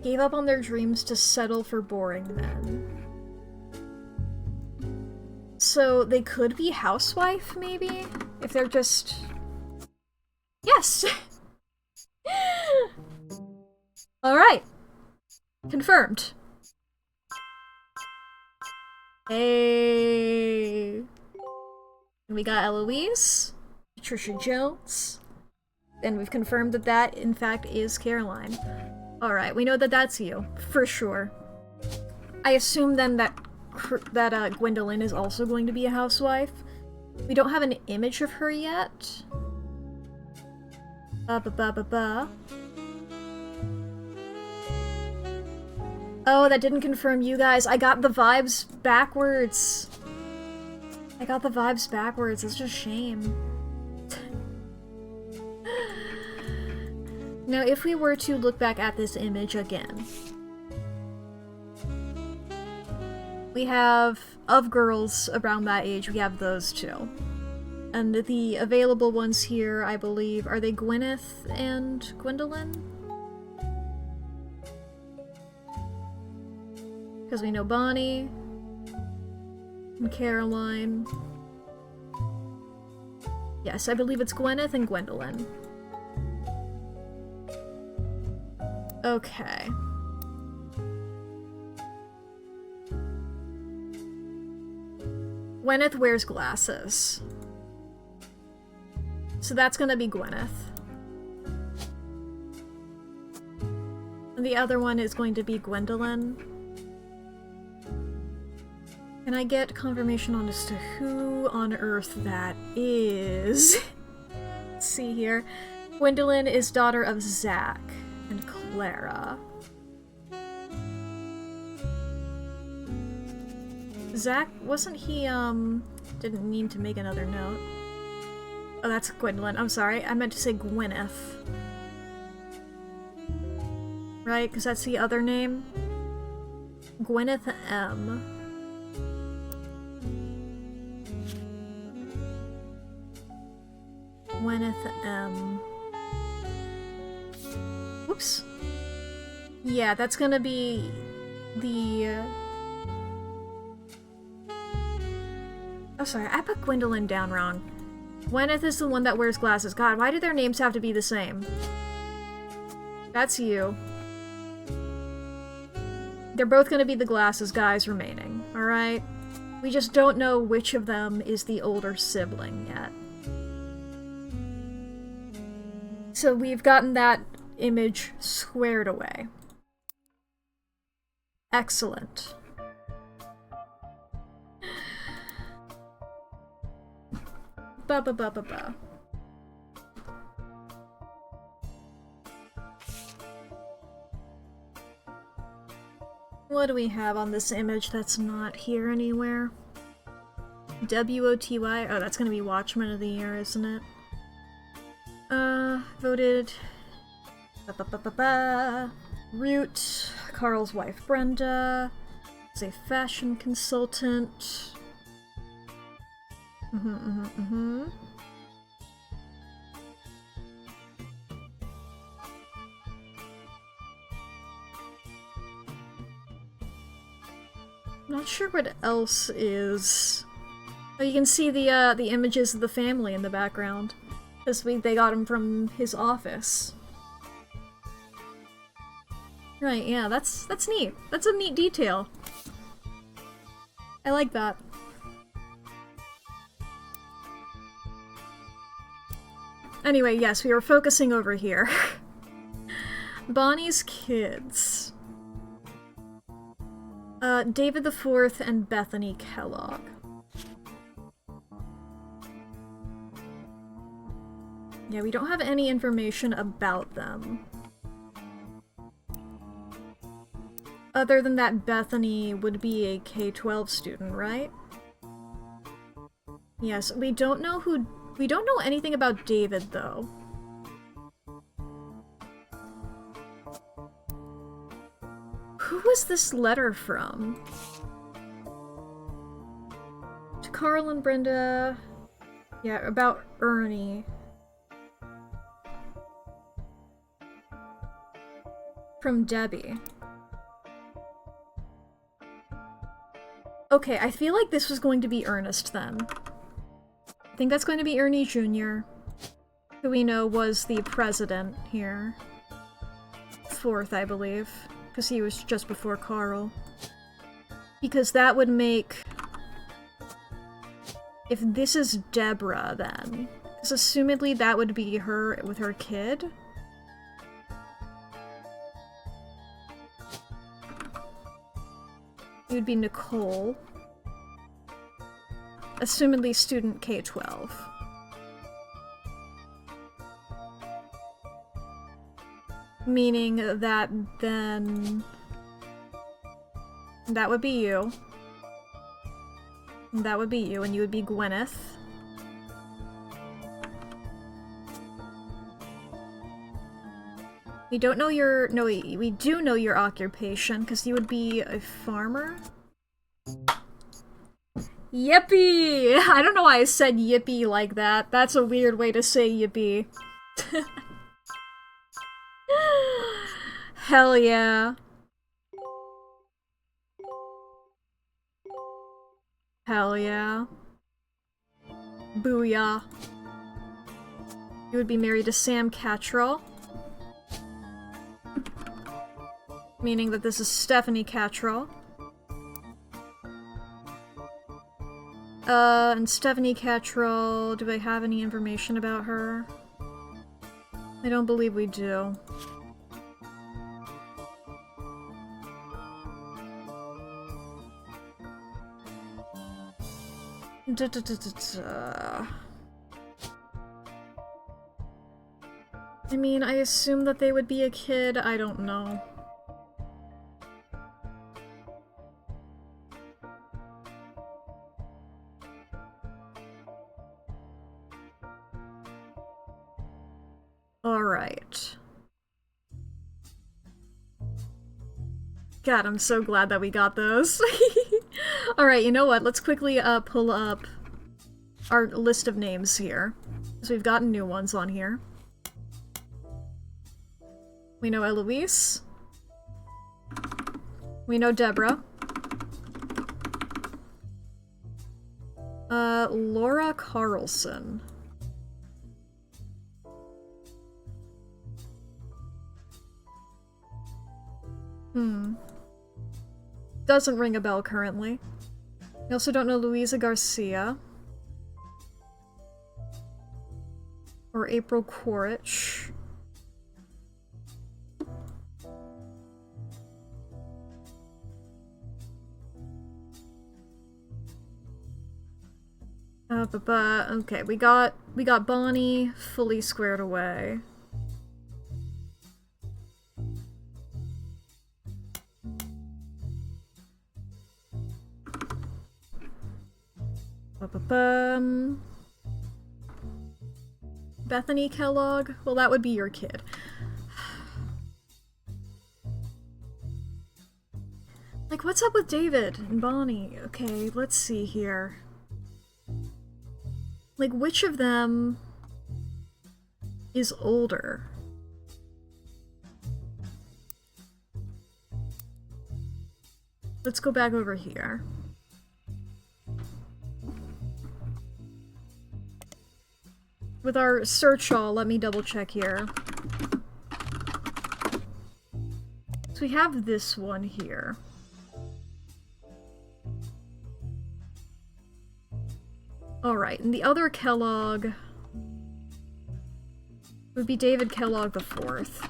Gave up on their dreams to settle for boring men. So they could be housewife, maybe? If they're just... Yes! Alright. Confirmed. Hey. And we got Eloise, Patricia Jones, and we've confirmed that that, in fact, is Caroline. Alright, we know that that's you, for sure. I assume then that Gwendolyn is also going to be a housewife. We don't have an image of her yet. Oh, that didn't confirm you guys. I got the vibes backwards. It's just a shame. Now, if we were to look back at this image again, we have, of girls around that age, we have those two. And the available ones here, I believe, are they Gwyneth and Gwendolyn? Because we know Bonnie and Caroline. Yes, I believe it's Gwyneth and Gwendolyn. Okay. Gwyneth wears glasses. So that's gonna be Gwyneth. And the other one is going to be Gwendolyn. Can I get confirmation on as to who on earth that is? Let's see here. Gwendolyn is daughter of Zach and Clara. Zach, wasn't he, didn't need to make another note. Oh, that's Gwendolyn. I'm sorry. I meant to say Gwyneth. Right? Because that's the other name. Gwyneth M. Gwyneth M. Whoops. Yeah, that's gonna be the... Oh, sorry. I put Gwendolyn down wrong. Gwyneth is the one that wears glasses. God, why do their names have to be the same? That's you. They're both gonna be the glasses guys remaining, alright? We just don't know which of them is the older sibling yet. So we've gotten that image squared away. Excellent. Ba-ba-ba-ba-ba. What do we have on this image that's not here anywhere? W-O-T-Y? Oh, that's gonna be Watchman of the Year, isn't it? Voted... Ba-ba-ba-ba-ba. Root, Carl's wife Brenda, is a fashion consultant. Not sure what else is. Oh, you can see the images of the family in the background. This week they got him from his office. Right, yeah, that's neat. That's a neat detail. I like that. Anyway, yes, we were focusing over here. Bonnie's kids. David the Fourth and Bethany Kellogg. Yeah, we don't have any information about them. Other than that Bethany would be a K-12 student, right? Yes, we don't know anything about David, though. Who was this letter from? To Carl and Brenda... Yeah, about Ernie. From Debbie. Okay, I feel like this was going to be Ernest then. I think that's going to be Ernie Jr., who we know was the president here. Fourth, I believe, because he was just before Carl. Because that would make... If this is Deborah, then... Because assumedly that would be her with her kid. You would be Nicole. Assumedly student K-12. Meaning that then... that would be you. That would be you, and you would be Gwyneth. We don't know your... no, we do know your occupation, because you would be a farmer? Yippee! I don't know why I said yippee like that. That's a weird way to say yippee. Hell yeah. Hell yeah. Booyah. You would be married to Sam Cattrall. Meaning that this is Stephanie Cattrall. And Stephanie Cattrall, do I have any information about her? I don't believe we do. I mean, I assume that they would be a kid, I don't know. Alright. God, I'm so glad that we got those. Alright, you know what? Let's quickly pull up our list of names here. So we've gotten new ones on here. We know Eloise. We know Deborah. Laura Carlson. Doesn't ring a bell currently. We also don't know Luisa Garcia. Or April Quaritch. Okay, we got Bonnie fully squared away. Bethany Kellogg? Well, that would be your kid. Like, what's up with David and Bonnie? Okay, let's see here. Like, which of them is older? Let's go back over here. With our search all, let me double check here. So we have this one here. Alright, and the other Kellogg would be David Kellogg the Fourth.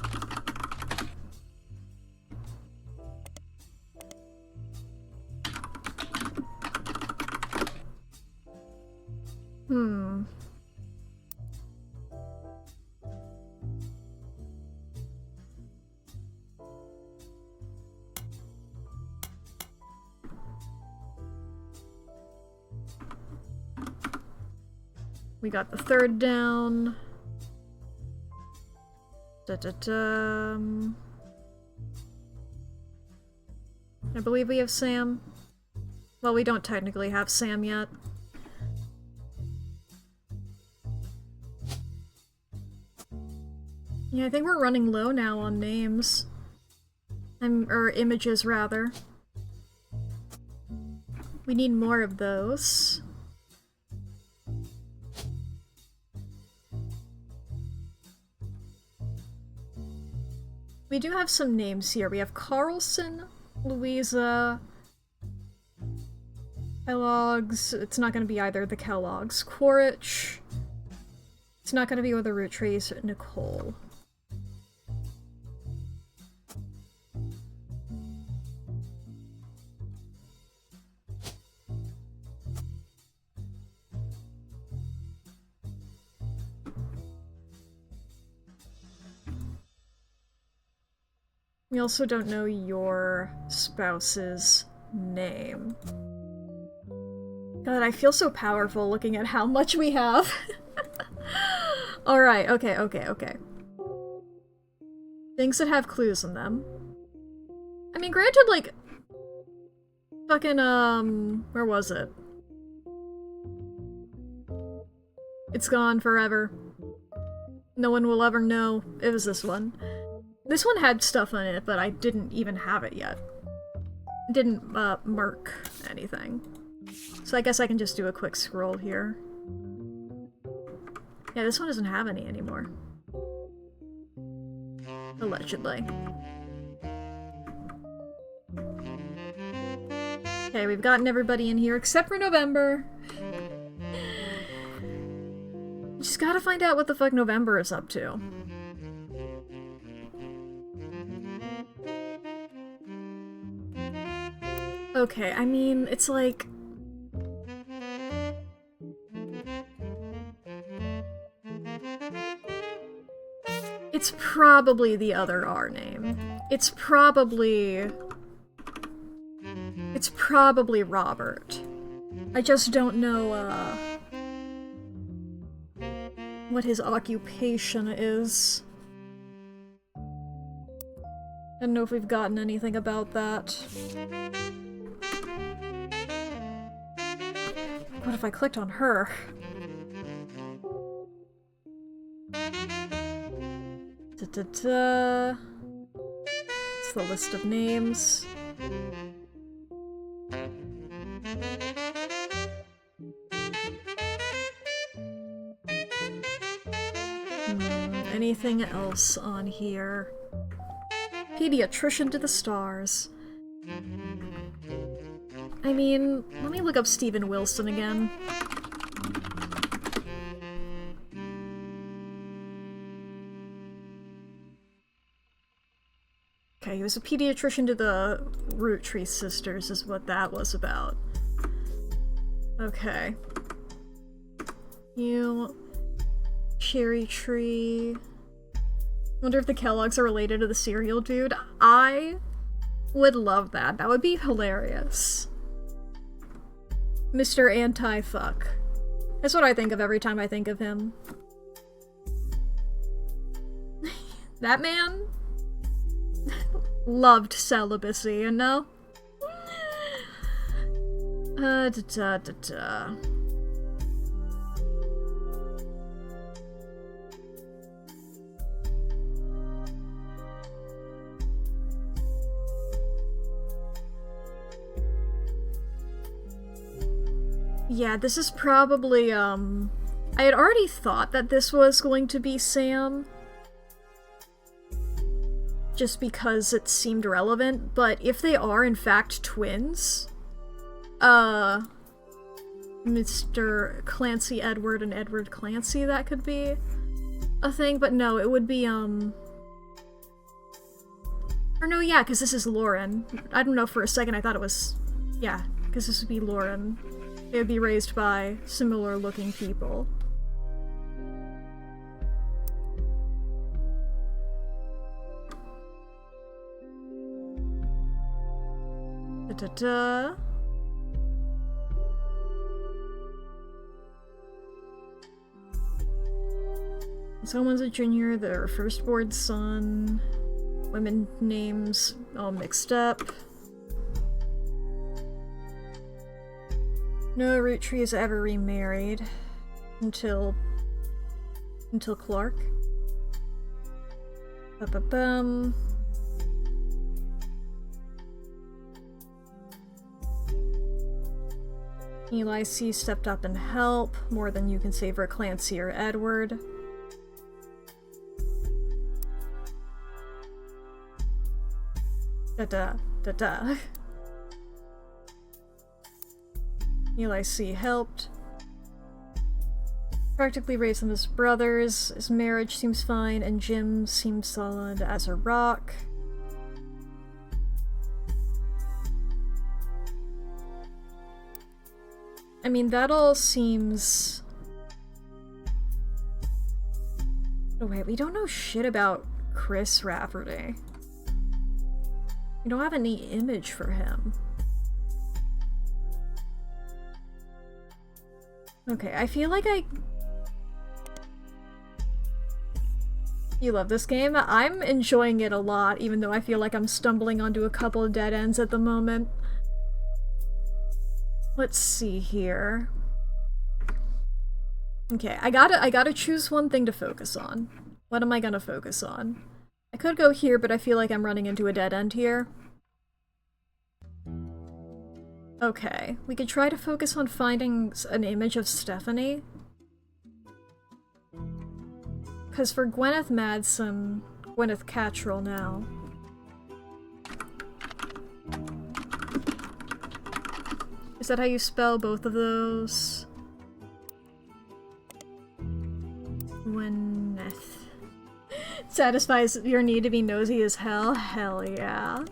We got the third down. I believe we have Sam. Well, we don't technically have Sam yet. Yeah, I think we're running low now on names. Or images, rather. We need more of those. We do have some names here. We have Carlson, Louisa, Kellogg's. It's not going to be either of the Kellogg's. Quaritch. It's not going to be with the Roottrees. Nicole. We also don't know your spouse's name. God, I feel so powerful looking at how much we have. Alright, okay. Things that have clues in them. I mean, granted, like, fucking, where was it? It's gone forever. No one will ever know. It was this one. This one had stuff in it, but I didn't even have it yet. Didn't, mark anything. So I guess I can just do a quick scroll here. Yeah, this one doesn't have any anymore. Allegedly. Okay, we've gotten everybody in here except for November. Just gotta find out what the fuck November is up to. Okay, I mean, it's like... It's probably the other R name. It's probably Robert. I just don't know, what his occupation is. I don't know if we've gotten anything about that. What if I clicked on her? Da-da-da. It's the list of names. Anything else on here? Pediatrician to the stars. I mean, let me look up Steven Wilson again. Okay, he was a pediatrician to the Roottrees sisters, is what that was about. Okay. You... Cherry tree... Wonder if the Kellogg's are related to the cereal dude. I would love that. That would be hilarious. Mr. Anti-Fuck. That's what I think of every time I think of him. That man loved celibacy, you know? Da-da-da-da. Yeah, this is probably, I had already thought that this was going to be Sam. Just because it seemed relevant, but if they are in fact twins, Mr. Clancy Edward and Edward Clancy, that could be a thing, but no, it would be, or no, yeah, because this is Lauren. I don't know, for a second I thought it was, yeah, because this would be Lauren. They would be raised by similar-looking people. Da-da-da. Someone's a junior, their firstborn son. Women names all mixed up. No Roottrees ever remarried until Clark. Ba-ba-bum. Eli C. stepped up and helped more than you can say for Clancy or Edward. Da-da, da-da. Eli C. helped. Practically raised them as brothers. His marriage seems fine, and Jim seems solid as a rock. I mean, that all seems... Oh wait, we don't know shit about Chris Rafferty. I don't have any image for him. Okay, I feel like You love this game? I'm enjoying it a lot, even though I feel like I'm stumbling onto a couple of dead ends at the moment. Let's see here. Okay, I gotta choose one thing to focus on. What am I gonna focus on? I could go here, but I feel like I'm running into a dead end here. Okay, we could try to focus on finding an image of Stephanie. Because for Gwyneth Madsen, Gwyneth Cattrall now. Is that how you spell both of those? Gwyneth. Satisfies your need to be nosy as hell? Hell yeah.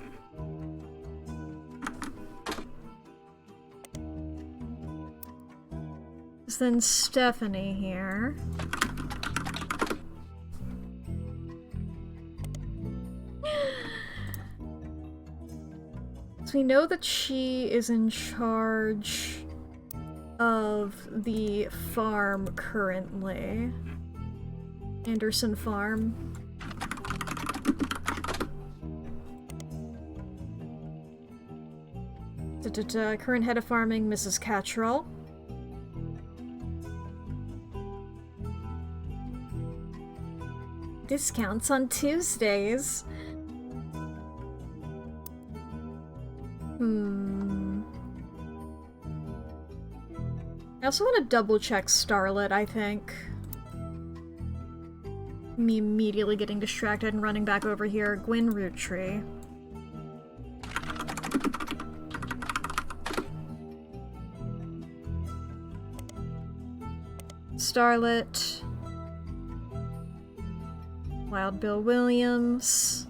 Then Stephanie here. So we know that she is in charge of the farm currently. Anderson Farm. Current head of farming, Mrs. Cattrall. Discounts on Tuesdays. I also want to double check Starlet, I think. Me immediately getting distracted and running back over here. Gwyn Roottree. Starlet. Wild Bill Williams.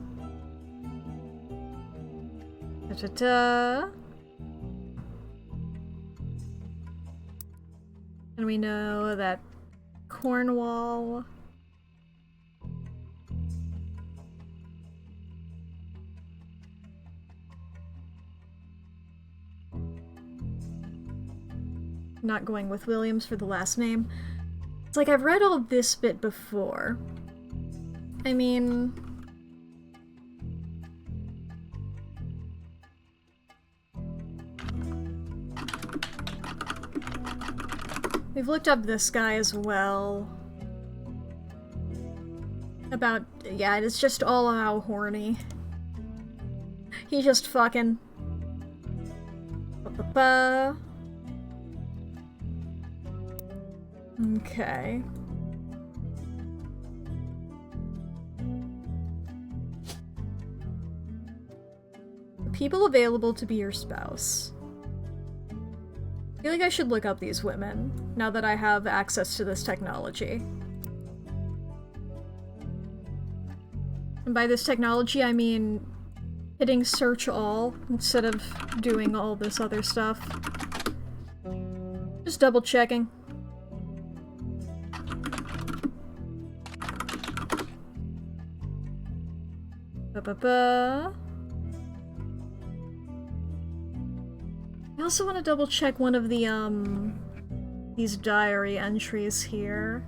Da-da-da. And we know that Cornwall. Not going with Williams for the last name. It's like I've read all this bit before. I mean... We've looked up this guy as well. About... yeah, it's just all how horny. He just fucking... Ba-ba-ba. Okay. People available to be your spouse. I feel like I should look up these women, now that I have access to this technology. And by this technology, I mean hitting search all instead of doing all this other stuff. Just double checking. Ba-ba-ba. I also want to double check one of the, these diary entries here.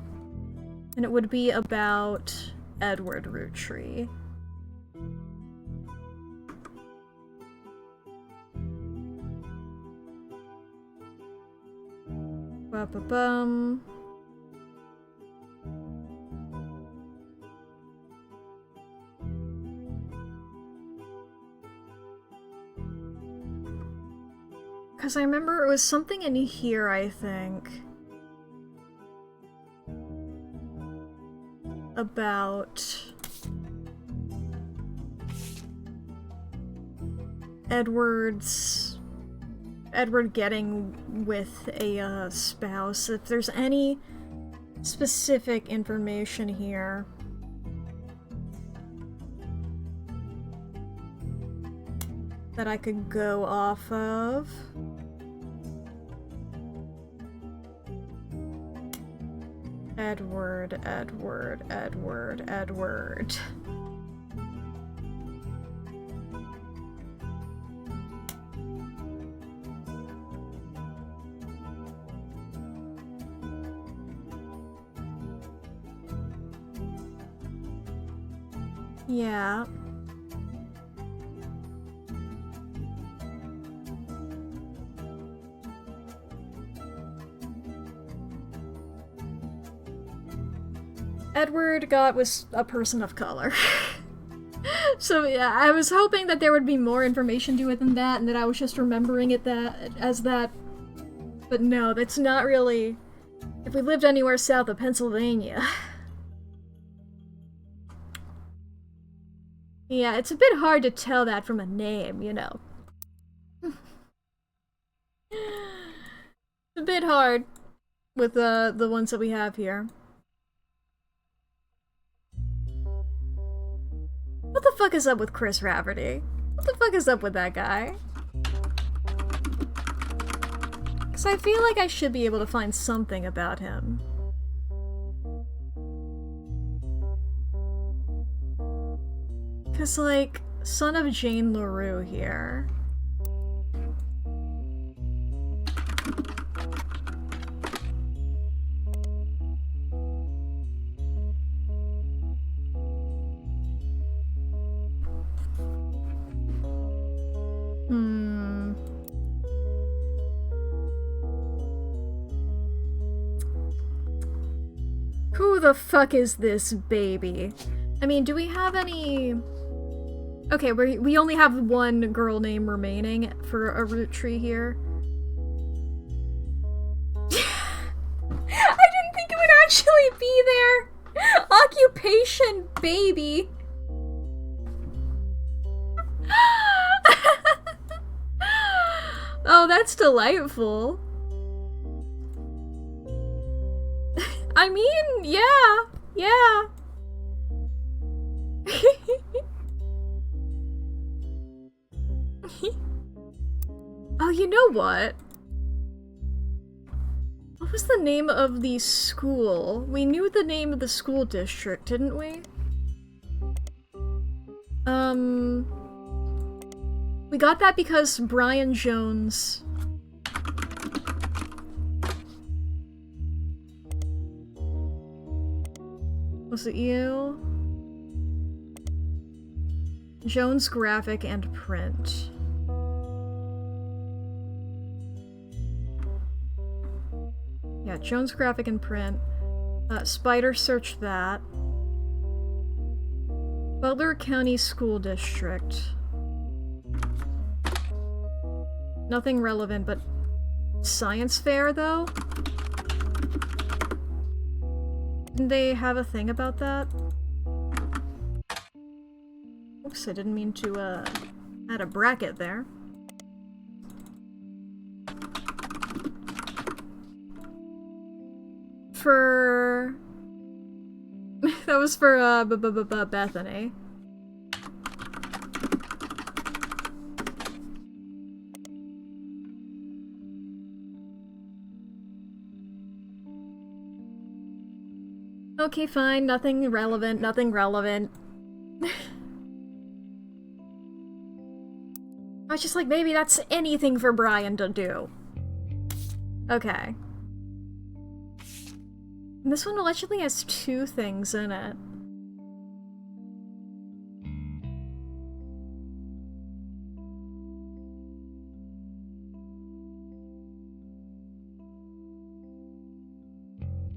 And it would be about Edward Roottree. Ba-ba-bum. Because I remember it was something in here, I think. About... Edward getting with a spouse. If there's any specific information here. That I could go off of. Edward. Yeah. Edward was a person of color. So yeah, I was hoping that there would be more information to it than that, and that I was just remembering it as that. But no, that's not really... If we lived anywhere south of Pennsylvania... Yeah, it's a bit hard to tell that from a name, you know. It's a bit hard with the ones that we have here. What the fuck is up with Chris Rafferty? What the fuck is up with that guy? Because I feel like I should be able to find something about him. Because, like, son of Jane LaRue here. Who the fuck is this baby? I mean, do we have any... Okay, we only have one girl name remaining for a root tree here. I didn't think it would actually be there! Occupation baby! Oh, that's delightful. I mean, yeah. Oh, you know what? What was the name of the school? We knew the name of the school district, didn't we? We got that because Brian Jones... Was it you? Jones Graphic and Print. Yeah, Jones Graphic and Print. Spider searched that. Butler County School District. Nothing relevant, but science fair, though? Didn't they have a thing about that? Oops, I didn't mean to, add a bracket there. For... that was for, Bethany. Okay, fine, nothing relevant, nothing relevant. I was just like, maybe that's anything for Brian to do. Okay. And this one allegedly has 2 things in it.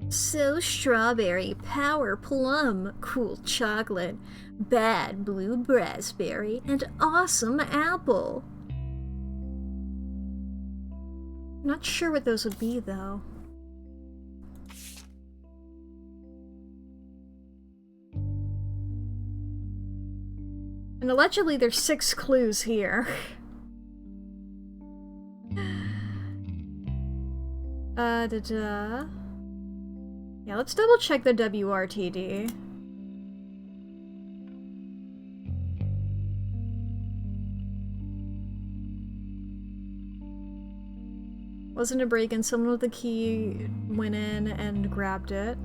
So strawberry, power plum, cool chocolate, bad blue raspberry, and awesome apple. Not sure what those would be, though. And allegedly there's 6 clues here. Yeah, let's double check the WRTD. Wasn't a break-in, someone with the key went in and grabbed it.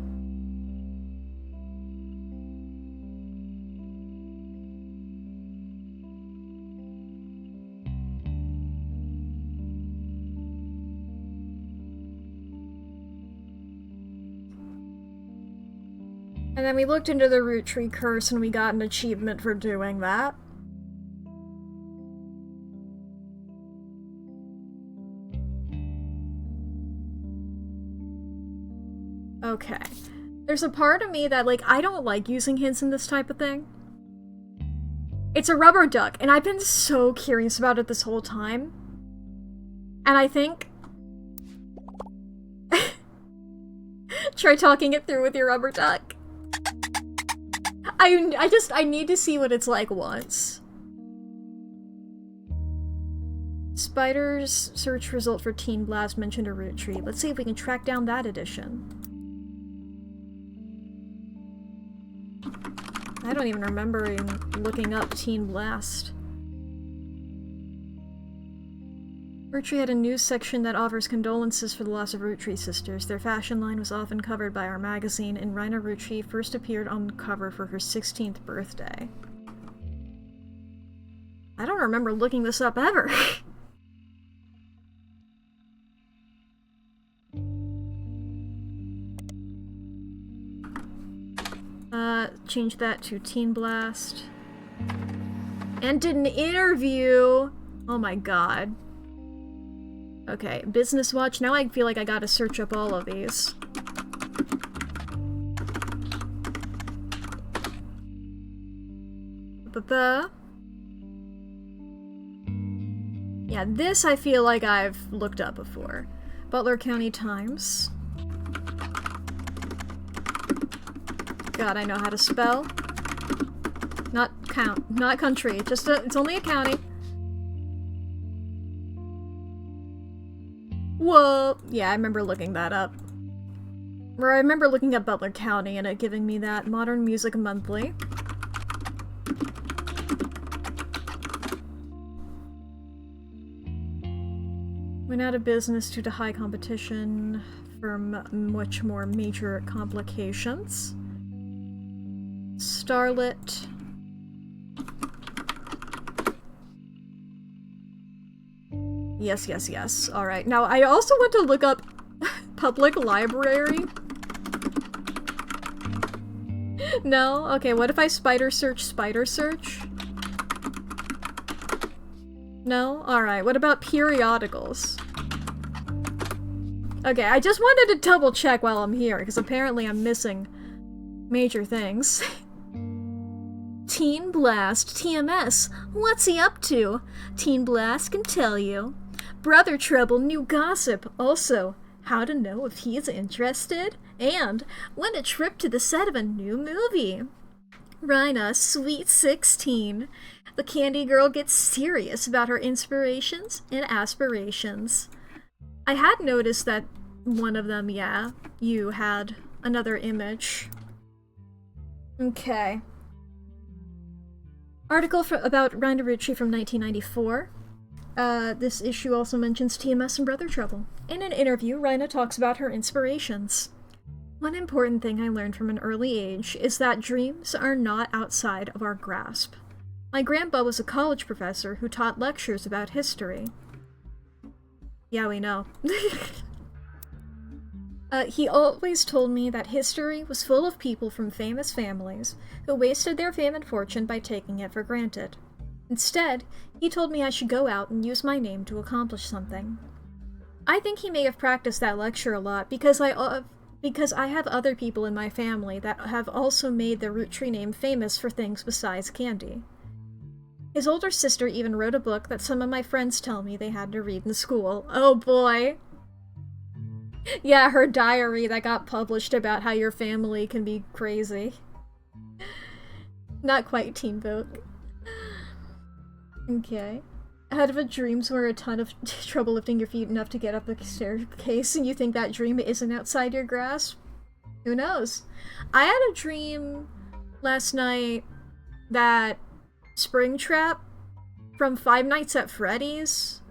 And then we looked into the root tree curse and we got an achievement for doing that. Okay. There's a part of me that, like, I don't like using hints in this type of thing. It's a rubber duck, and I've been so curious about it this whole time. And I think... Try talking it through with your rubber duck. I need to see what it's like once. Spider's search result for Teen Blast mentioned a root tree. Let's see if we can track down that edition. I don't even remember looking up Teen Blast. Roottrees had a news section that offers condolences for the loss of Roottrees sisters. Their fashion line was often covered by our magazine, and Raina Roottrees first appeared on the cover for her 16th birthday. I don't remember looking this up ever. Change that to Teen Blast. And did an interview! Oh my god. Okay, Business Watch. Now I feel like I gotta search up all of these. Yeah, this I feel like I've looked up before. Butler County Times. God, I know how to spell. Not country. It's only a county. Whoa! Yeah, I remember looking that up. Or I remember looking up Butler County and it giving me that. Modern Music Monthly. Went out of business due to high competition from much more major complications. Starlet. Yes. Alright. Now, I also want to look up public library. No? Okay, what if I spider search? No? Alright, what about periodicals? Okay, I just wanted to double check while I'm here, because apparently I'm missing major things. Teen Blast, TMS, what's he up to? Teen Blast can tell you. Brother Trouble, new gossip. Also, how to know if he's interested. And when a trip to the set of a new movie. Raina, Sweet 16. The candy girl gets serious about her inspirations and aspirations. I had noticed that one of them, yeah, you had another image. Okay. Article about Raina Roottrees from 1994. This issue also mentions TMS and Brother Trouble. In an interview, Raina talks about her inspirations. One important thing I learned from an early age is that dreams are not outside of our grasp. My grandpa was a college professor who taught lectures about history. Yeah, we know. He always told me that history was full of people from famous families who wasted their fame and fortune by taking it for granted. Instead, he told me I should go out and use my name to accomplish something. I think he may have practiced that lecture a lot because I have other people in my family that have also made their Roottrees name famous for things besides candy. His older sister even wrote a book that some of my friends tell me they had to read in school. Oh boy! Yeah, her diary that got published about how your family can be crazy. Not quite Teen Vogue. Okay. Out of a dreams where a ton of trouble lifting your feet enough to get up the staircase and you think that dream isn't outside your grasp? Who knows? I had a dream last night that Springtrap from Five Nights at Freddy's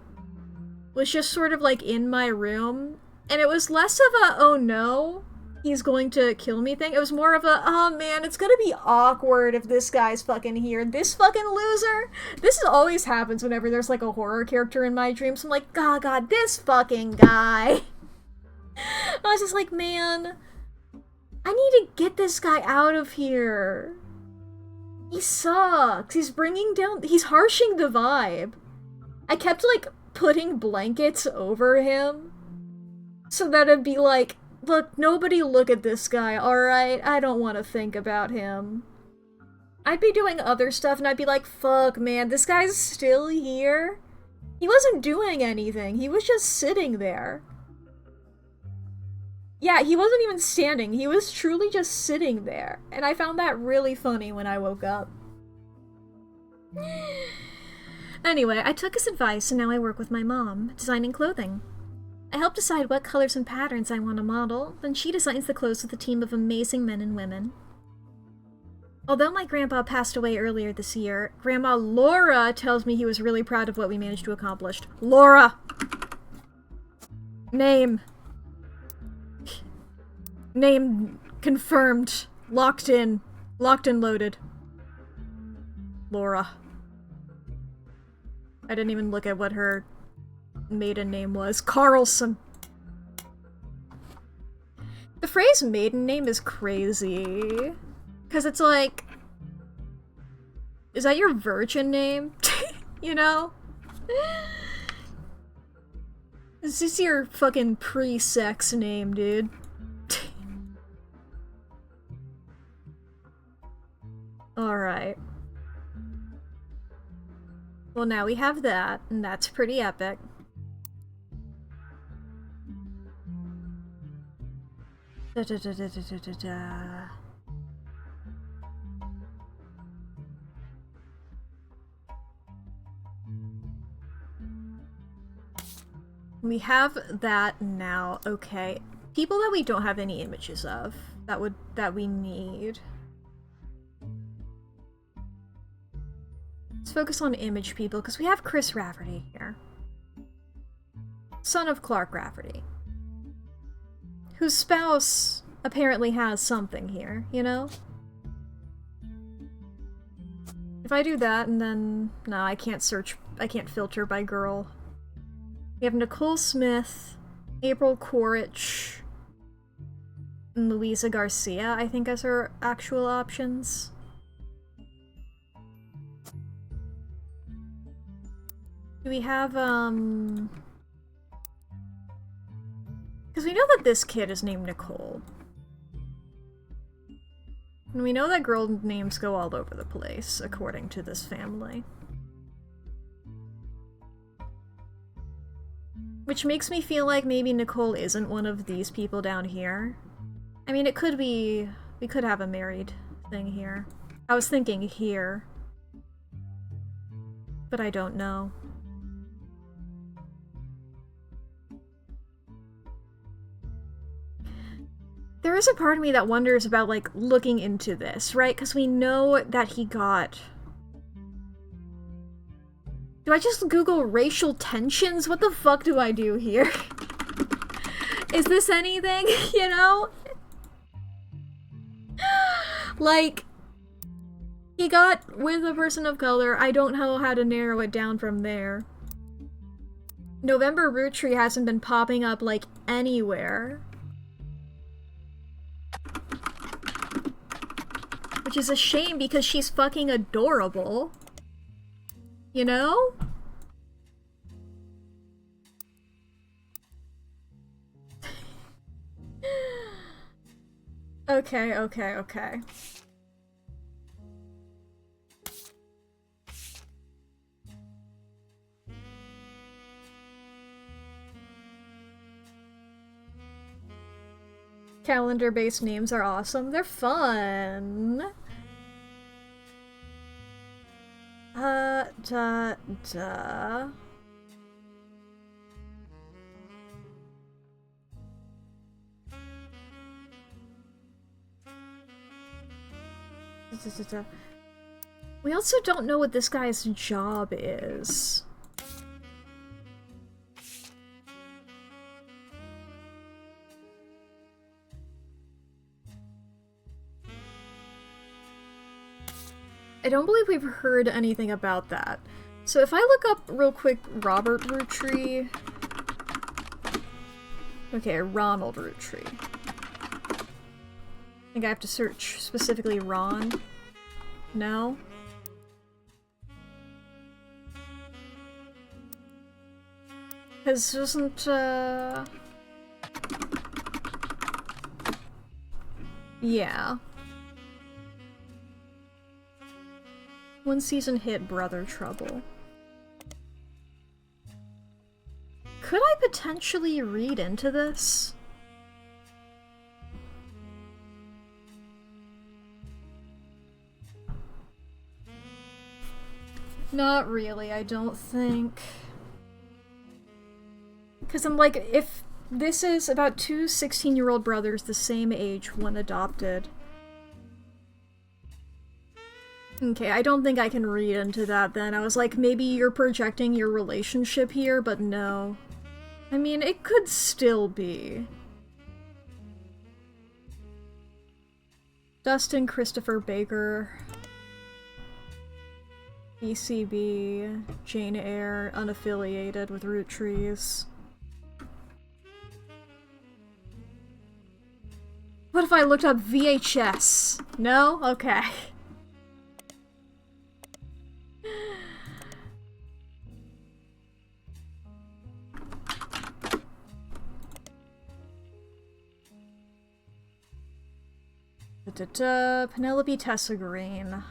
was just sort of like in my room. And it was less of a, oh no, he's going to kill me thing. It was more of a, oh man, it's gonna be awkward if this guy's fucking here. This fucking loser? This always happens whenever there's like a horror character in my dreams. I'm like, oh god, this fucking guy. I was just like, man, I need to get this guy out of here. He sucks. He's harshing the vibe. I kept, like, putting blankets over him so that it'd be like, look, nobody look at this guy, alright? I don't want to think about him. I'd be doing other stuff and I'd be like, fuck, man, this guy's still here? He wasn't doing anything. He was just sitting there. Yeah, he wasn't even standing. He was truly just sitting there. And I found that really funny when I woke up. Anyway, I took his advice and now I work with my mom, designing clothing. I help decide what colors and patterns I want to model, then she designs the clothes with a team of amazing men and women. Although my grandpa passed away earlier this year, Grandma Laura tells me he was really proud of what we managed to accomplish. Laura! Name. Name confirmed. Locked in. Locked and loaded. Laura. I didn't even look at what her maiden name was. Carlson. The phrase maiden name is crazy. Because it's like... Is that your virgin name? You know? Is this your fucking pre-sex name, dude? Alright. Well, now we have that, and that's pretty epic. Da da da da da da da da. We have that now, okay. People that we don't have any images of, that we need. Let's focus on image people, because we have Chris Rafferty here. Son of Clark Rafferty. Whose spouse apparently has something here, you know? If I do that, and then... No, I can't filter by girl. We have Nicole Smith, April Quaritch, and Louisa Garcia, I think, as her actual options. Do we have, because we know that this kid is named Nicole. And we know that girl names go all over the place, according to this family. Which makes me feel like maybe Nicole isn't one of these people down here. I mean, it could be... We could have a married thing here. I was thinking here. But I don't know. There is a part of me that wonders about, like, looking into this, right? Because we know that he got... Do I just Google racial tensions? What the fuck do I do here? Is this anything, you know? Like, he got with a person of color. I don't know how to narrow it down from there. November Roottrees hasn't been popping up, like, anywhere. Which is a shame because she's fucking adorable. You know? Okay. Calendar-based names are awesome. They're fun. We also don't know what this guy's job is. I don't believe we've heard anything about that. So if I look up real quick Robert Roottrees... Okay, Ronald Roottrees. I think I have to search specifically Ron. No? Because isn't, yeah. One season hit Brother Trouble. Could I potentially read into this? Not really, I don't think. Because I'm like, if this is about two 16-year-old brothers the same age, one adopted. Okay, I don't think I can read into that then. I was like, maybe you're projecting your relationship here, but no. I mean, it could still be. Dustin Christopher Baker. ECB. Jane Eyre. Unaffiliated with Roottrees. What if I looked up VHS? No? Okay. Penelope Tessa Green.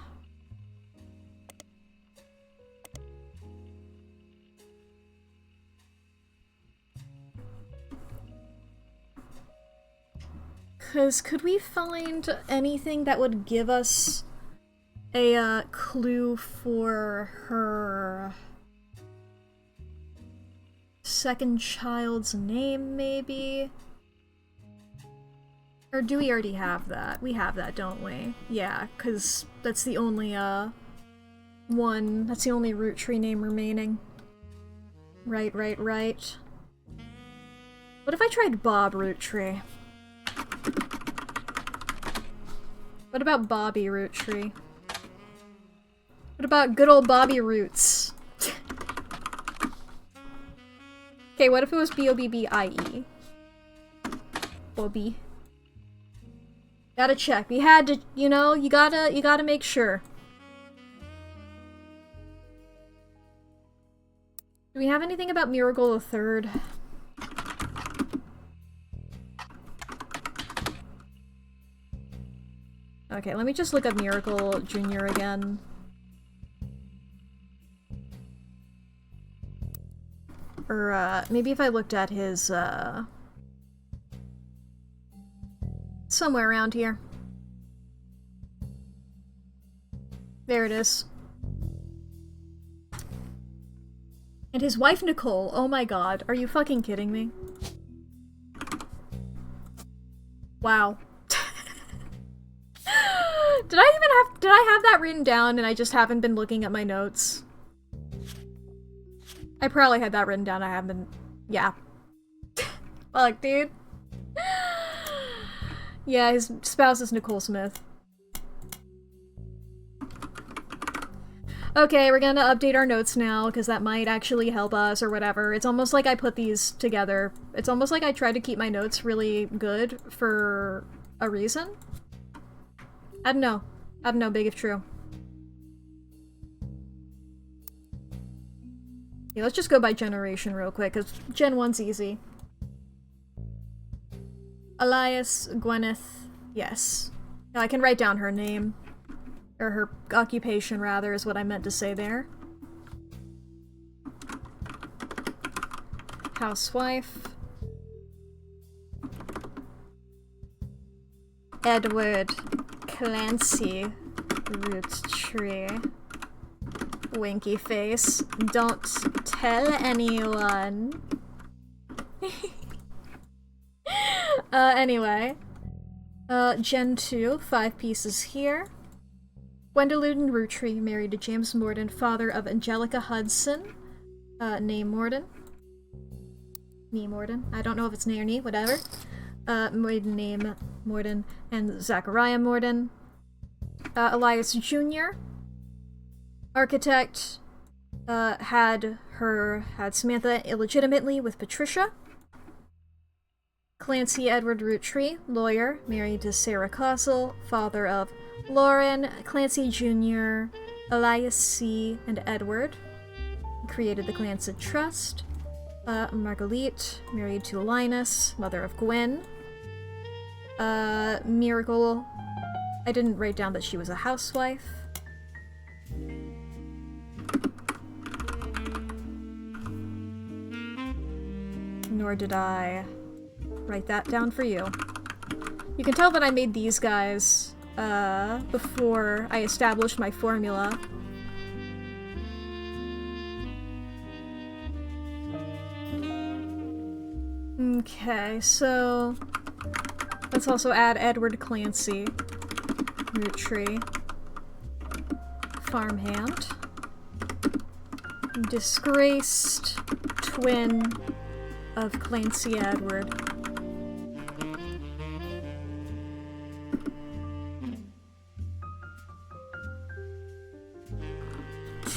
Because could we find anything that would give us a clue for her second child's name, maybe? Or do we already have that? We have that, don't we? Yeah, because that's the only, that's the only Roottree name remaining. Right. What if I tried Bob Roottree? What about Bobby Roottree? What about good old Bobby Roots? Okay, what if it was B-O-B-B-I-E? Bobby. Gotta check. We had to, you know, you gotta make sure. Do we have anything about Miracle the Third? Okay, let me just look up Miracle Jr. again. Or, maybe if I looked at his, somewhere around here. There it is. And his wife Nicole, oh my god, are you fucking kidding me? Wow. Did I have that written down and I just haven't been looking at my notes? I probably had that written down, I haven't been... yeah. Fuck, dude. Yeah, his spouse is Nicole Smith. Okay, we're gonna update our notes now, because that might actually help us, or whatever. It's almost like I put these together. It's almost like I tried to keep my notes really good for a reason. I don't know. I don't know, big if true. Yeah, let's just go by generation real quick, because Gen 1's easy. Elias, Gwyneth, yes. Now I can write down her name. Or her occupation, rather, is what I meant to say there. Housewife. Edward Clancy Roottree. Winky face. Don't tell anyone. Anyway. Gen 2, 5 pieces here. Gwendolyn Roottree, married to James Morden, father of Angelica Hudson, née Morden. Nee Morden. I don't know if it's nee or nee, whatever. Maiden name Morden, and Zachariah Morden. Elias Jr., architect, had Samantha illegitimately with Patricia. Clancy Edward Roottree, lawyer, married to Sarah Cossell, father of Lauren, Clancy Jr., Elias C., and Edward. He created the Clancy Trust. Marguerite, married to Linus, mother of Gwen. Miracle. I didn't write down that she was a housewife. Nor did I write that down for you. You can tell that I made these guys before I established my formula. Okay, so let's also add Edward Clancy, Roottree, farmhand, disgraced twin of Clancy Edward.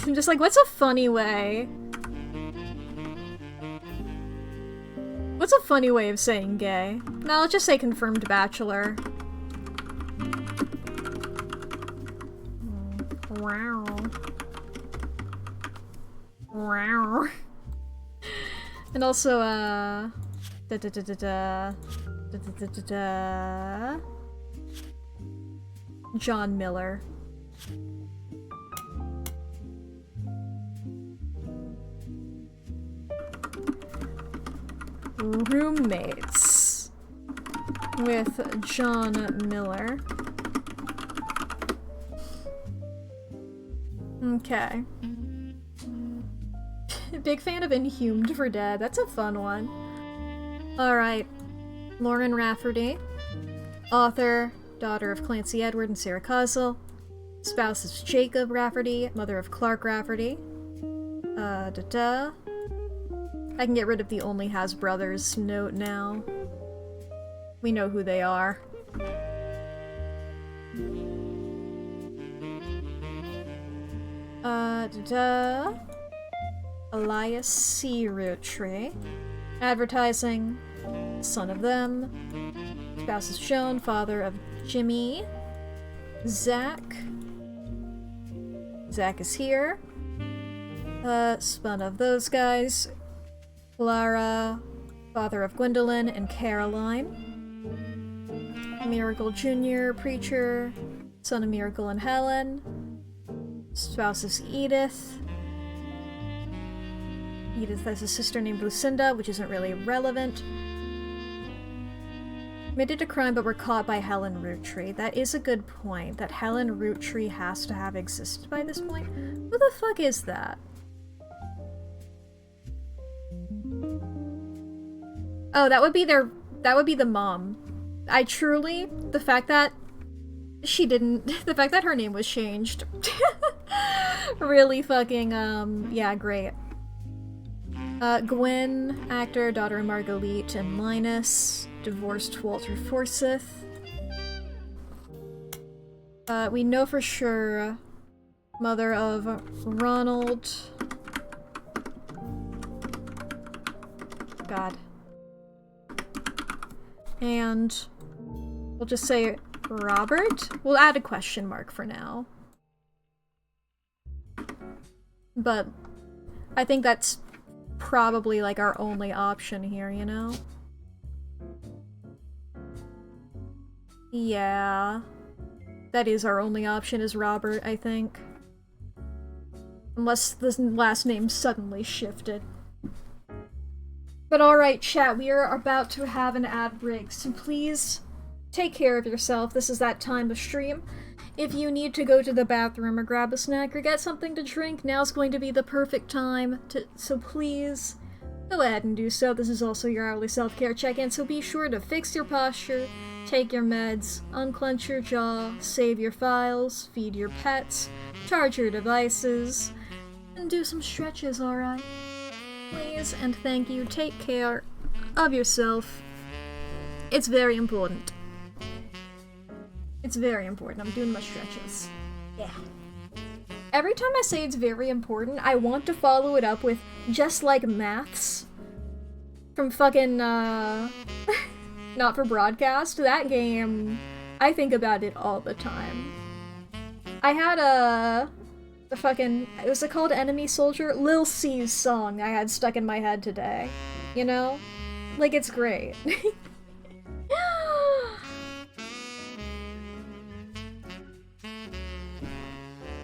I'm just like, what's a funny way? What's a funny way of saying gay? No, let's just say confirmed bachelor. Wow. Wow. And also, John Miller. Roommates with John Miller. Okay. Big fan of Inhumed for Dead. That's a fun one. Alright. Lauren Rafferty. Author, daughter of Clancy Edward and Sarah Cossell. Spouse is Jacob Rafferty, mother of Clark Rafferty. I can get rid of the only has brothers note now. We know who they are. Elias C. Roottree. Advertising. Son of them. Spouse is shown. Father of Jimmy. Zach. Zach is here. Spun of those guys. Clara, father of Gwendolyn and Caroline. Miracle Jr., preacher, son of Miracle and Helen. Spouse is Edith. Edith has a sister named Lucinda, which isn't really relevant. Committed a crime but were caught by Helen Roottree. That is a good point, that Helen Roottree has to have existed by this point. Who the fuck is that? Oh, that would be the mom. I truly, the fact that her name was changed. Really fucking, yeah, great. Gwen, actor, daughter of Marguerite and Linus, divorced Walter Forsyth. We know for sure, mother of Ronald. God. And we'll just say Robert? We'll add a question mark for now. But I think that's probably like our only option here, you know? Yeah. That is our only option, is Robert, I think. Unless the last name suddenly shifted. But alright, chat, we are about to have an ad break, so please take care of yourself. This is that time of stream. If you need to go to the bathroom or grab a snack or get something to drink, now's going to be the perfect time so please go ahead and do so. This is also your hourly self-care check-in, so be sure to fix your posture, take your meds, unclench your jaw, save your files, feed your pets, charge your devices, and do some stretches, alright? Please and thank you. Take care of yourself. It's very important. It's very important. I'm doing my stretches. Yeah. Every time I say it's very important, I want to follow it up with just like maths. From fucking, not for broadcast. That game, I think about it all the time. I had was it called Enemy Soldier? Lil C's song I had stuck in my head today. You know? Like, it's great.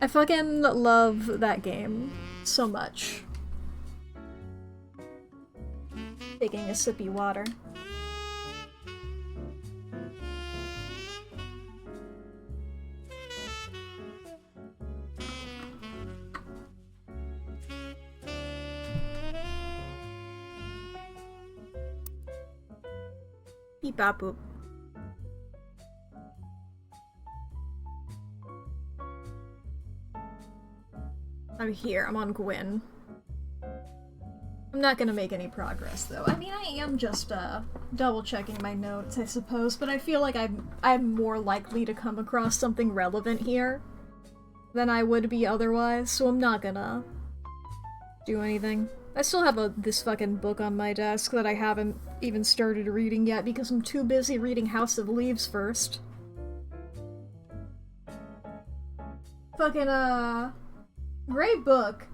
I fucking love that game so much. Taking a sippy water. Beep bop boop. I'm here. I'm on Gwyn. I'm not gonna make any progress, though. I mean, I am just, double-checking my notes, I suppose, but I feel like I'm more likely to come across something relevant here than I would be otherwise, so I'm not gonna do anything. I still have this fucking book on my desk that I haven't even started reading yet because I'm too busy reading House of Leaves first. Fucking, great book.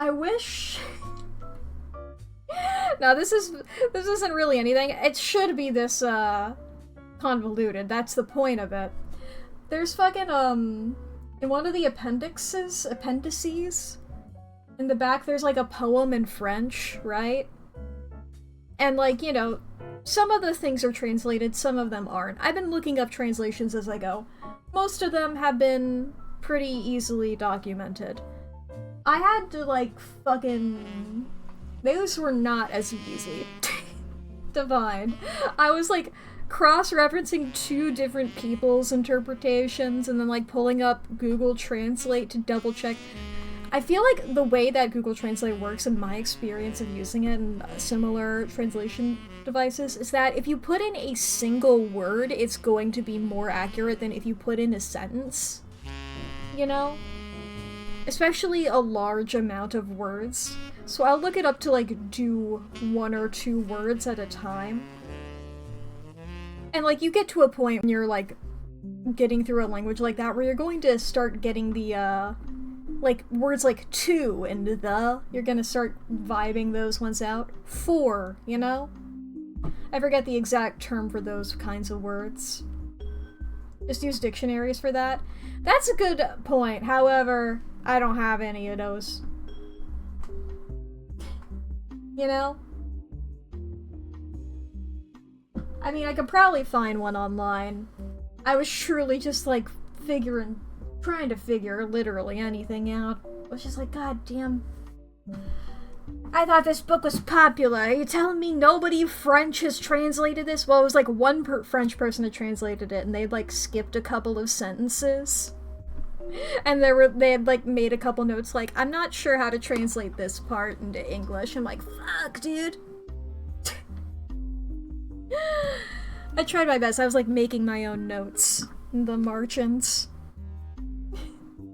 I wish... No, this isn't really anything. It should be this, convoluted. That's the point of it. There's fucking, in one of the appendices, in the back there's like a poem in French, right? And like, you know, some of the things are translated, some of them aren't. I've been looking up translations as I go. Most of them have been pretty easily documented. I had to, like, fucking... Those were not as easy to find. I was, like, cross-referencing two different people's interpretations and then, like, pulling up Google Translate to double-check. I feel like the way that Google Translate works, in my experience of using it in similar translation devices, is that if you put in a single word, it's going to be more accurate than if you put in a sentence. You know? Especially a large amount of words. So I'll look it up to, like, do 1 or 2 words at a time. And, like, you get to a point when you're, like, getting through a language like that where you're going to start getting the, like, words like to and the. You're gonna start vibing those ones out. For, you know? I forget the exact term for those kinds of words. Just use dictionaries for that. That's a good point. However, I don't have any of those. You know? I mean, I could probably find one online. I was truly just, like, trying to figure literally anything out. I was just like, god damn. I thought this book was popular. Are you telling me nobody French has translated this? Well, it was like one French person had translated it, and they'd, like, skipped a couple of sentences. And they had, like, made a couple notes like, I'm not sure how to translate this part into English. I'm like, fuck, dude. I tried my best. I was, like, making my own notes. The margins.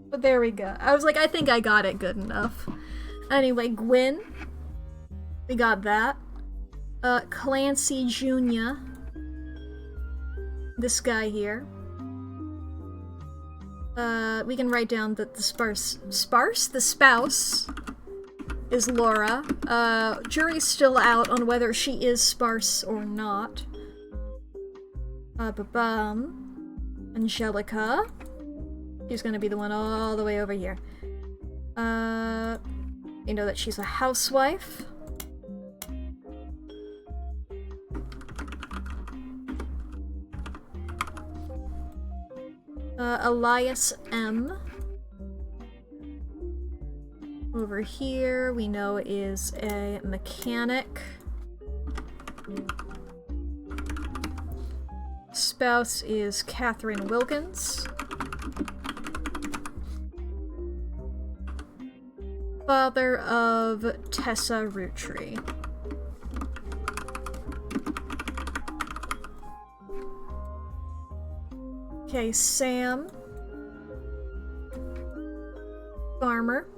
But there we go. I was like, I think I got it good enough. Anyway, Gwyn. We got that. Clancy Jr. This guy here. We can write down that the spouse is Laura. Jury's still out on whether she is sparse or not. Angelica. She's gonna be the one all the way over here. You know that she's a housewife. Elias M. Over here, we know is a mechanic. Spouse is Catherine Wilkins. Father of Tessa Roottrees. Okay, Sam. Farmer.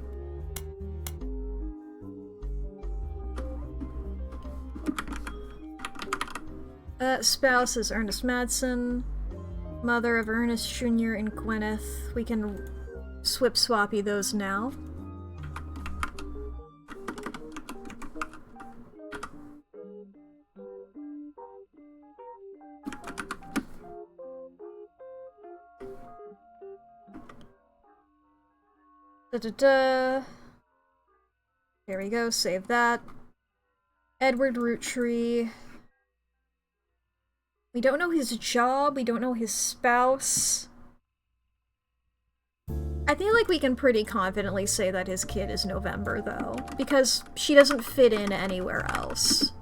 Spouse is Ernest Madsen. Mother of Ernest Jr. and Gwyneth. We can swap-swappy those now. Da-da-da. There we go, save that. Edward Roottree. We don't know his job, we don't know his spouse. I feel like we can pretty confidently say that his kid is November, though, because she doesn't fit in anywhere else.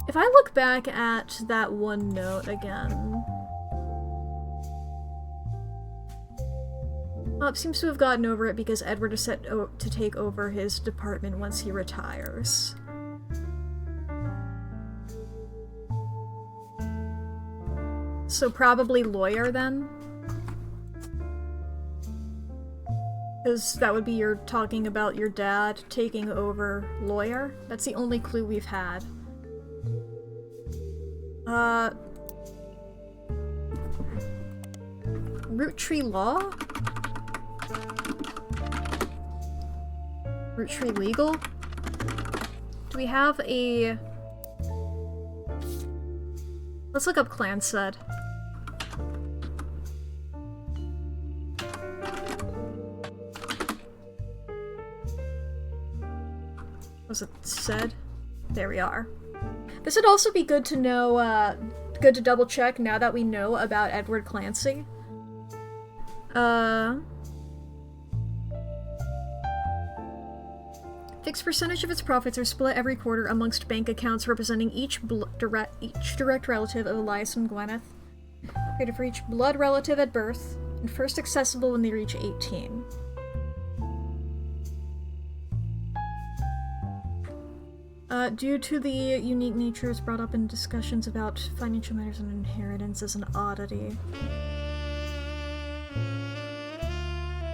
If I look back at that one note again... Well, it seems to have gotten over it because Edward is set to take over his department once he retires. So probably lawyer, then? Because that would be you're talking about your dad taking over lawyer? That's the only clue we've had. Roottree Law? Roottrees Legal? Do we have a... Let's look up Clan Said. Was it said? There we are. This would also be good to know, good to double check now that we know about Edward Clancy. Fixed percentage of its profits are split every quarter amongst bank accounts representing each direct relative of Elias and Gwyneth. Created for each blood relative at birth, and first accessible when they reach 18. Due to the unique natures brought up in discussions about financial matters and inheritance as an oddity.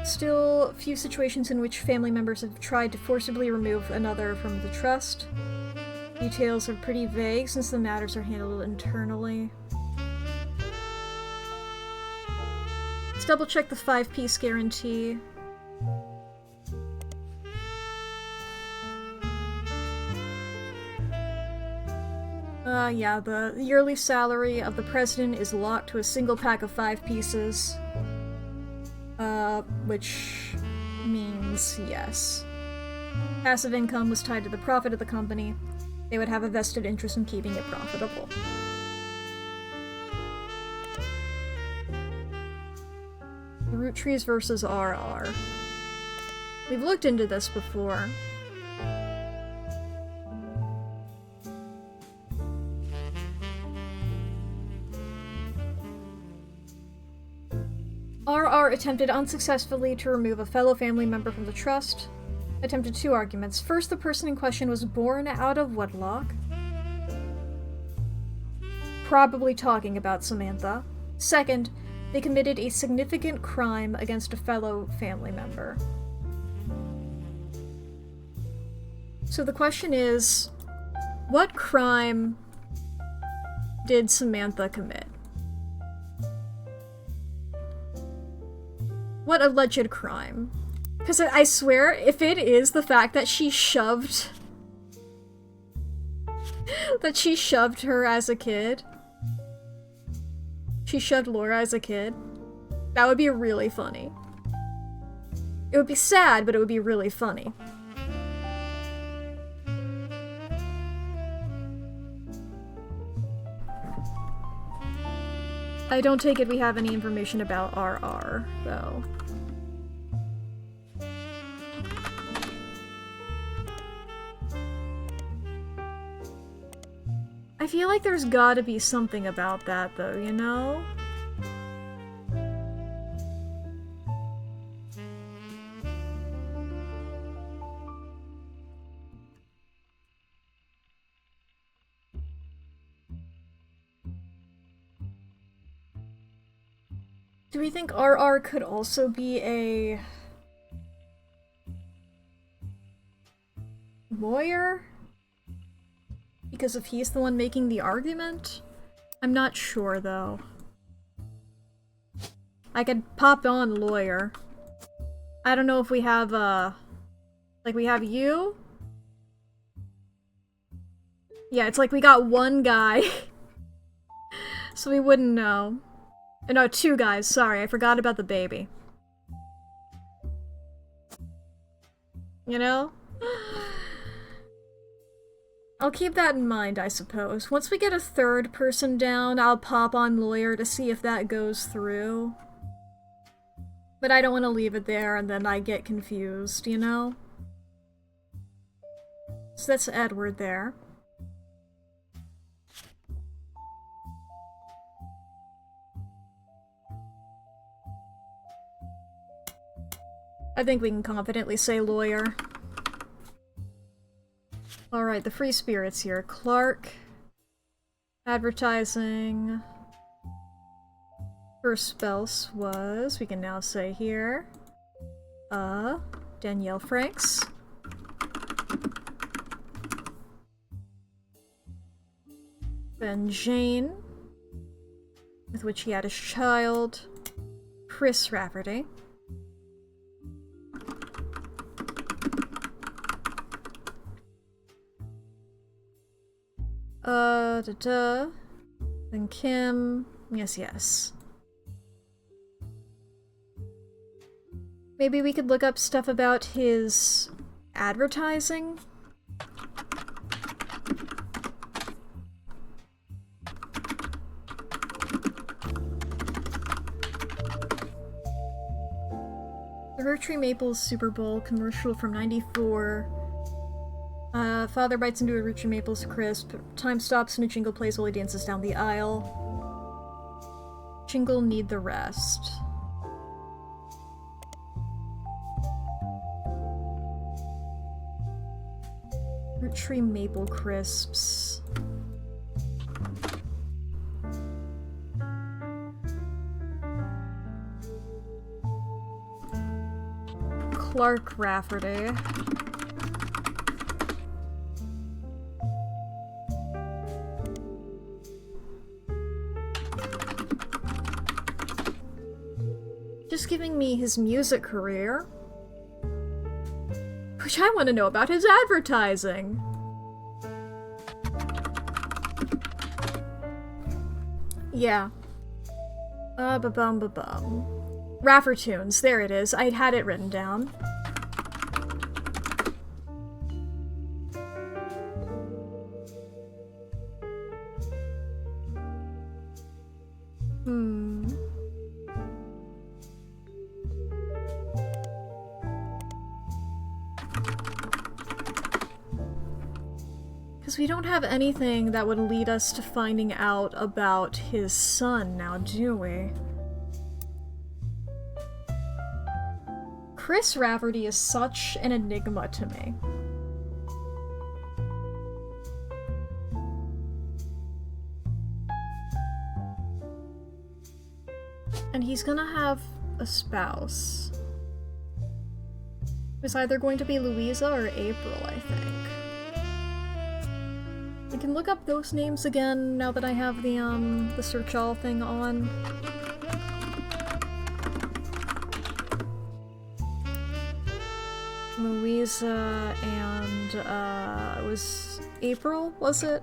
Still, few situations in which family members have tried to forcibly remove another from the trust. Details are pretty vague since the matters are handled internally. Let's double check the 5-piece guarantee. Yeah, the yearly salary of the president is locked to a single pack of 5 pieces. Which means yes. Passive income was tied to the profit of the company. They would have a vested interest in keeping it profitable. The Roottrees versus RR. We've looked into this before. RR attempted unsuccessfully to remove a fellow family member from the trust. Attempted 2 arguments. First, the person in question was born out of wedlock. Probably talking about Samantha. Second, they committed a significant crime against a fellow family member. So the question is, what crime did Samantha commit? What alleged crime? Because I swear, if it is the fact that she shoved... that she shoved her as a kid... She shoved Laura as a kid, that would be really funny. It would be sad, but it would be really funny. I don't take it we have any information about RR, though. I feel like there's gotta be something about that, though, you know? Do we think RR could also be a lawyer? Because if he's the one making the argument? I'm not sure, though. I could pop on lawyer. I don't know if we have, like, we have you? Yeah, it's like we got one guy. So we wouldn't know. No, two guys, sorry, I forgot about the baby. You know? I'll keep that in mind, I suppose. Once we get a third person down, I'll pop on lawyer to see if that goes through. But I don't want to leave it there and then I get confused, you know? So that's Edward there. I think we can confidently say lawyer. Alright, the free spirits here. Clark. Advertising. First spouse was, we can now say here, Danielle Franks. Then Jane, with which he had his child, Chris Rafferty. Then Kim. Yes. Maybe we could look up stuff about his advertising? The Roottrees Maples Super Bowl commercial from '94. Father bites into a Roottrees Maples crisp. Time stops and a jingle plays while he dances down the aisle. Jingle need the rest. Roottrees Maple Crisps. Clark Rafferty. Just giving me his music career. Which I want to know about his advertising. Yeah. Ba-bum. Raffertunes, there it is. I'd had it written down. Because we don't have anything that would lead us to finding out about his son now, do we? Chris Rafferty is such an enigma to me. And he's gonna have a spouse. It's either going to be Louisa or April, I think. I can look up those names again now that I have the search all thing on. Louisa and, it was April, was it?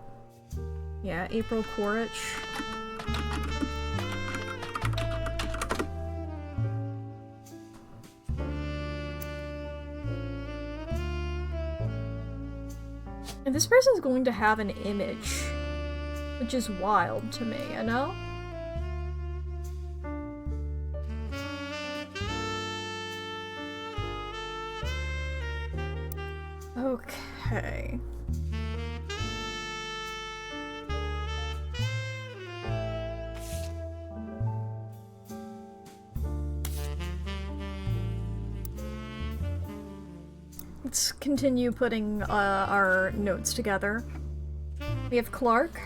Yeah, April Quaritch. And this person's going to have an image, which is wild to me, you know? Okay. Let's continue putting our notes together. We have Clark.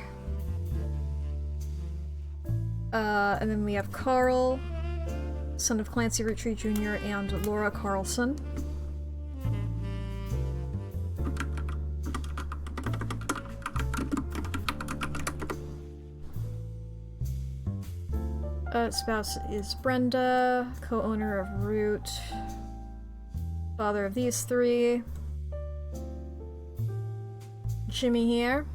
And then we have Carl. son of Clancy Roottree Jr. and Laura Carlson. Spouse is Brenda, co-owner of Root, father of these three. Jimmy here,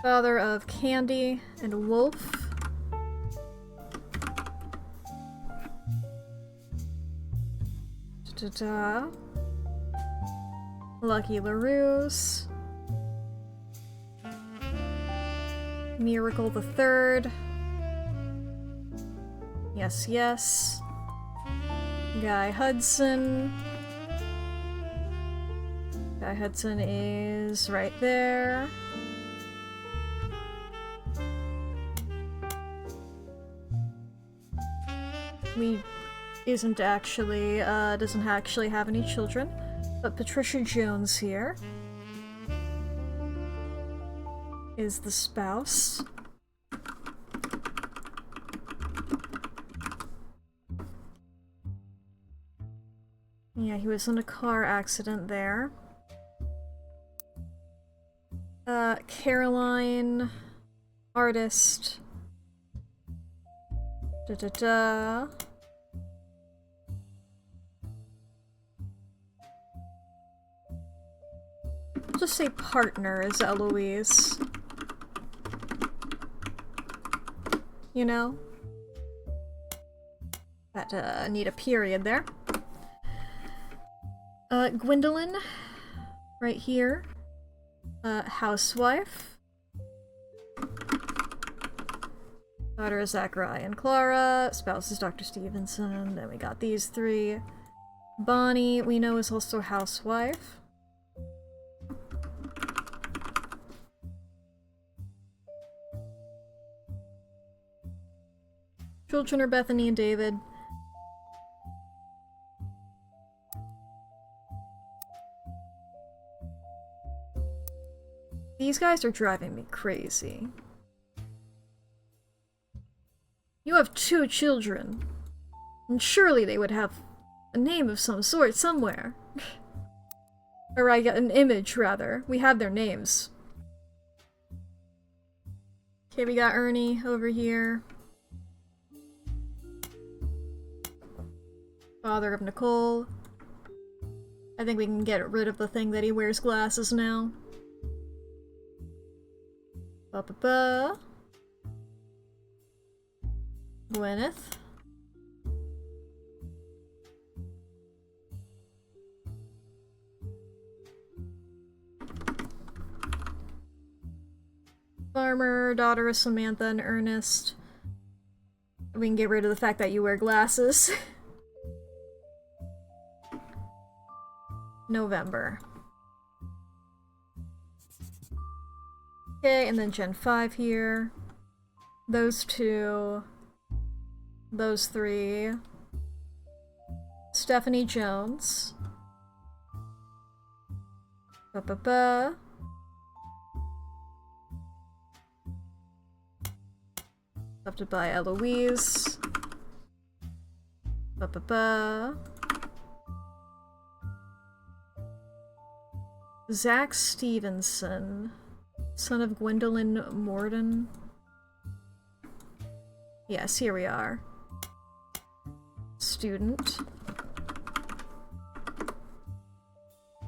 father of Candy and Wolf. Da-da-da. Lucky LaRue's. Miracle the Third. Yes, yes. Guy Hudson. Guy Hudson is right there. Doesn't actually have any children, but Patricia Jones here is the spouse. Yeah, he was in a car accident there. Caroline, artist. Da-da-da. I'll just say partner is Eloise. You know? That, need a period there. Gwendolyn, right here. Housewife. Daughter is Zachariah and Clara. Spouse is Dr. Stevenson. Then we got these three. Bonnie, we know, is also housewife. Children are Bethany and David. These guys are driving me crazy. You have 2 children, and surely they would have a name of some sort somewhere. Or I got an image, rather. We have their names. Okay, we got Ernie over here. Father of Nicole. I think we can get rid of the thing that he wears glasses now. Ba-ba-ba. Gwyneth. Farmer, daughter of Samantha and Ernest. We can get rid of the fact that you wear glasses. November. Okay, and then Gen 5 here. Those 2. Those 3. Stephanie Jones. Ba-ba-ba. Adopted by Eloise. Ba-ba-ba. Zach Stevenson. Son of Gwendolyn Morden. Yes, here we are. Student.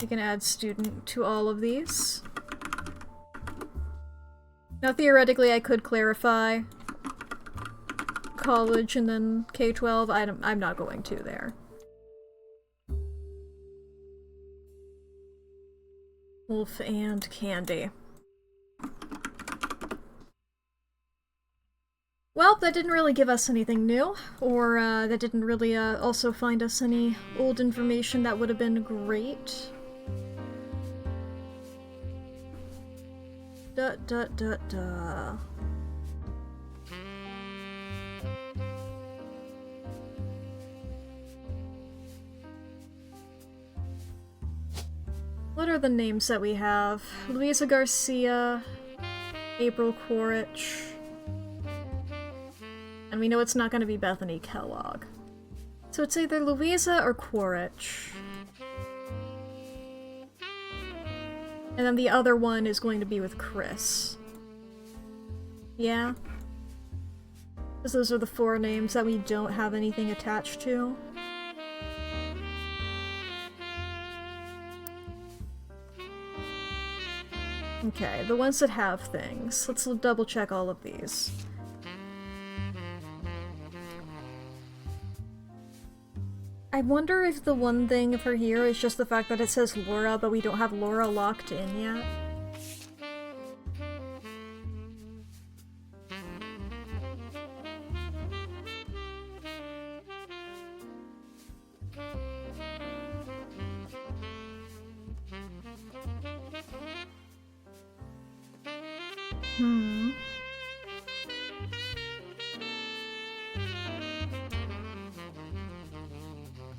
You can add student to all of these. Now, theoretically, I could clarify college and then K-12. I'm not going to there. Wolf and Candy. Well, that didn't really give us anything new, or that didn't really also find us any old information that would have been great. Da-da-da-da. What are the names that we have? Luisa Garcia, April Quaritch, and we know it's not going to be Bethany Kellogg. So it's either Louisa or Quaritch. And then the other one is going to be with Chris. Yeah? Because those are the 4 names that we don't have anything attached to. Okay, the ones that have things. Let's double check all of these. I wonder if the one thing for here is just the fact that it says Laura, but we don't have Laura locked in yet.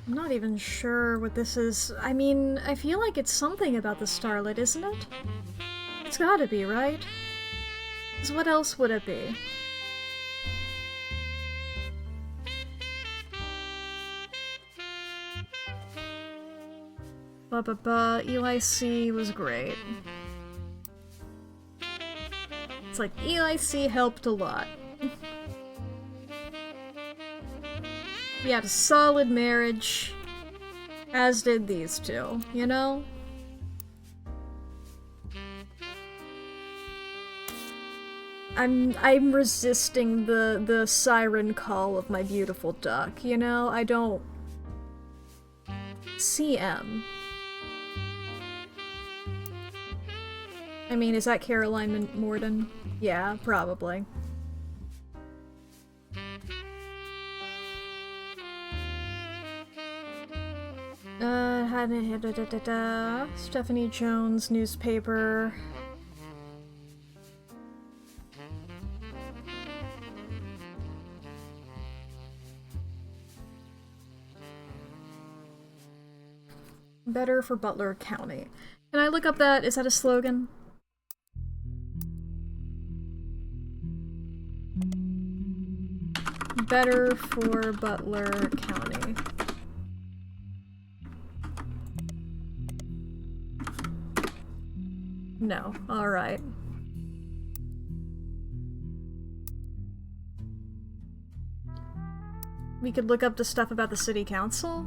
I'm not even sure what this is. I mean, I feel like it's something about the Starlit, isn't it? It's gotta be, right? 'Cause what else would it be? Eli C was great. It's like, Eli C helped a lot. We had a solid marriage, as did these two, you know? I'm resisting the siren call of my beautiful duck, you know? I don't... CM. I mean, is that Caroline Morden? Yeah, probably. Stephanie Jones, newspaper. Better for Butler County. Can I look up that? Is that a slogan? Better for Butler County. No. Alright. We could look up the stuff about the city council?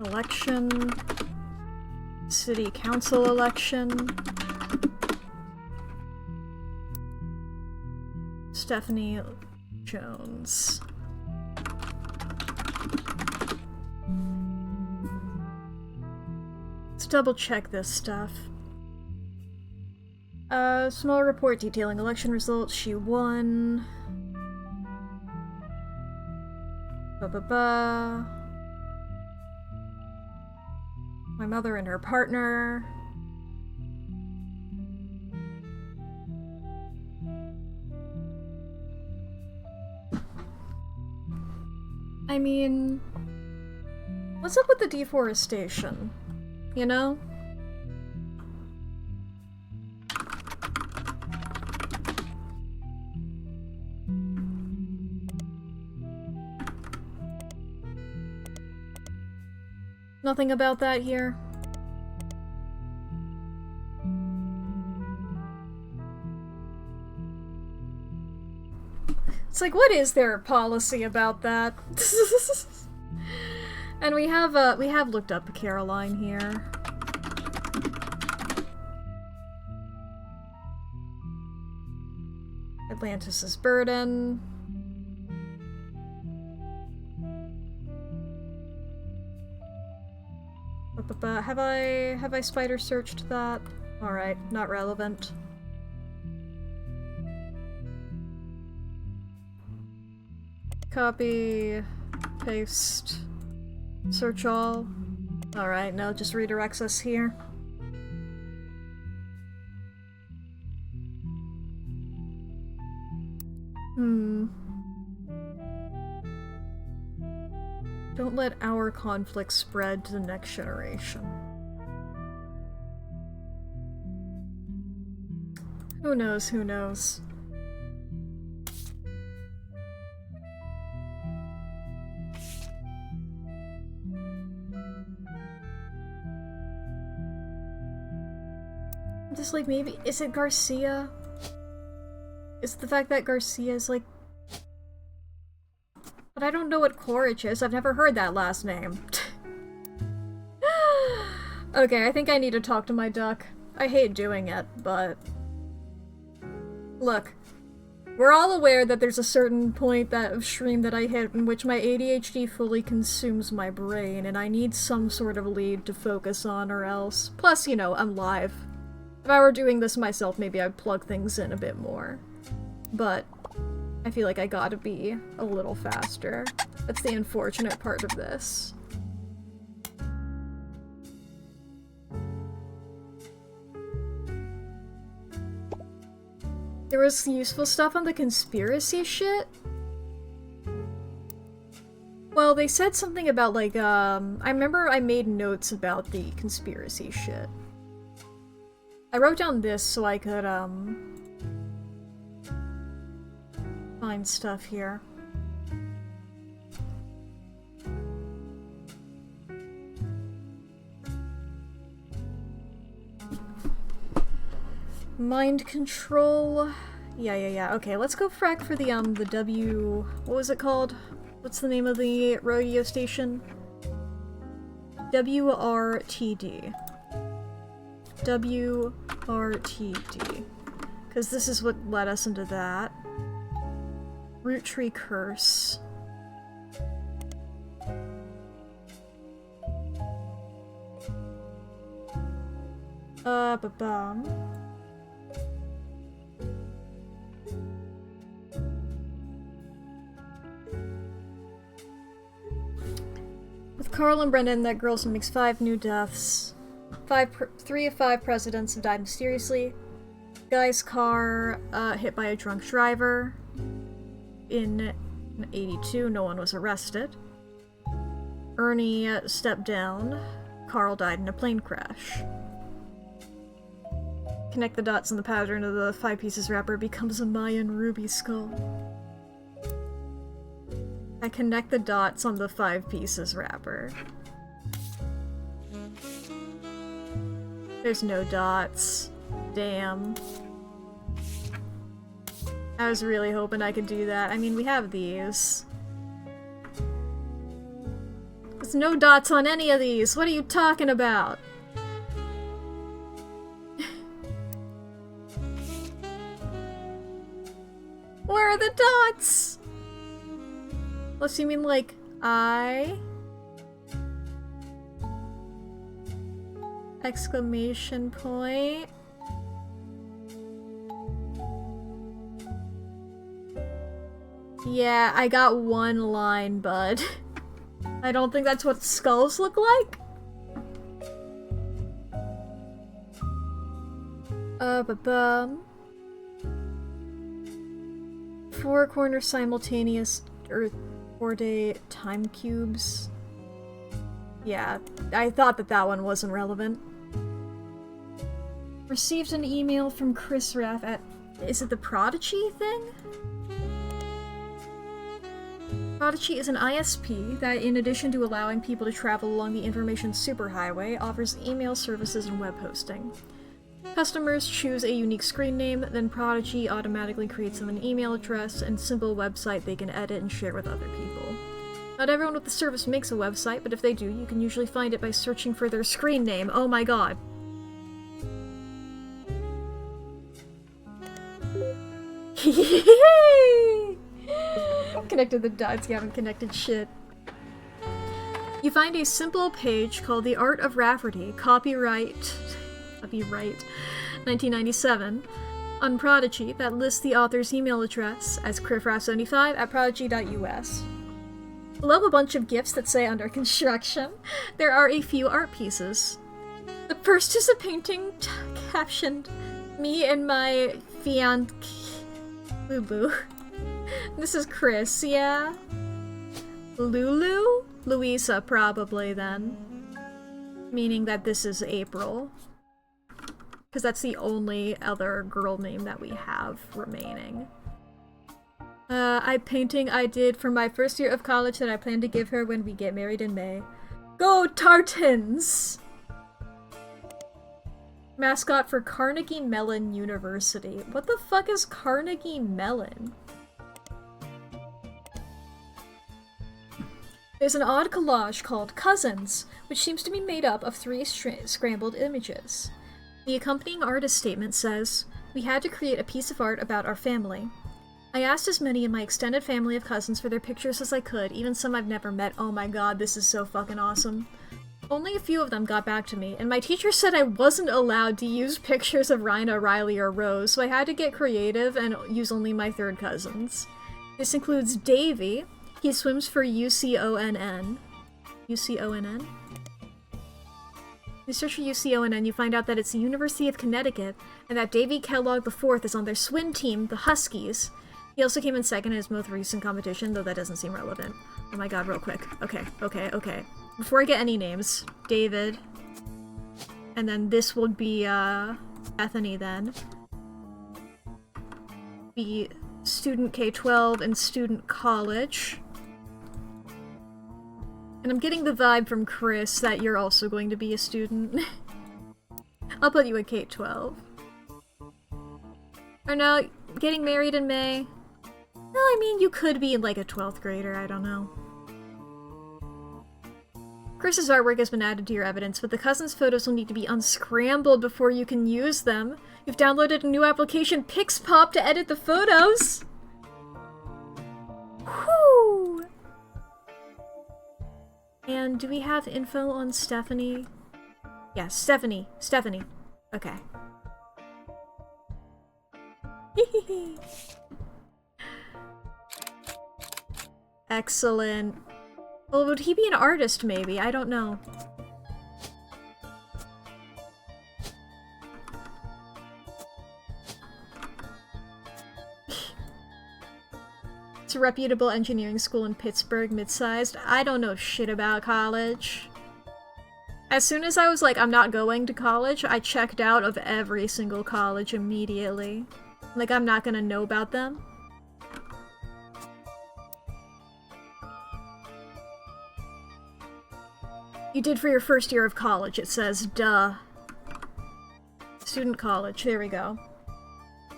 Election. City council election. Stephanie Jones. Let's double check this stuff. Small report detailing election results. She won. My mother and her partner. I mean, what's up with the deforestation? You know? Nothing about that here. It's like, what is their policy about that? And we have looked up Caroline here. Atlantis' Burden. Have I spider searched that? Alright, not relevant. Copy, paste, search all. Alright, no, it just redirects us here. Don't let our conflict spread to the next generation. Who knows, who knows? Just like maybe, is it Garcia? Is it the fact that Garcia is like... But I don't know what Quaritch is, I've never heard that last name. Okay, I think I need to talk to my duck. I hate doing it, but... Look, we're all aware that there's a certain point of stream that I hit in which my ADHD fully consumes my brain, and I need some sort of lead to focus on or else. Plus, you know, I'm live. If I were doing this myself, maybe I'd plug things in a bit more. But I feel like I gotta be a little faster. That's the unfortunate part of this. There was useful stuff on the conspiracy shit? Well, they said something about, like, I remember I made notes about the conspiracy shit. I wrote down this so I could, find stuff here. Mind control. Yeah. Okay, let's go frack for the W... What was it called? What's the name of the rodeo station? WRTD. WRTD. Because this is what led us into that. Root Tree Curse. Ba-bum. With Carl and Brendan, that girl makes 5 new deaths. 3 of 5 presidents have died mysteriously. Guy's car hit by a drunk driver. In 82, no one was arrested. Ernie stepped down. Carl died in a plane crash. Connect the dots in the pattern of the 5 pieces wrapper becomes a Mayan ruby skull. I connect the dots on the 5 pieces wrapper. There's no dots. Damn. I was really hoping I could do that. I mean, we have these. There's no dots on any of these. What are you talking about? Where are the dots? Unless you mean like I? Exclamation point. Yeah, I got 1 line, bud. I don't think that's what skulls look like. Ba-bum. 4 corner simultaneous Earth 4-day time cubes. Yeah, I thought that one wasn't relevant. Received an email from Chris Raff at... Is it the Prodigy thing? Prodigy is an ISP that, in addition to allowing people to travel along the information superhighway, offers email services and web hosting. Customers choose a unique screen name, then Prodigy automatically creates them an email address and simple website they can edit and share with other people. Not everyone with the service makes a website, but if they do, you can usually find it by searching for their screen name. Oh my god. Connected the dots, you haven't connected shit. You find a simple page called The Art of Rafferty, copyright 1997, on Prodigy that lists the author's email address as criffraff75 at prodigy.us. Below a bunch of GIFs that say under construction, there are a few art pieces. The first is a painting captioned, "Me and my fiancé Lulu." This is Chris, yeah? Lulu? Louisa, probably, then. Meaning that this is April. because that's the only other girl name that we have remaining. A painting I did for my first year of college that I plan to give her when we get married in May. Go Tartans! Mascot for Carnegie Mellon University. What the fuck is Carnegie Mellon? There's an odd collage called Cousins, which seems to be made up of 3 scrambled images. The accompanying artist statement says, "We had to create a piece of art about our family. I asked as many in my extended family of cousins for their pictures as I could, even some I've never met." Oh my god, this is so fucking awesome. Only a few of them got back to me, and my teacher said I wasn't allowed to use pictures of Rhina, Riley, or Rose, so I had to get creative and use only my 3rd cousins. This includes Davy. He swims for UCONN. UCONN? You search for UCONN, you find out that it's the University of Connecticut, and that Davy Kellogg IV is on their swim team, the Huskies. He also came in 2nd in his most recent competition, though that doesn't seem relevant. Oh my god, real quick. Okay. Before I get any names, David. And then this will be, Bethany then. Be student K-12 and student college. And I'm getting the vibe from Chris that you're also going to be a student. I'll put you at K-12. Or no, getting married in May. Well, I mean, you could be like a 12th grader, I don't know. Chris's artwork has been added to your evidence, but the cousins' photos will need to be unscrambled before you can use them. You've downloaded a new application, PixPop, to edit the photos! Whew! And do we have info on Stephanie? Yeah, Stephanie. Okay. Excellent. Well, would he be an artist, maybe? I don't know. It's a reputable engineering school in Pittsburgh, mid-sized. I don't know shit about college. As soon as I was like, I'm not going to college, I checked out of every single college immediately. Like, I'm not gonna know about them. You did for your first year of college, it says, duh. Student college, there we go.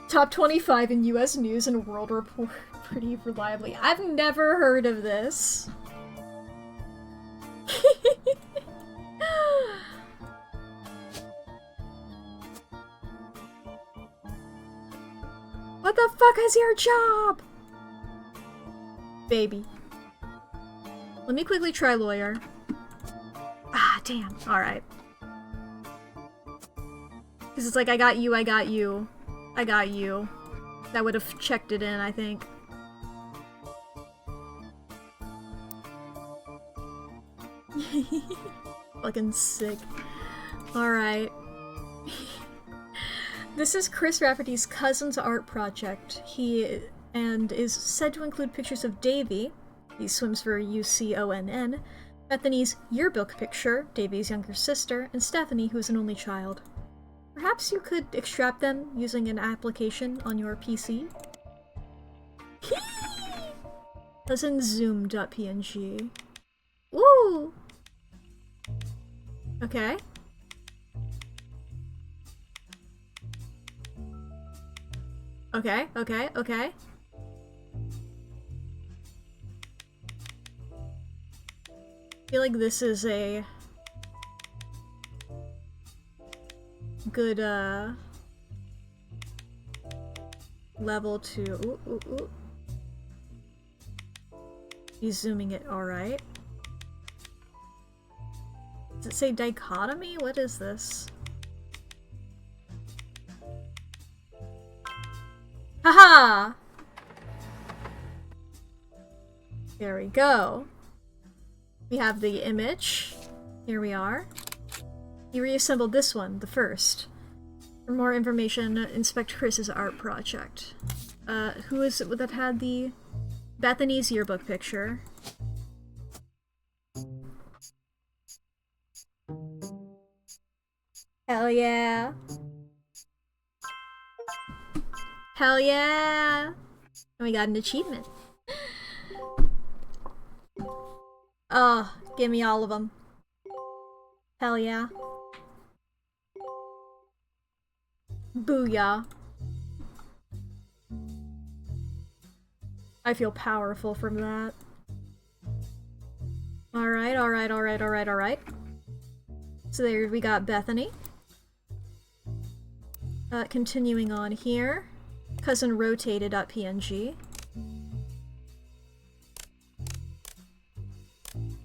Top 25 in US News and World Report pretty reliably. I've never heard of this. What the fuck is your job? Baby. Let me quickly try lawyer. Ah, damn. Alright. Because it's like, I got you. That would have checked it in, I think. Fucking sick. Alright. This is Chris Rafferty's cousin's art project. He is said to include pictures of Davy, he swims for UCONN, Bethany's yearbook picture, Davy's younger sister, and Stephanie, who's an only child. Perhaps you could extract them using an application on your PC? Cousin zoom.png. Woo! Okay. Okay. I feel like this is a good, level to... Ooh. He's zooming it alright. Does it say dichotomy? What is this? Haha! There we go. We have the image. Here we are. He reassembled this one, the first. For more information, inspect Chris's art project. Who is it that had the Bethany's yearbook picture? Hell yeah. Hell yeah! And we got an achievement. Give me all of them. Hell yeah. Booyah. I feel powerful from that. Alright, alright, alright, alright, alright. So there we got Bethany. Continuing on here. Cousin rotated.png.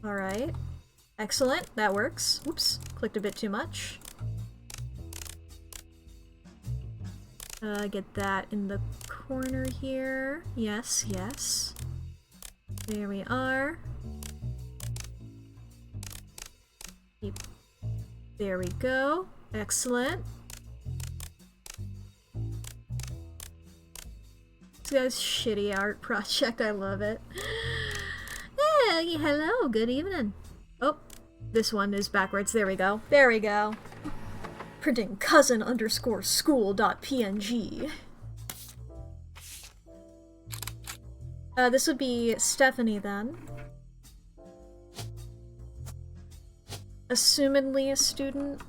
Alright. Excellent, that works. Oops, clicked a bit too much. Get that in the corner here. Yes, yes. There we are. There we go. Excellent. This guy's shitty art project, I love it. Hey, hello, good evening. Oh, this one is backwards. There we go. There we go. Printing cousin_school.png. This would be Stephanie then. Assumedly a student.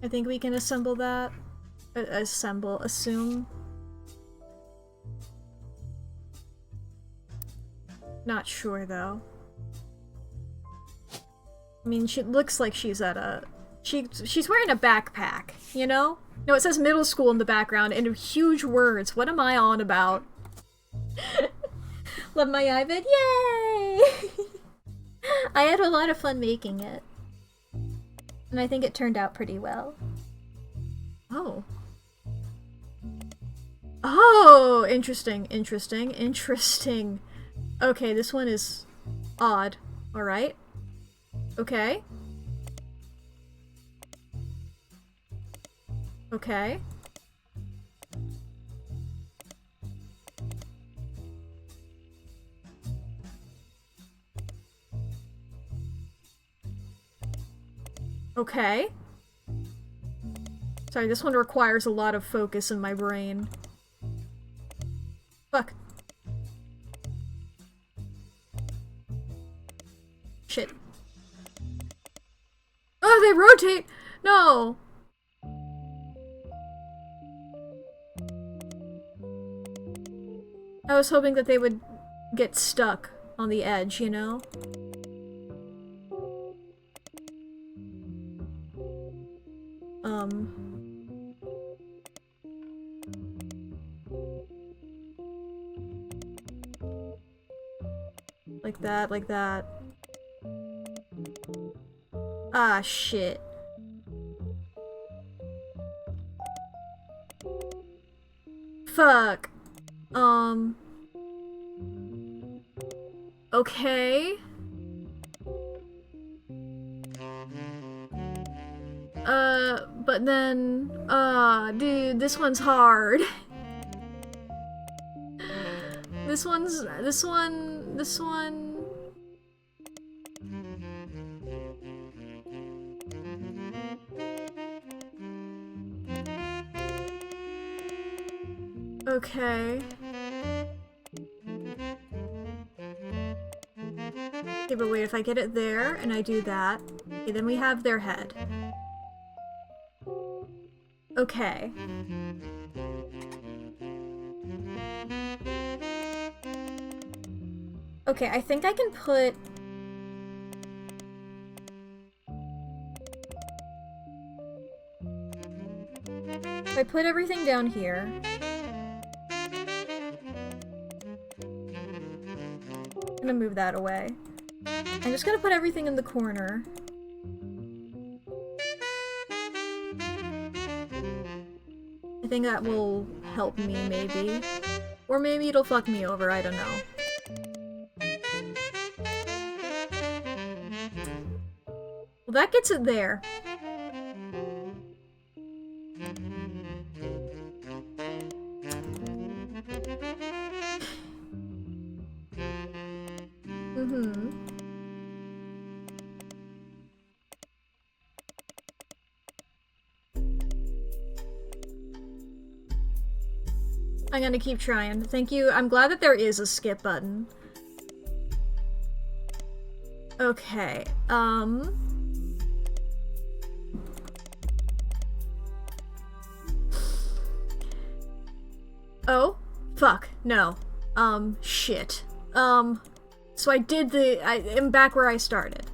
I think we can assemble that. Assume. Not sure though. I mean, she looks like she's at a... She's wearing a backpack, you know? No, it says middle school in the background in huge words. What am I on about? Love my iPad. Yay! I had a lot of fun making it. And I think it turned out pretty well. Oh. Oh! Interesting, interesting, interesting. Okay, this one is odd. Alright. Okay. Okay. Okay. Sorry, this one requires a lot of focus in my brain. Fuck. Shit. Oh, they rotate! No! I was hoping that they would get stuck on the edge, you know? Like that, like that. Ah, shit. Fuck. Okay. But then, dude, this one's hard. This one. Okay. Okay, but wait, if I get it there, and I do that, okay, then we have their head. Okay. Okay, I think I can put... If I put everything down here... I'm gonna move that away. I'm just gonna put everything in the corner. I think that will help me, maybe. Or maybe it'll fuck me over, I don't know. Well, that gets it there. I'm gonna keep trying. Thank you. I'm glad that there is a skip button. Okay, oh, fuck, no. Shit. So I am back where I started.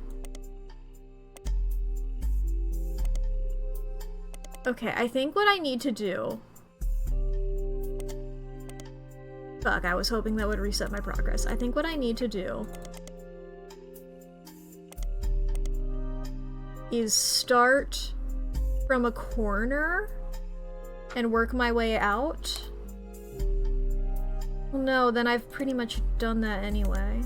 Okay, I think what I need to do... Fuck, I was hoping that would reset my progress. I think what I need to do is start from a corner and work my way out. Well, no, then I've pretty much done that anyway.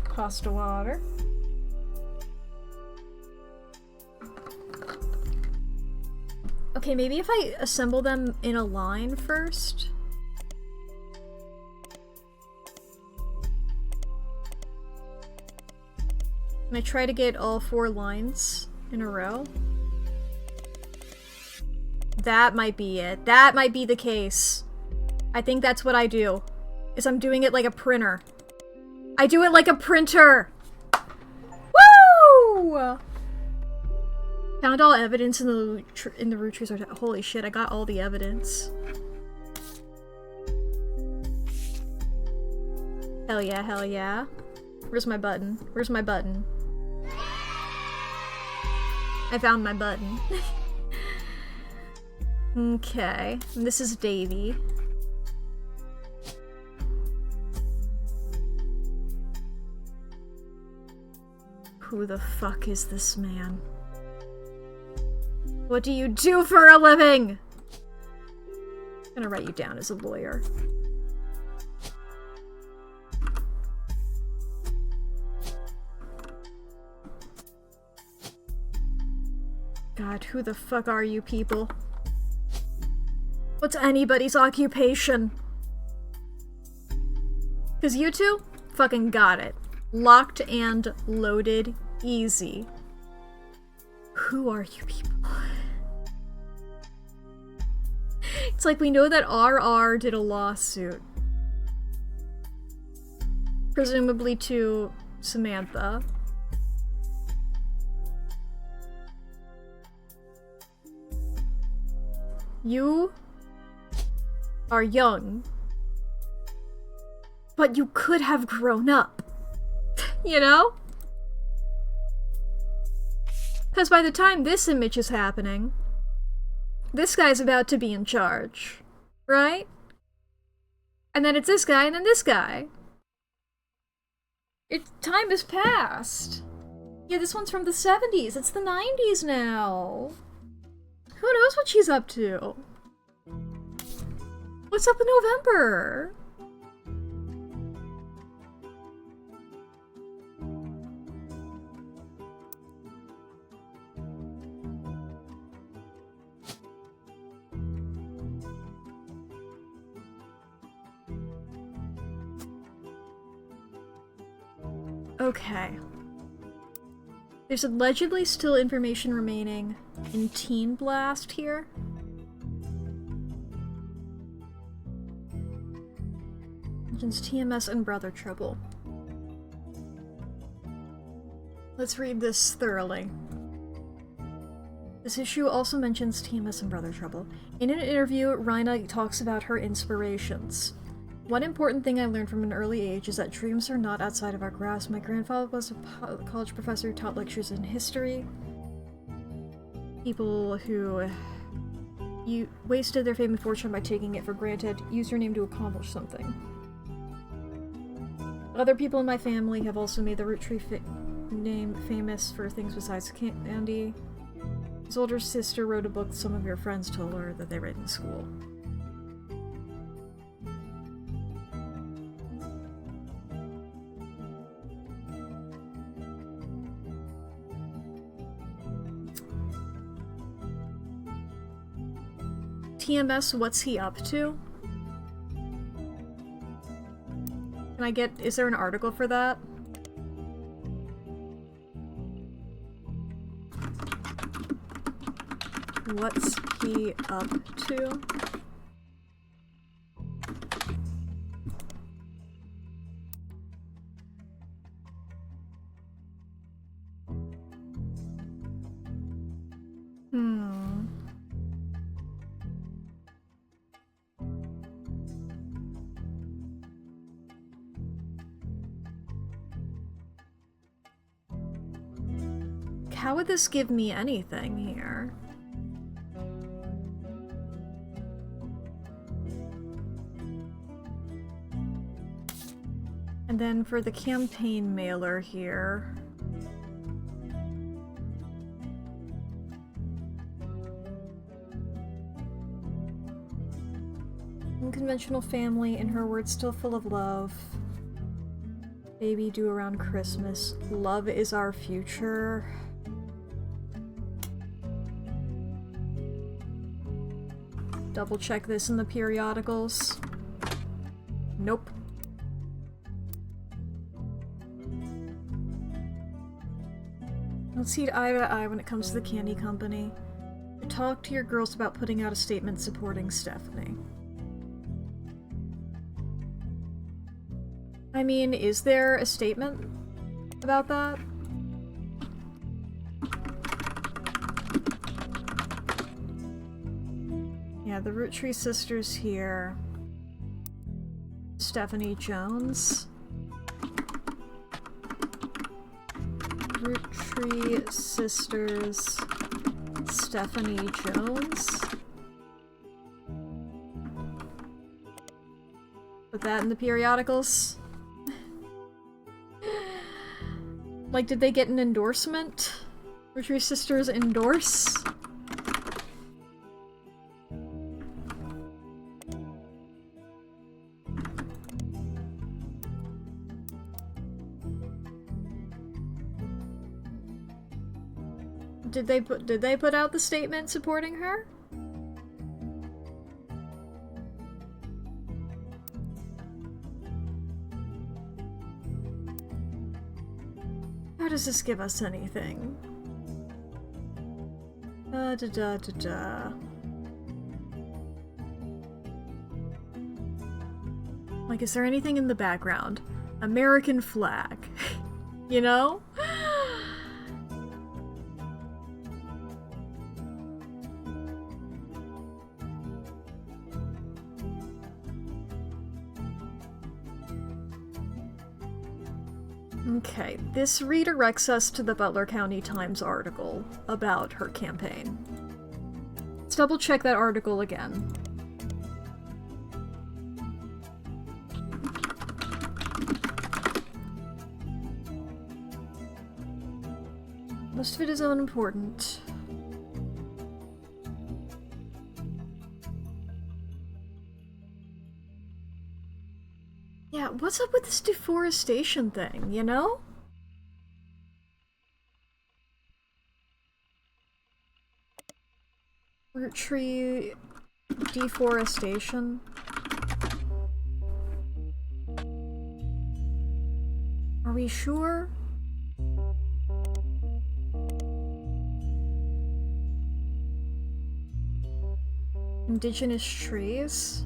Cost of water. Okay, maybe if I assemble them in a line first. And I try to get all 4 lines in a row. That might be it. That might be the case. I think that's what I do. Is I'm doing it like a printer. I do it like a printer! Woo! Found all evidence in the Roottrees Are Dead. Holy shit, I got all the evidence. Hell yeah, hell yeah. Where's my button? Where's my button? I found my button. Okay, and this is Davy. Who the fuck is this man? What do you do for a living? I'm gonna write you down as a lawyer. God, who the fuck are you people? What's anybody's occupation? 'Cause you two fucking got it. Locked and loaded easy. Who are you people? It's like we know that RR did a lawsuit. Presumably to Samantha. You are young, but you could have grown up. You know? Because by the time this image is happening, this guy's about to be in charge, right? And then it's this guy, and then this guy. Time has passed. Yeah, this one's from the 70s. It's the 90s now. Who knows what she's up to? What's up in November? Okay. There's allegedly still information remaining in Teen Blast here. Mentions TMS and Brother Trouble. Let's read this thoroughly. This issue also mentions TMS and Brother Trouble. In an interview, Rhina talks about her inspirations. One important thing I learned from an early age is that dreams are not outside of our grasp. My grandfather was a college professor who taught lectures in history. People who wasted their fame and fortune by taking it for granted. Use your name to accomplish something. Other people in my family have also made the Roottree name famous for things besides candy. His older sister wrote a book some of your friends told her that they read in school. TMS, what's he up to? Can I get... is there an article for that? What's he up to? How would this give me anything here? And then for the campaign mailer here... Unconventional family, in her words, still full of love. Baby due around Christmas. Love is our future. Double check this in the periodicals. Nope. Let's see eye to eye when it comes to the candy company. Talk to your girls about putting out a statement supporting Stephanie. I mean, is there a statement about that? Yeah, the Roottrees sisters here. Stephanie Jones. Roottrees sisters. Stephanie Jones. Put that in the periodicals. Like, did they get an endorsement? Roottrees sisters endorse? Did they put out the statement supporting her? How does this give us anything? Like, is there anything in the background? American flag. You know? Okay, this redirects us to the Butler County Times article about her campaign. Let's double check that article again. Most of it is unimportant. Yeah, what's up with this deforestation thing, you know? Tree deforestation. Are we sure? Indigenous trees?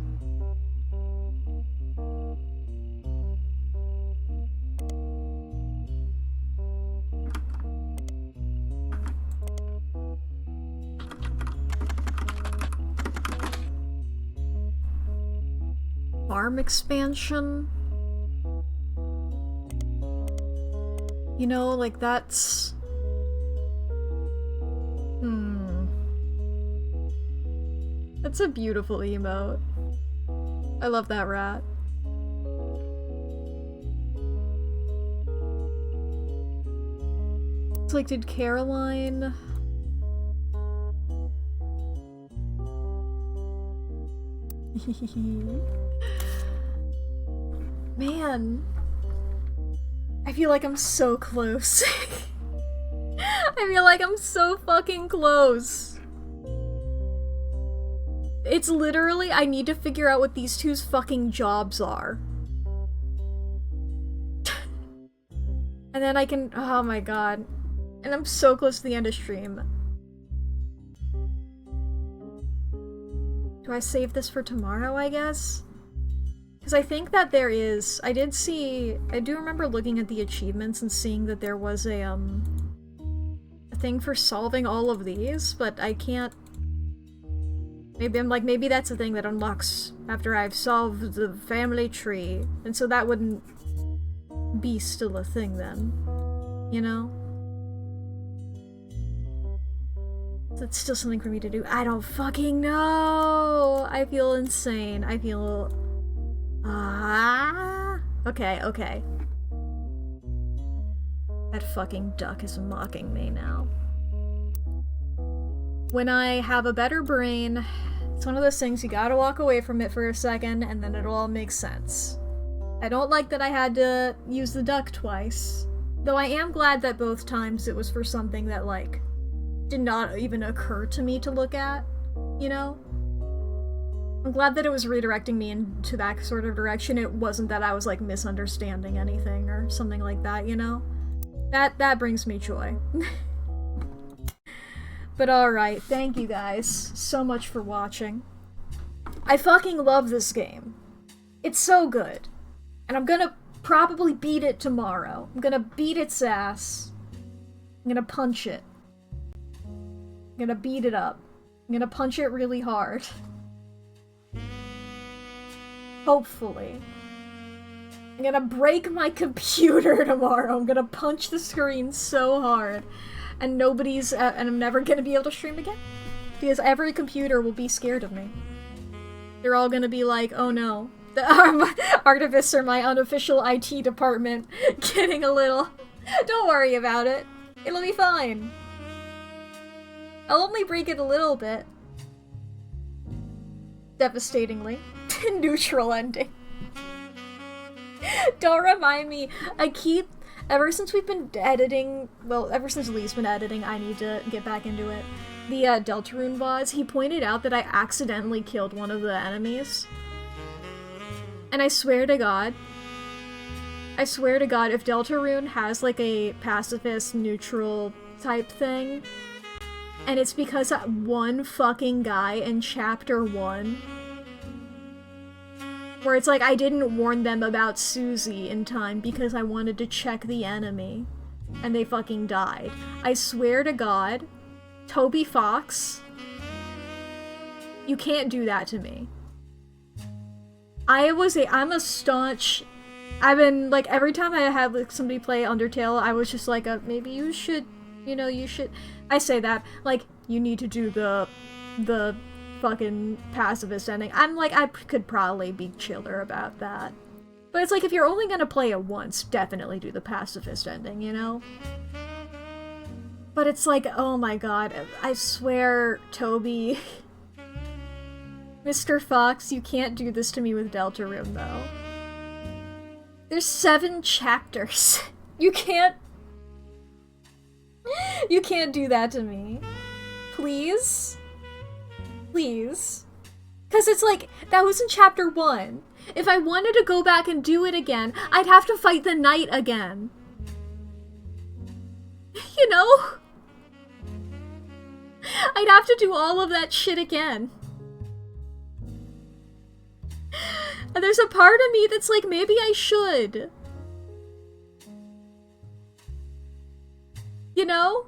Farm expansion? You know, like that's... That's a beautiful emote. I love that rat. It's like, did Caroline... Man. I feel like I'm so close. I feel like I'm so fucking close. It's literally, I need to figure out what these two's fucking jobs are. And then I can, oh my god. And I'm so close to the end of stream. Do I save this for tomorrow, I guess? Because I think that there is... I do remember looking at the achievements and seeing that there was a thing for solving all of these, but I can't... Maybe I'm like, maybe that's a thing that unlocks after I've solved the family tree, and so that wouldn't be still a thing then, you know? That's still something for me to do. I don't fucking know! I feel insane. I feel... Okay. That fucking duck is mocking me now. When I have a better brain, it's one of those things you gotta walk away from it for a second and then it'll all make sense. I don't like that I had to use the duck twice. Though I am glad that both times it was for something that, like, did not even occur to me to look at, you know? I'm glad that it was redirecting me into that sort of direction. It wasn't that I was, like, misunderstanding anything or something like that, you know? That brings me joy. But alright, thank you guys so much for watching. I fucking love this game. It's so good. And I'm gonna probably beat it tomorrow. I'm gonna beat its ass. I'm gonna punch it. I'm gonna beat it up. I'm gonna punch it really hard. Hopefully. I'm gonna break my computer tomorrow. I'm gonna punch the screen so hard. And nobody's, and I'm never gonna be able to stream again. Because every computer will be scared of me. They're all gonna be like, oh no. The Artivists are my unofficial IT department getting a little... Don't worry about it. It'll be fine. I'll only break it a little bit. Devastatingly. Neutral ending. Don't remind me. Ever since we've been editing, well, ever since Lee's been editing, I need to get back into it. The Deltarune VODs, he pointed out that I accidentally killed one of the enemies. And I swear to God, if Deltarune has like a pacifist, neutral type thing, and it's because that one fucking guy in Chapter 1, where it's like I didn't warn them about Susie in time because I wanted to check the enemy, and they fucking died. I swear to God, Toby Fox, you can't do that to me. I'm a staunch... I've been, like, every time I had, like, somebody play Undertale, I was just like, maybe you should, you know, you should... I say that, like, you need to do the fucking pacifist ending. I'm like, I could probably be chiller about that. But it's like, if you're only gonna play it once, definitely do the pacifist ending, you know? But it's like, oh my god, I swear, Toby... Mr. Fox, you can't do this to me with Deltarune, though. There's 7 chapters. You can't do that to me. Please? Please? Because it's like, that was in Chapter 1. If I wanted to go back and do it again, I'd have to fight the knight again. You know? I'd have to do all of that shit again. And there's a part of me that's like, maybe I should. You know?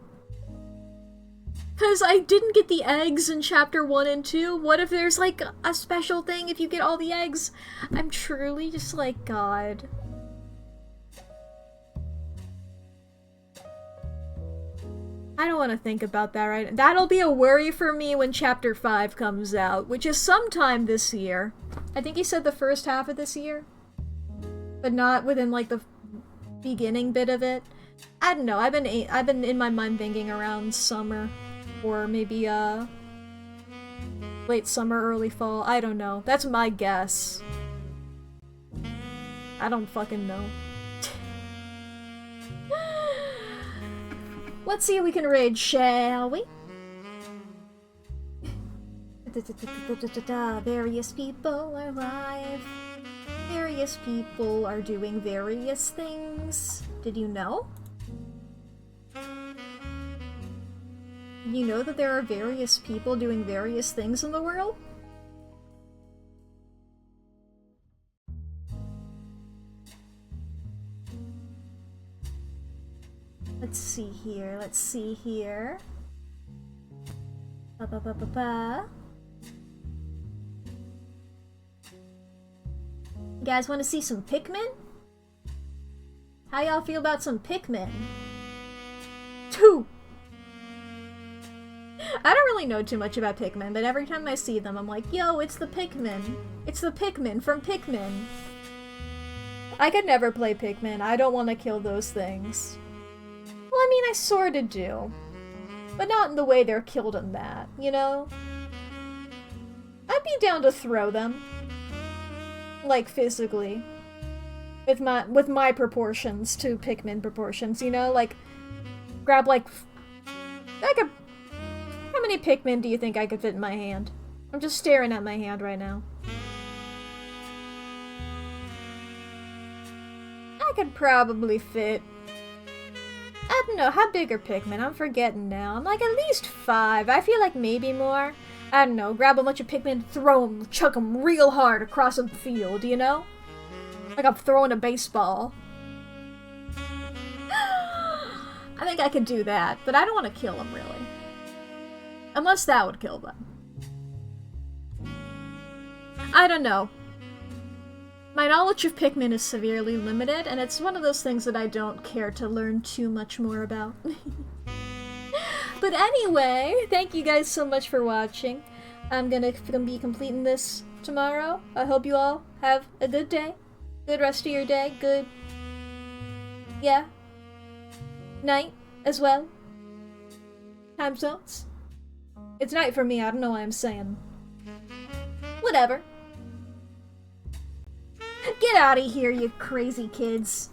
Because I didn't get the eggs in Chapter 1 and 2. What if there's like a special thing if you get all the eggs? I'm truly just like, God. I don't want to think about that right now. That'll be a worry for me when Chapter 5 comes out, which is sometime this year. I think he said the first half of this year. But not within, like, the beginning bit of it. I don't know, I've been in my mind thinking around summer. Or maybe, late summer, early fall. I don't know. That's my guess. I don't fucking know. Let's see if we can raid, shall we? Various people are alive. Various people are doing various things. Did you know? You know that there are various people doing various things in the world? Let's see here. Let's see here. Ba ba ba ba ba. You guys want to see some Pikmin? How y'all feel about some Pikmin? 2! I don't really know too much about Pikmin, but every time I see them, I'm like, yo, it's the Pikmin. It's the Pikmin from Pikmin. I could never play Pikmin. I don't want to kill those things. Well, I mean, I sorta do. But not in the way they're killed in that, you know? I'd be down to throw them. Like, physically. With my proportions to Pikmin proportions, you know? Like, grab, like how many Pikmin do you think I could fit in my hand? I'm just staring at my hand right now. I could probably fit... I don't know, how big are Pikmin? I'm forgetting now. I'm like at least 5. I feel like maybe more. I don't know, grab a bunch of Pikmin, throw them, chuck them real hard across a field, you know? Like I'm throwing a baseball. I think I could do that, but I don't want to kill them, really. Unless that would kill them. I don't know. My knowledge of Pikmin is severely limited, and it's one of those things that I don't care to learn too much more about. But anyway, thank you guys so much for watching. I'm gonna be completing this tomorrow. I hope you all have a good day. Good rest of your day. Good... yeah. Night as well. Time zones. It's night for me, I don't know what I'm saying. Whatever. Get out of here, you crazy kids.